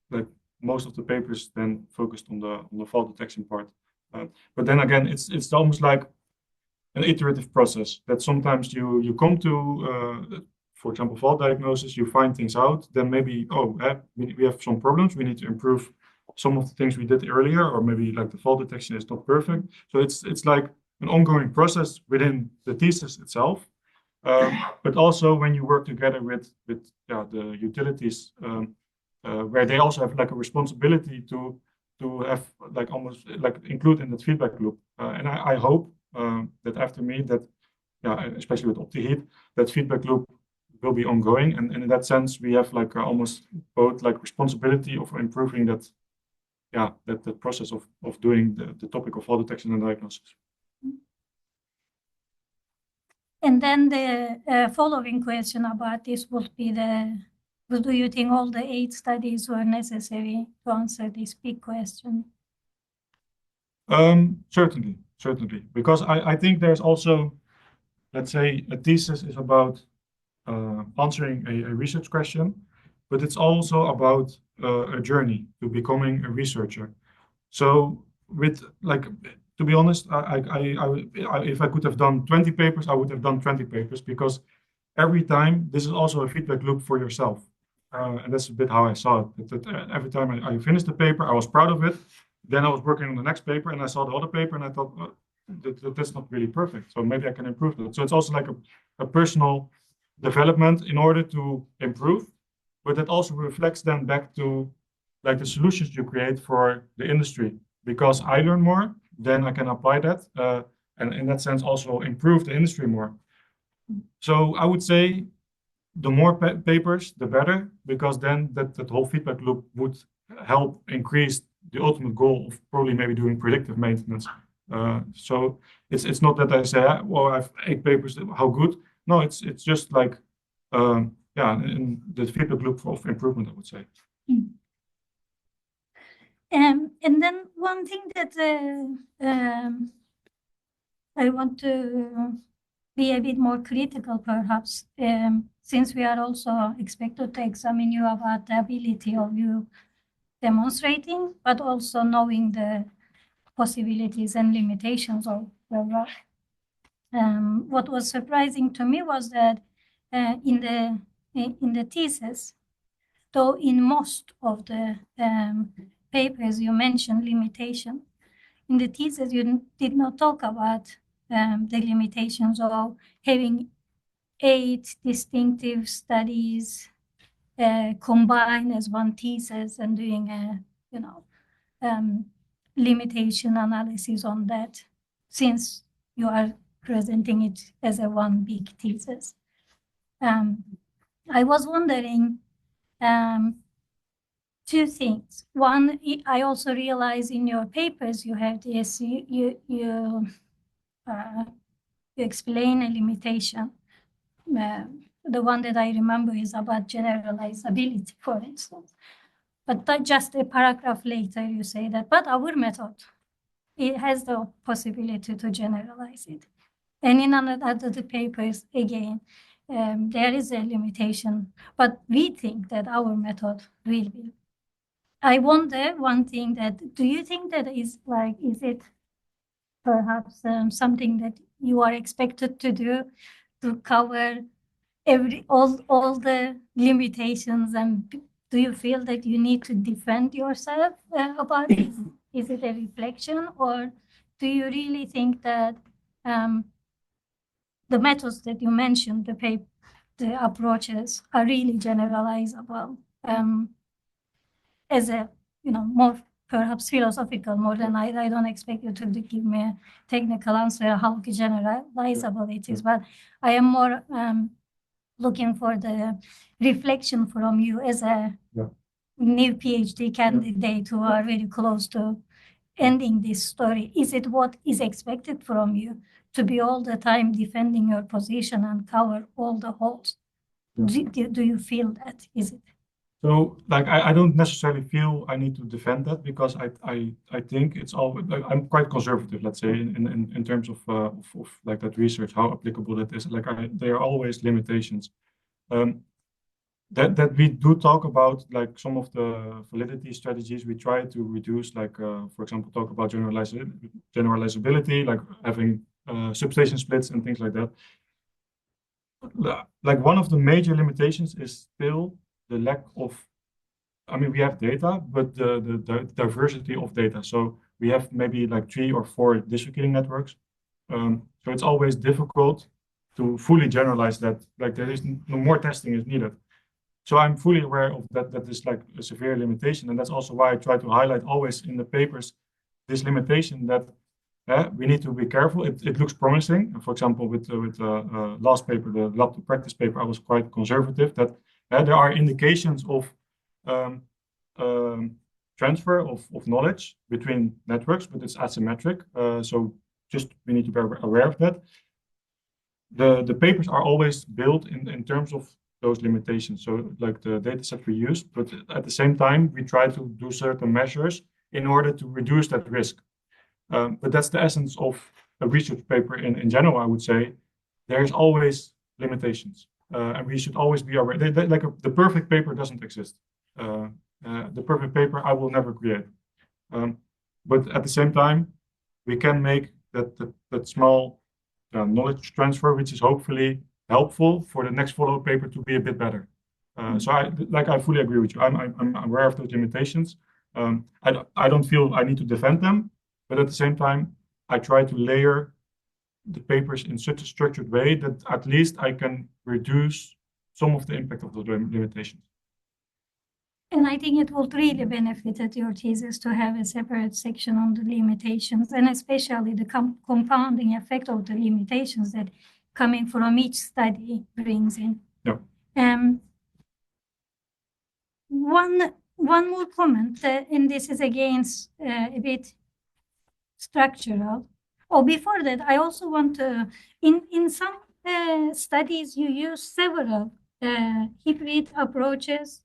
like most of the papers then focused on the fault detection part. But then again, it's almost like an iterative process, that sometimes you come to, for example, fault diagnosis, you find things out, then maybe, we have some problems, we need to improve some of the things we did earlier, or maybe like the fault detection is not perfect. So it's like an ongoing process within the thesis itself. But also when you work together with the utilities, where they also have like a responsibility to have like almost like include in that feedback loop. And I hope that after me, that especially with OptiHeat, that feedback loop will be ongoing. And in that sense, we have like almost both like responsibility of improving that process of doing the topic of fault detection and diagnosis. And then the following question about this would be Do you think all the 8 studies were necessary to answer this big question? Certainly, because I think there's also, let's say, a thesis is about answering a research question, but it's also about a journey to becoming a researcher. So with like, to be honest, if I could have done 20 papers, I would have done 20 papers, because every time this is also a feedback loop for yourself. And that's a bit how I saw it. That every time I finished the paper, I was proud of it. Then I was working on the next paper and I saw the other paper and I thought, oh, that's not really perfect. So maybe I can improve that. So it's also like a personal development in order to improve, but that also reflects then back to like the solutions you create for the industry. Because I learn more, then I can apply that, and in that sense also improve the industry more. So I would say the more papers, the better, because then that whole feedback loop would help increase the ultimate goal of probably maybe doing predictive maintenance. So it's not that I say, well, I have 8 papers, how good? No, it's just like, yeah, in the feedback loop of improvement, I would say. And then one thing that I want to be a bit more critical, perhaps, since we are also expected to examine you about the ability of you demonstrating, but also knowing the possibilities and limitations of the work. What was surprising to me was that in the thesis, though in most of the papers you mentioned limitation, in the thesis you did not talk about the limitations of having 8 distinctive studies combined as one thesis and doing a, limitation analysis on that, since you are presenting it as a one big thesis. I was wondering 2 things. One, I also realize in your papers you have this, you explain a limitation. The one that I remember is about generalizability, for instance. But that just a paragraph later, you say that, but our method, it has the possibility to generalize it. And in other papers, again, there is a limitation, but we think that our method will be. I wonder one thing that, do you think that is like, is it perhaps something that you are expected to do to cover all the limitations, and do you feel that you need to defend yourself about it? Is it a reflection, or do you really think that the methods that you mentioned, the approaches are really generalizable as a, more perhaps philosophical, more than I don't expect you to give me a technical answer how generalizable it is, but I am more looking for the reflection from you as a new PhD candidate who are very close to ending this story. Is it what is expected from you to be all the time defending your position and cover all the holes? Do you feel that? Is it? So, like, I don't necessarily feel I need to defend that, because I think it's all, I'm quite conservative, let's say, in terms of like that research, how applicable that is. Like, there are always limitations. That we do talk about, like, some of the validity strategies we try to reduce, like, for example, talk about generalizability, like having substation splits and things like that. Like, one of the major limitations is still the lack of, I mean, we have data, but the diversity of data. So we have maybe like 3 or 4 district heating networks. So it's always difficult to fully generalize that, like, there is no more testing is needed. So I'm fully aware of that, that is like a severe limitation. And that's also why I try to highlight always in the papers this limitation that we need to be careful. It looks promising. For example, with the last paper, the lab to practice paper, I was quite conservative that there are indications of transfer of knowledge between networks, but it's asymmetric. So just we need to be aware of that. The papers are always built in terms of those limitations. So like the data set we used, but at the same time, we try to do certain measures in order to reduce that risk. But that's the essence of a research paper in general, I would say. There's always limitations. And we should always be aware. The perfect paper doesn't exist. The perfect paper I will never create. But at the same time, we can make that small knowledge transfer, which is hopefully helpful for the next follow-up paper to be a bit better. So I fully agree with you. I'm aware of those limitations. I don't feel I need to defend them, but at the same time, I try to layer the papers in such a structured way that at least I can reduce some of the impact of those limitations. And I think it would really benefit your thesis to have a separate section on the limitations, and especially the compounding effect of the limitations that coming from each study brings in. Yeah. One more comment, and this is again a bit structural. Or before that, I also want to, in some studies, you use several hybrid approaches.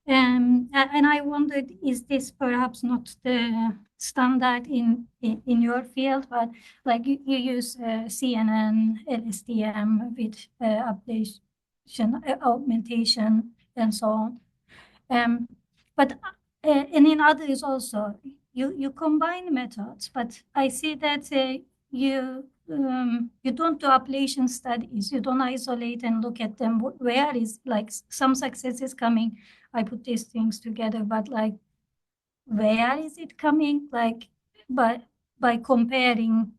And I wondered, is this perhaps not the standard in your field, but like you use CNN, LSTM with augmentation, and so on. But and in others also, you combine methods, but I see that you don't do ablation studies. You don't isolate and look at them. Where is like some success is coming? I put these things together, but like, where is it coming? Like, by comparing,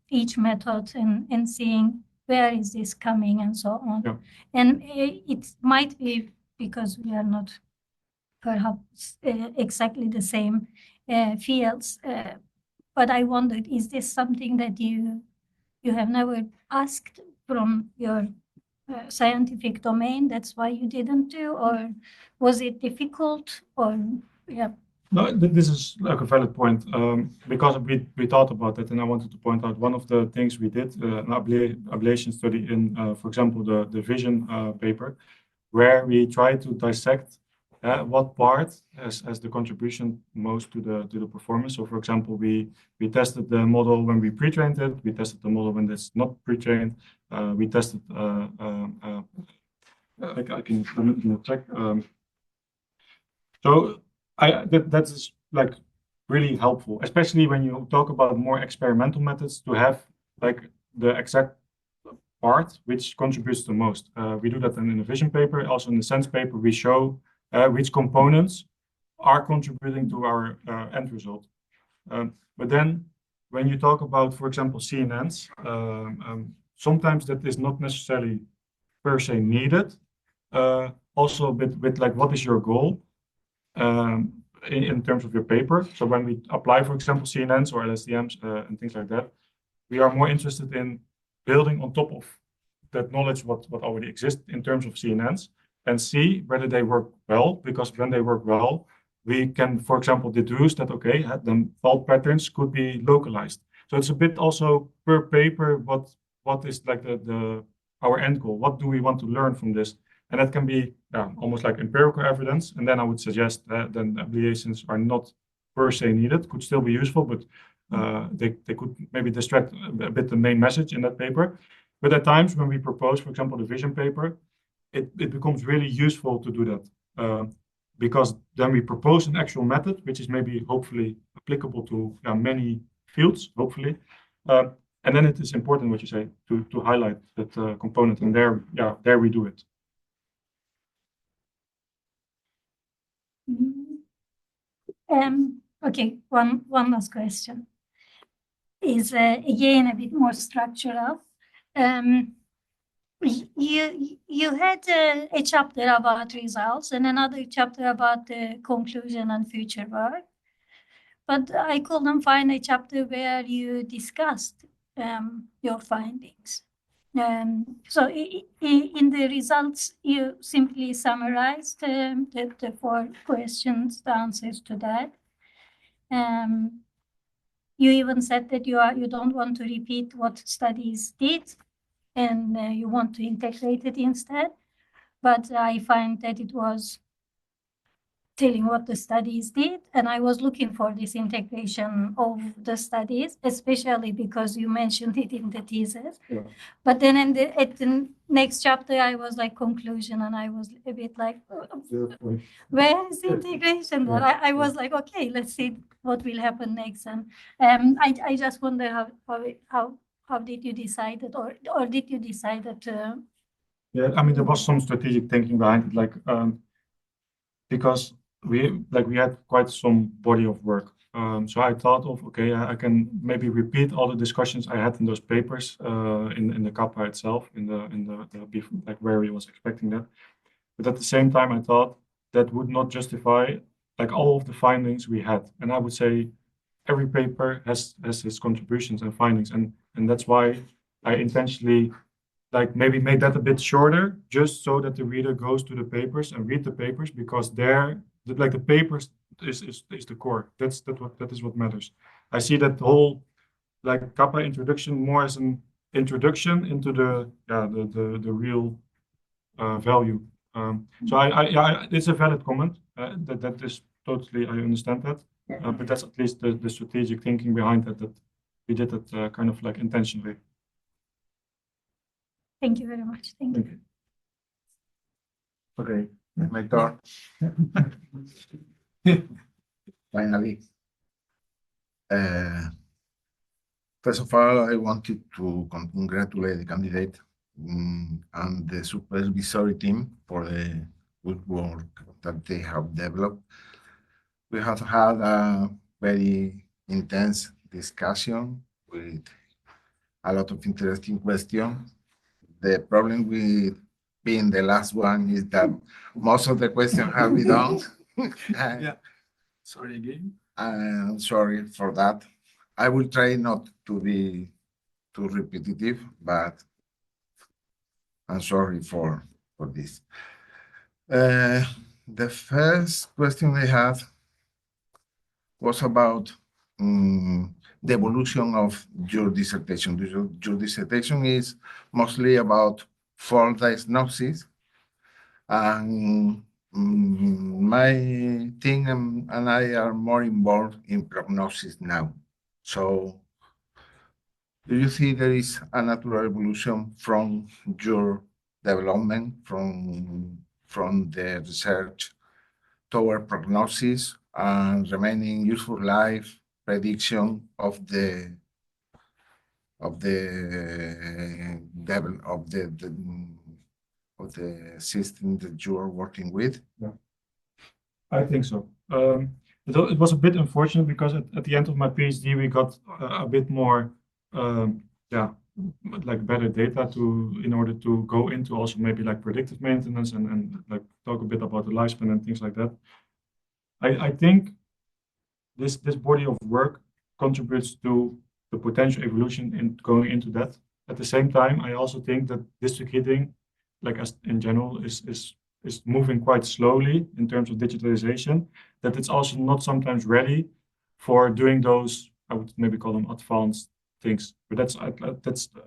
each method and seeing where is this coming and so on. Yeah. And it might be because we are not perhaps exactly the same fields. But I wondered, is this something that you have never asked from your scientific domain? That's why you didn't do, or was it difficult? Or yeah. No, this is like a valid point, because we thought about that, and I wanted to point out one of the things we did, an ablation study in, for example, the vision paper, where we tried to dissect what part has the contribution most to the performance. So, for example, we tested the model when we pre-trained it. We tested the model when it's not pre-trained. We tested. I can check. So that is like really helpful, especially when you talk about more experimental methods, to have like the exact part which contributes the most. We do that in the vision paper. Also in the sense paper, we show which components are contributing to our end result. But then when you talk about, for example, CNNs, sometimes that is not necessarily per se needed. Also a bit with like, what is your goal in terms of your paper? So when we apply, for example, CNNs or LSTMs and things like that, we are more interested in building on top of that knowledge what already exists in terms of CNNs, and see whether they work well, because when they work well, we can, for example, deduce that, okay, then fault patterns could be localized. So it's a bit also per paper, what is like our end goal? What do we want to learn from this? And that can be almost like empirical evidence. And then I would suggest that then ablations are not per se needed, could still be useful, but they could maybe distract a bit the main message in that paper. But at times when we propose, for example, the vision paper, it becomes really useful to do that, because then we propose an actual method, which is maybe hopefully applicable to many fields, hopefully. And then it is important, what you say, to highlight that component, and there we do it. Okay, one last question is again a bit more structural. You had a chapter about results and another chapter about the conclusion and future work, but I couldn't find a chapter where you discussed your findings. So in the results, you simply summarized the 4 questions, the answers to that. You even said that you don't want to repeat what studies did. and you want to integrate it instead. But I find that it was telling what the studies did, and I was looking for this integration of the studies, especially because you mentioned it in the thesis. Yeah. But then at the next chapter, I was like conclusion, and I was a bit like, where is the integration? But I was like, okay, let's see what will happen next. And I just wonder how did you decide it, or did you decide that? Yeah, I mean, there was some strategic thinking behind it, like because we had quite some body of work. So I thought of, okay, I can maybe repeat all the discussions I had in those papers in the kappa itself, in the like where we was expecting that. But at the same time, I thought that would not justify like all of the findings we had. And I would say every paper has its contributions and findings, and that's why I intentionally like maybe made that a bit shorter, just so that the reader goes to the papers and read the papers, because there, like the papers is the core. That is what matters. I see that whole like kappa introduction more as an introduction into the real value. So it's a valid comment. That is totally, I understand that. But that's at least the strategic thinking behind that we did it kind of like intentionally. Thank you very much. Thank you. Okay, my turn. Finally. First of all, I wanted to congratulate the candidate and the supervisory team for the good work that they have developed. We have had a very intense discussion with a lot of interesting questions. The problem with being the last one is that most of the questions have been done. Yeah. Sorry again. I'm sorry for that. I will try not to be too repetitive, but I'm sorry for this. The first question I had was about the evolution of your dissertation. Your dissertation is mostly about false diagnosis, and my team and I are more involved in prognosis now. So do you see there is a natural evolution from your development, from the research toward prognosis and remaining useful life prediction of the system that you are working with? Yeah, I think so. It was a bit unfortunate because at the end of my PhD we got a bit more like better data in order to go into also maybe like predictive maintenance and like talk a bit about the lifespan and things like that. I think this body of work contributes to the potential evolution in going into that. At the same time, I also think that district heating, like as in general, is moving quite slowly in terms of digitalization, that it's also not sometimes ready for doing those, I would maybe call them advanced things, but that's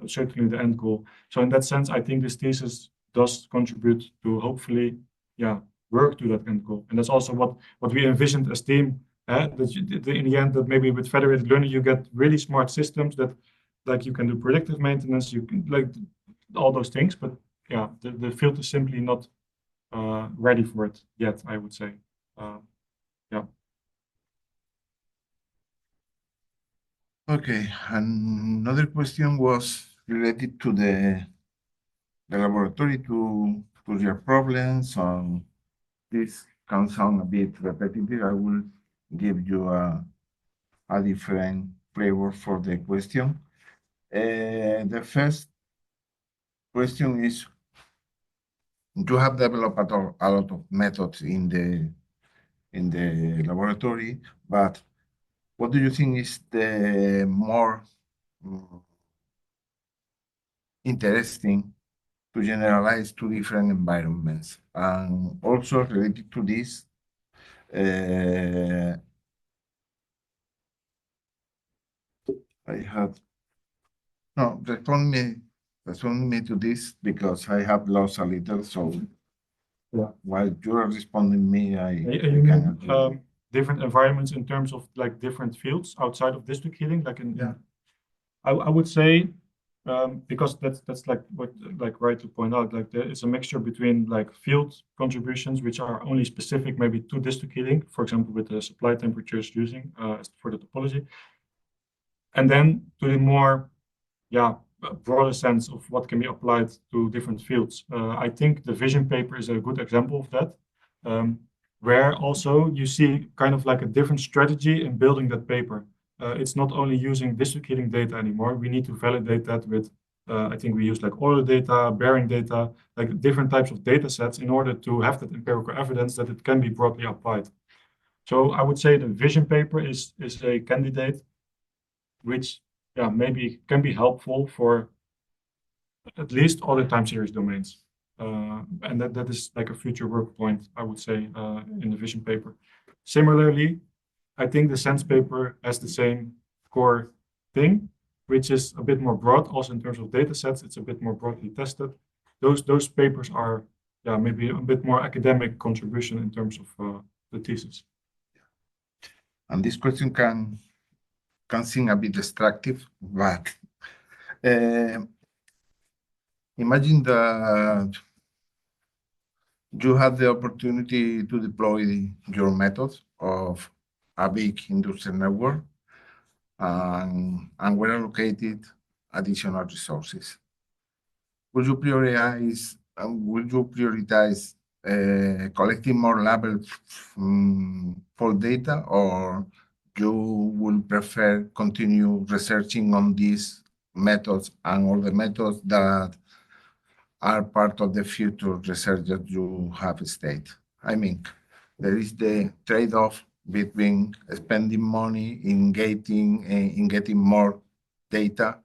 certainly the end goal. So in that sense, I think this thesis does contribute to hopefully, work to that end goal. And that's also what we envisioned as team, that in the end, that maybe with federated learning, you get really smart systems that like you can do predictive maintenance, you can like all those things, but yeah, the field is simply not ready for it yet, I would say. Yeah. Okay, another question was related to the laboratory, to your problems. This can sound a bit repetitive. I will give you a different flavor for the question. The first question is, you have developed a lot of methods in the laboratory, but what do you think is the more interesting to generalize to different environments? And also related to this, respond me respond me to this because I have lost a little. So Yeah. while you are responding me, I You can mean different environments in terms of like different fields outside of district heating, like in Yeah. I would say because that's like what like right to point out, like there is a mixture between like field contributions which are only specific maybe to district heating, for example with the supply temperatures using for the topology, and then to the more broader sense of what can be applied to different fields. I think the vision paper is a good example of that, where also you see kind of like a different strategy in building that paper. It's not only using district heating data anymore. We need to validate that with, I think we use like oil data, bearing data, like different types of data sets in order to have that empirical evidence that it can be broadly applied. So I would say the vision paper is a candidate which maybe can be helpful for at least other time series domains. And that is like a future work point, I would say, in the vision paper. Similarly, I think the sense paper has the same core thing, which is a bit more broad, also in terms of data sets. It's a bit more broadly tested. Those papers are maybe a bit more academic contribution in terms of the thesis. And this question can seem a bit destructive, but imagine that you have the opportunity to deploy your methods of a big industrial network and were allocated additional resources. Would you prioritize collecting more labels for data, or you will prefer continue researching on these methods and all the methods that are part of the future research that you have stated? I mean, there is the trade-off between spending money in getting more data,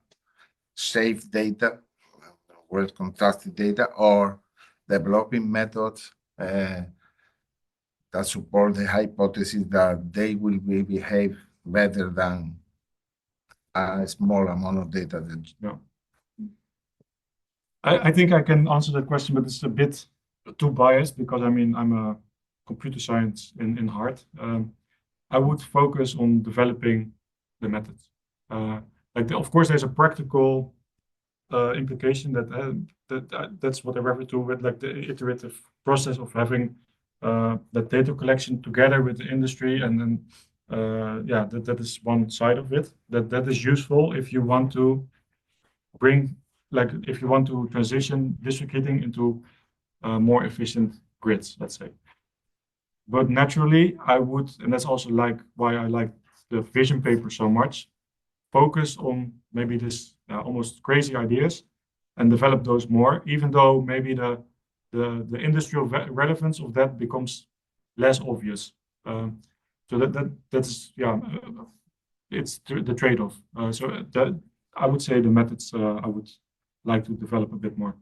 safe data, well contrasted data, or developing methods that support the hypothesis that they will behave better than a small amount of data. I think I can answer that question, but it's a bit too biased because I mean I'm a computer science in heart. I would focus on developing the methods. Of course, there's a practical implication that's what I refer to with like the iterative process of having that data collection together with the industry, and then that is one side of it. That is useful if you want to if you want to transition district heating into more efficient grids, let's say. But naturally, I would, and that's also like why I like the vision paper so much, focus on maybe this almost crazy ideas and develop those more, even though maybe the industrial relevance of that becomes less obvious. So that's it's the trade-off. So that I would say the methods I would like to develop a bit more.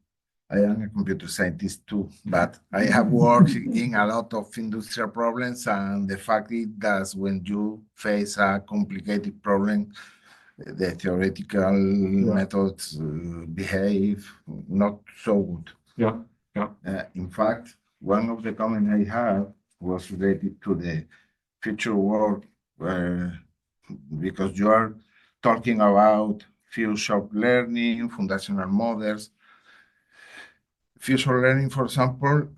I am a computer scientist too, but I have worked in a lot of industrial problems, and the fact is that when you face a complicated problem, the theoretical methods behave not so good. In fact, one of the comments I have was related to the future world, because you are talking about future learning, foundational models. Future learning, for example,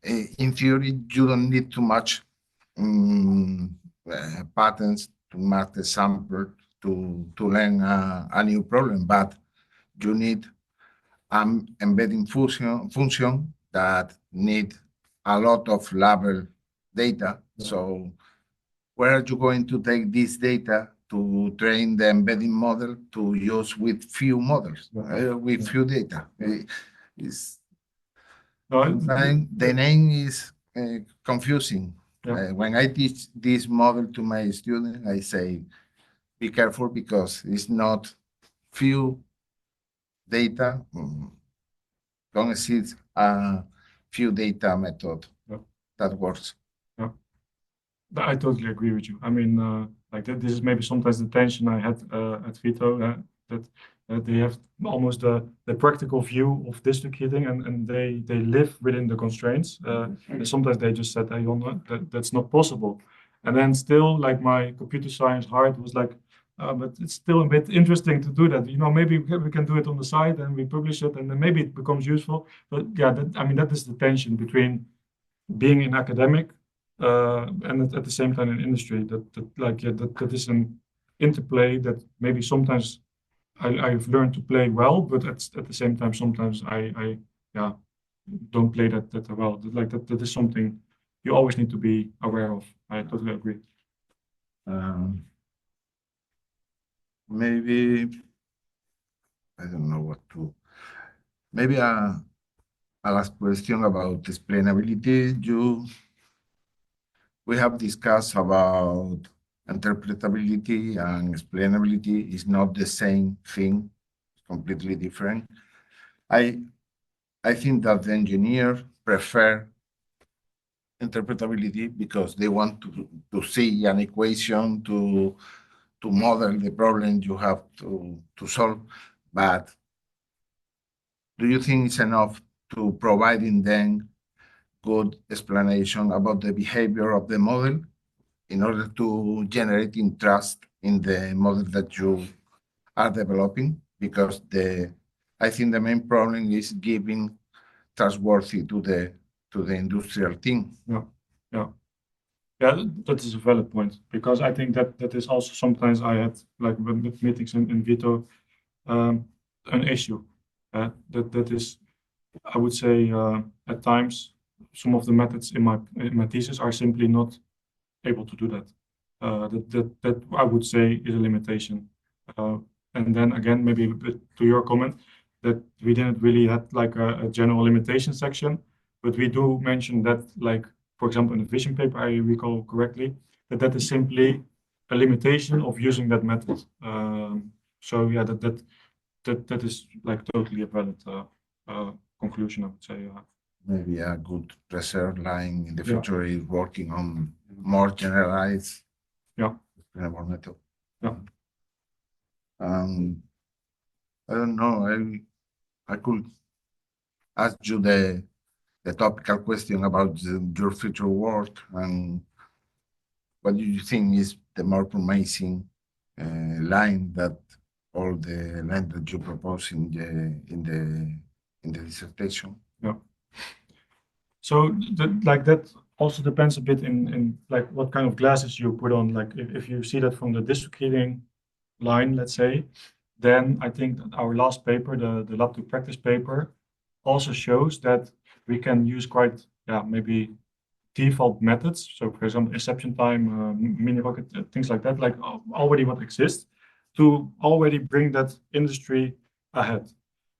in theory, you don't need too much patterns to match the sample to learn a new problem, but you need an embedding function that need a lot of label data. So where are you going to take this data to train the embedding model to use with few models, with few data? The name is confusing. When I teach this model to my students, I say, be careful because it's not few data. Don't exceed a few data method that works. I totally agree with you. I mean, this is maybe sometimes the tension I had at VITO, that they have almost the practical view of district heating, and they live within the constraints. And sometimes they just said, hey, that's not possible. And then still, like my computer science heart was like, but it's still a bit interesting to do that. Maybe we can do it on the side and we publish it, and then maybe it becomes useful. But yeah, that is the tension between being an academic and at the same time in industry. That is an interplay that maybe sometimes I've learned to play well, but at the same time sometimes I don't play that well. That is something you always need to be aware of. I totally agree. Maybe I don't know what to. Maybe a last question about explainability. We have discussed about interpretability and explainability is not the same thing, it's completely different. I think that the engineers prefer interpretability because they want to see an equation to model the problem you have to solve. But do you think it's enough to providing them good explanation about the behavior of the model in order to generate trust in the model that you are developing? Because I think the main problem is giving trustworthy to the industrial team. Yeah, that is a valid point, because I think that is also sometimes I had like with meetings in VITO an issue. That is, I would say, at times some of the methods in my thesis are simply not able to do that. That I would say is a limitation. And then again, maybe to your comment that we didn't really have like a general limitation section, but we do mention that, like, for example, in the vision paper, I recall correctly, that is simply a limitation of using that method. So yeah, that is like totally a valid conclusion, I would say. Maybe a good reserve line in the future is working on more generalized explainable method. Yeah. I don't know. I could ask you the topical question about your future work, and what do you think is the more promising line that all the line that you propose in the dissertation? Yeah. So that also depends a bit in like what kind of glasses you put on. Like if you see that from the district heating line, let's say, then I think that our last paper, the lab to practice paper, also shows that we can use quite maybe default methods. So for example, inception time, mini rocket, things like that, like already what exists, to already bring that industry ahead.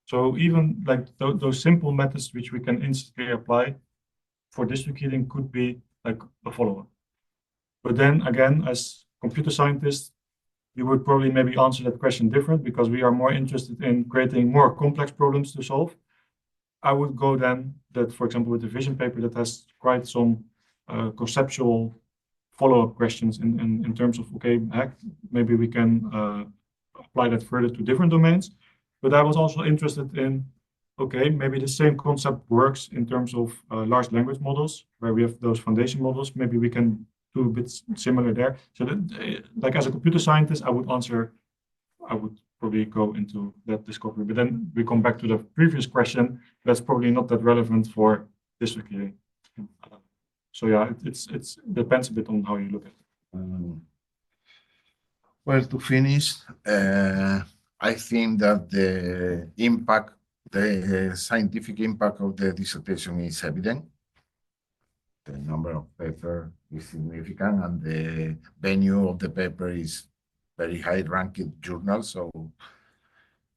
So even like those simple methods which we can instantly apply for district heating could be like a follow-up. But then again, as computer scientists, you would probably maybe answer that question different, because we are more interested in creating more complex problems to solve. I would go then that, for example, with the vision paper that has quite some conceptual follow-up questions in terms of, okay, maybe we can apply that further to different domains. But I was also interested in, okay, maybe the same concept works in terms of large language models, where we have those foundation models. Maybe we can do a bit similar there. So that, like as a computer scientist, I would probably go into that discovery. But then we come back to the previous question. That's probably not that relevant for district heating. So yeah, it depends a bit on how you look at it. Well, to finish, I think that the scientific impact of the dissertation is evident. The number of papers is significant, and the venue of the paper is very high-ranked journal, so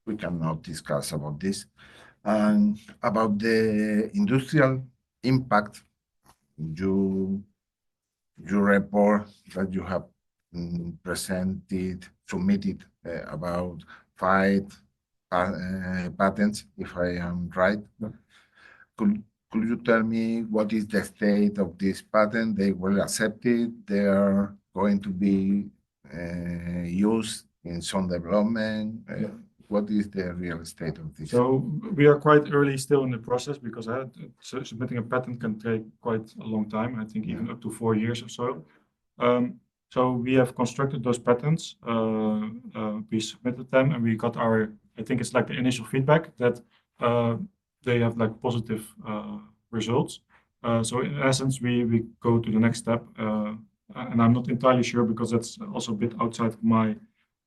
we cannot discuss about this. And about the industrial impact, you report that you have submitted about 5 patents, if I am right. Could you tell me what is the state of this patent? They were accepted, they are going to be used in some development? what is the real state of this? So we are quite early still in the process because submitting a patent can take quite a long time. I think even up to 4 years or so. So we have constructed those patents. We submitted them, and we got our, I think it's like the initial feedback that they have like positive results. So in essence, we go to the next step, and I'm not entirely sure because that's also a bit outside of my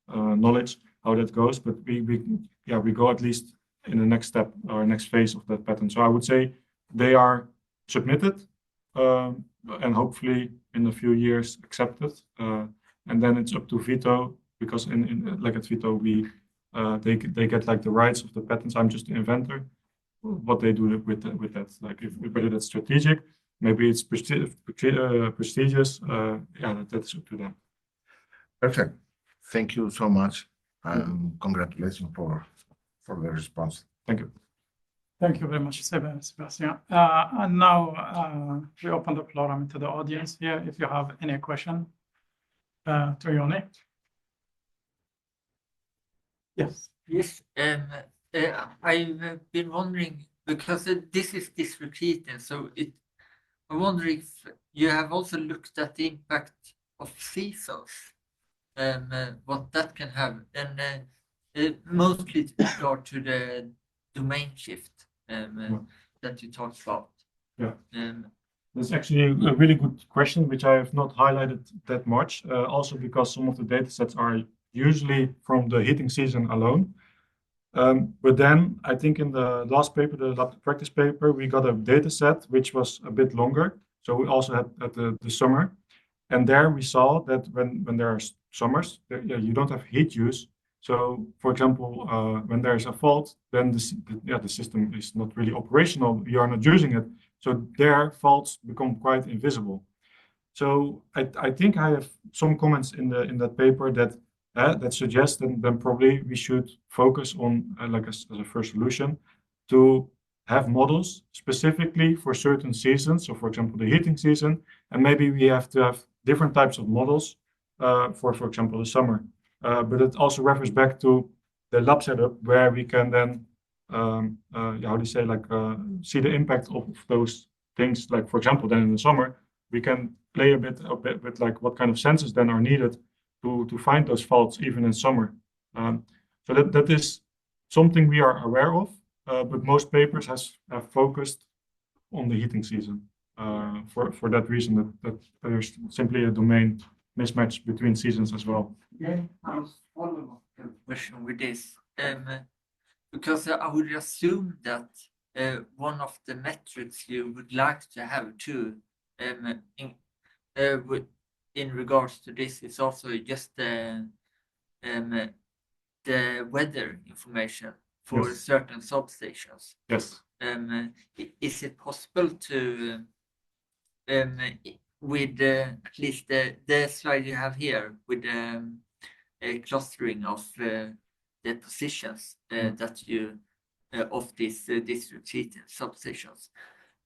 knowledge how that goes. But we go at least in the next step or next phase of that patent. So I would say they are submitted, and hopefully in a few years accepted, and then it's up to VITO because like at VITO they get like the rights of the patents. I'm just the inventor. What they do with that, like whether that's strategic, maybe it's prestigious. That's up to them. Perfect. Thank you so much, and congratulations for the response. Thank you. Thank you very much, Sebastian. And now we open the floor to the audience here. If you have any question to Jonne. Yes. Yes, I've been wondering because this is repeating, so I wonder if you have also looked at the impact of seasons, what that can have, and mostly with regard to the domain shift that you talked about. Yeah. That's actually a really good question, which I have not highlighted that much. Also because some of the data sets are usually from the heating season alone. But then I think in the last paper, the lab to practice paper, we got a data set which was a bit longer. So we also had at the summer, and there we saw that when there are summers, you don't have heat use. So, for example, when there is a fault, then the system is not really operational. You are not using it, so their faults become quite invisible. So I think I have some comments in that paper that suggest that then probably we should focus on like as a first solution to have models specifically for certain seasons. So, for example, the heating season, and maybe we have to have different types of models for example, the summer. But it also refers back to the lab setup where we can then, how do you say, like see the impact of those things. Like, for example, then in the summer, we can play a bit with like what kind of sensors then are needed to find those faults even in summer. So that is something we are aware of, but most papers have focused on the heating season for that reason that there's simply a domain mismatch between seasons as well. Yeah, I was following up the question with this, because I would assume that one of the metrics you would like to have too, in regards to this is also just the weather information for certain substations. Yes. Is it possible to with at least the slide you have here with a clustering of the positions that you of these district heating substations,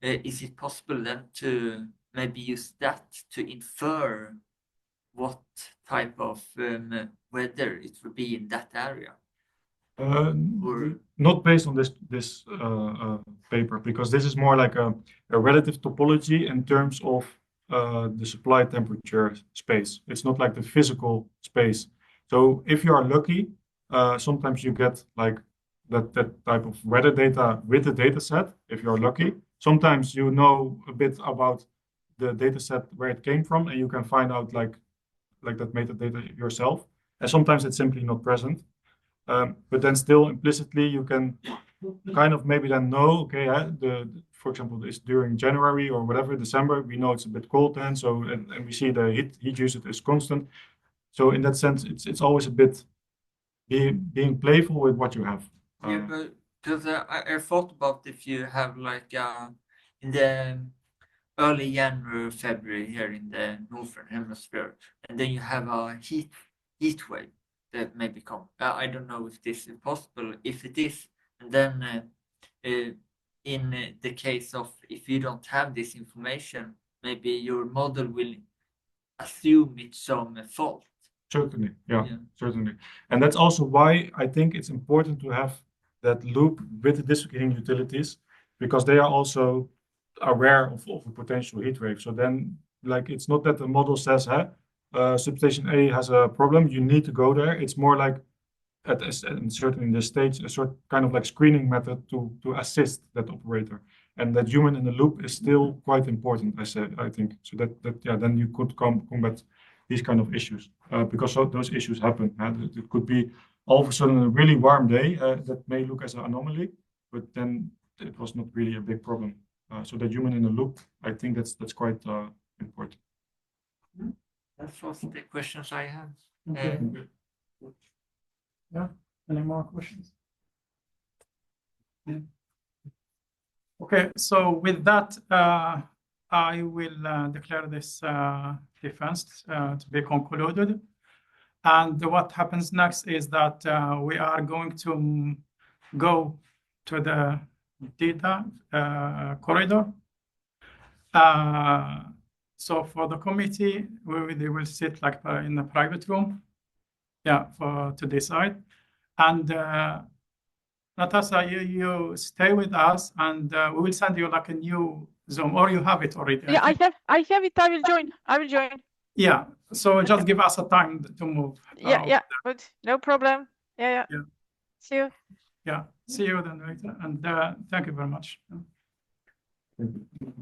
is it possible then to maybe use that to infer what type of weather it would be in that area? Not based on this paper, because this is more like a relative topology in terms of the supply temperature space. It's not like the physical space. So if you are lucky, sometimes you get like that type of weather data with the data set, if you're lucky. Sometimes you know a bit about the data set where it came from, and you can find out like that metadata yourself. And sometimes it's simply not present. But then still implicitly you can kind of maybe then know, okay, for example, it's during January or whatever, December, we know it's a bit cold then, so and we see the heat usage is constant. So in that sense, it's always a bit being playful with what you have. Yeah, but because I thought about if you have like in the early January, February here in the northern hemisphere, and then you have a heat wave that may become. I don't know if this is possible. If it is, and then in the case of if you don't have this information, maybe your model will assume it's some fault. Certainly, yeah, Yeah. certainly. And that's also why I think it's important to have that loop with the district heating utilities, because they are also aware of a potential heat wave. So then, like, it's not that the model says, substation A has a problem, you need to go there. It's more like, and certainly in this stage, a sort kind of like screening method to assist that operator. And that human in the loop is still quite important, I think. So that then you could combat these kind of issues, because those issues happen. It could be all of a sudden a really warm day that may look as an anomaly, but then it was not really a big problem. So that human in the loop, I think that's quite important. That was the questions I had. Okay. Yeah, any more questions? Yeah. Okay, so with that, I will declare this defense to be concluded. And what happens next is that we are going to go to the data corridor. So for the committee, they will sit like in a private room, yeah, to decide. And Natasa, you stay with us, and we will send you like a new Zoom, or you have it already. Yeah, I have it. I will join. Yeah, so just give us a time to move. Yeah, but no problem. Yeah. See you. Yeah, see you then later, and thank you very much. Thank you.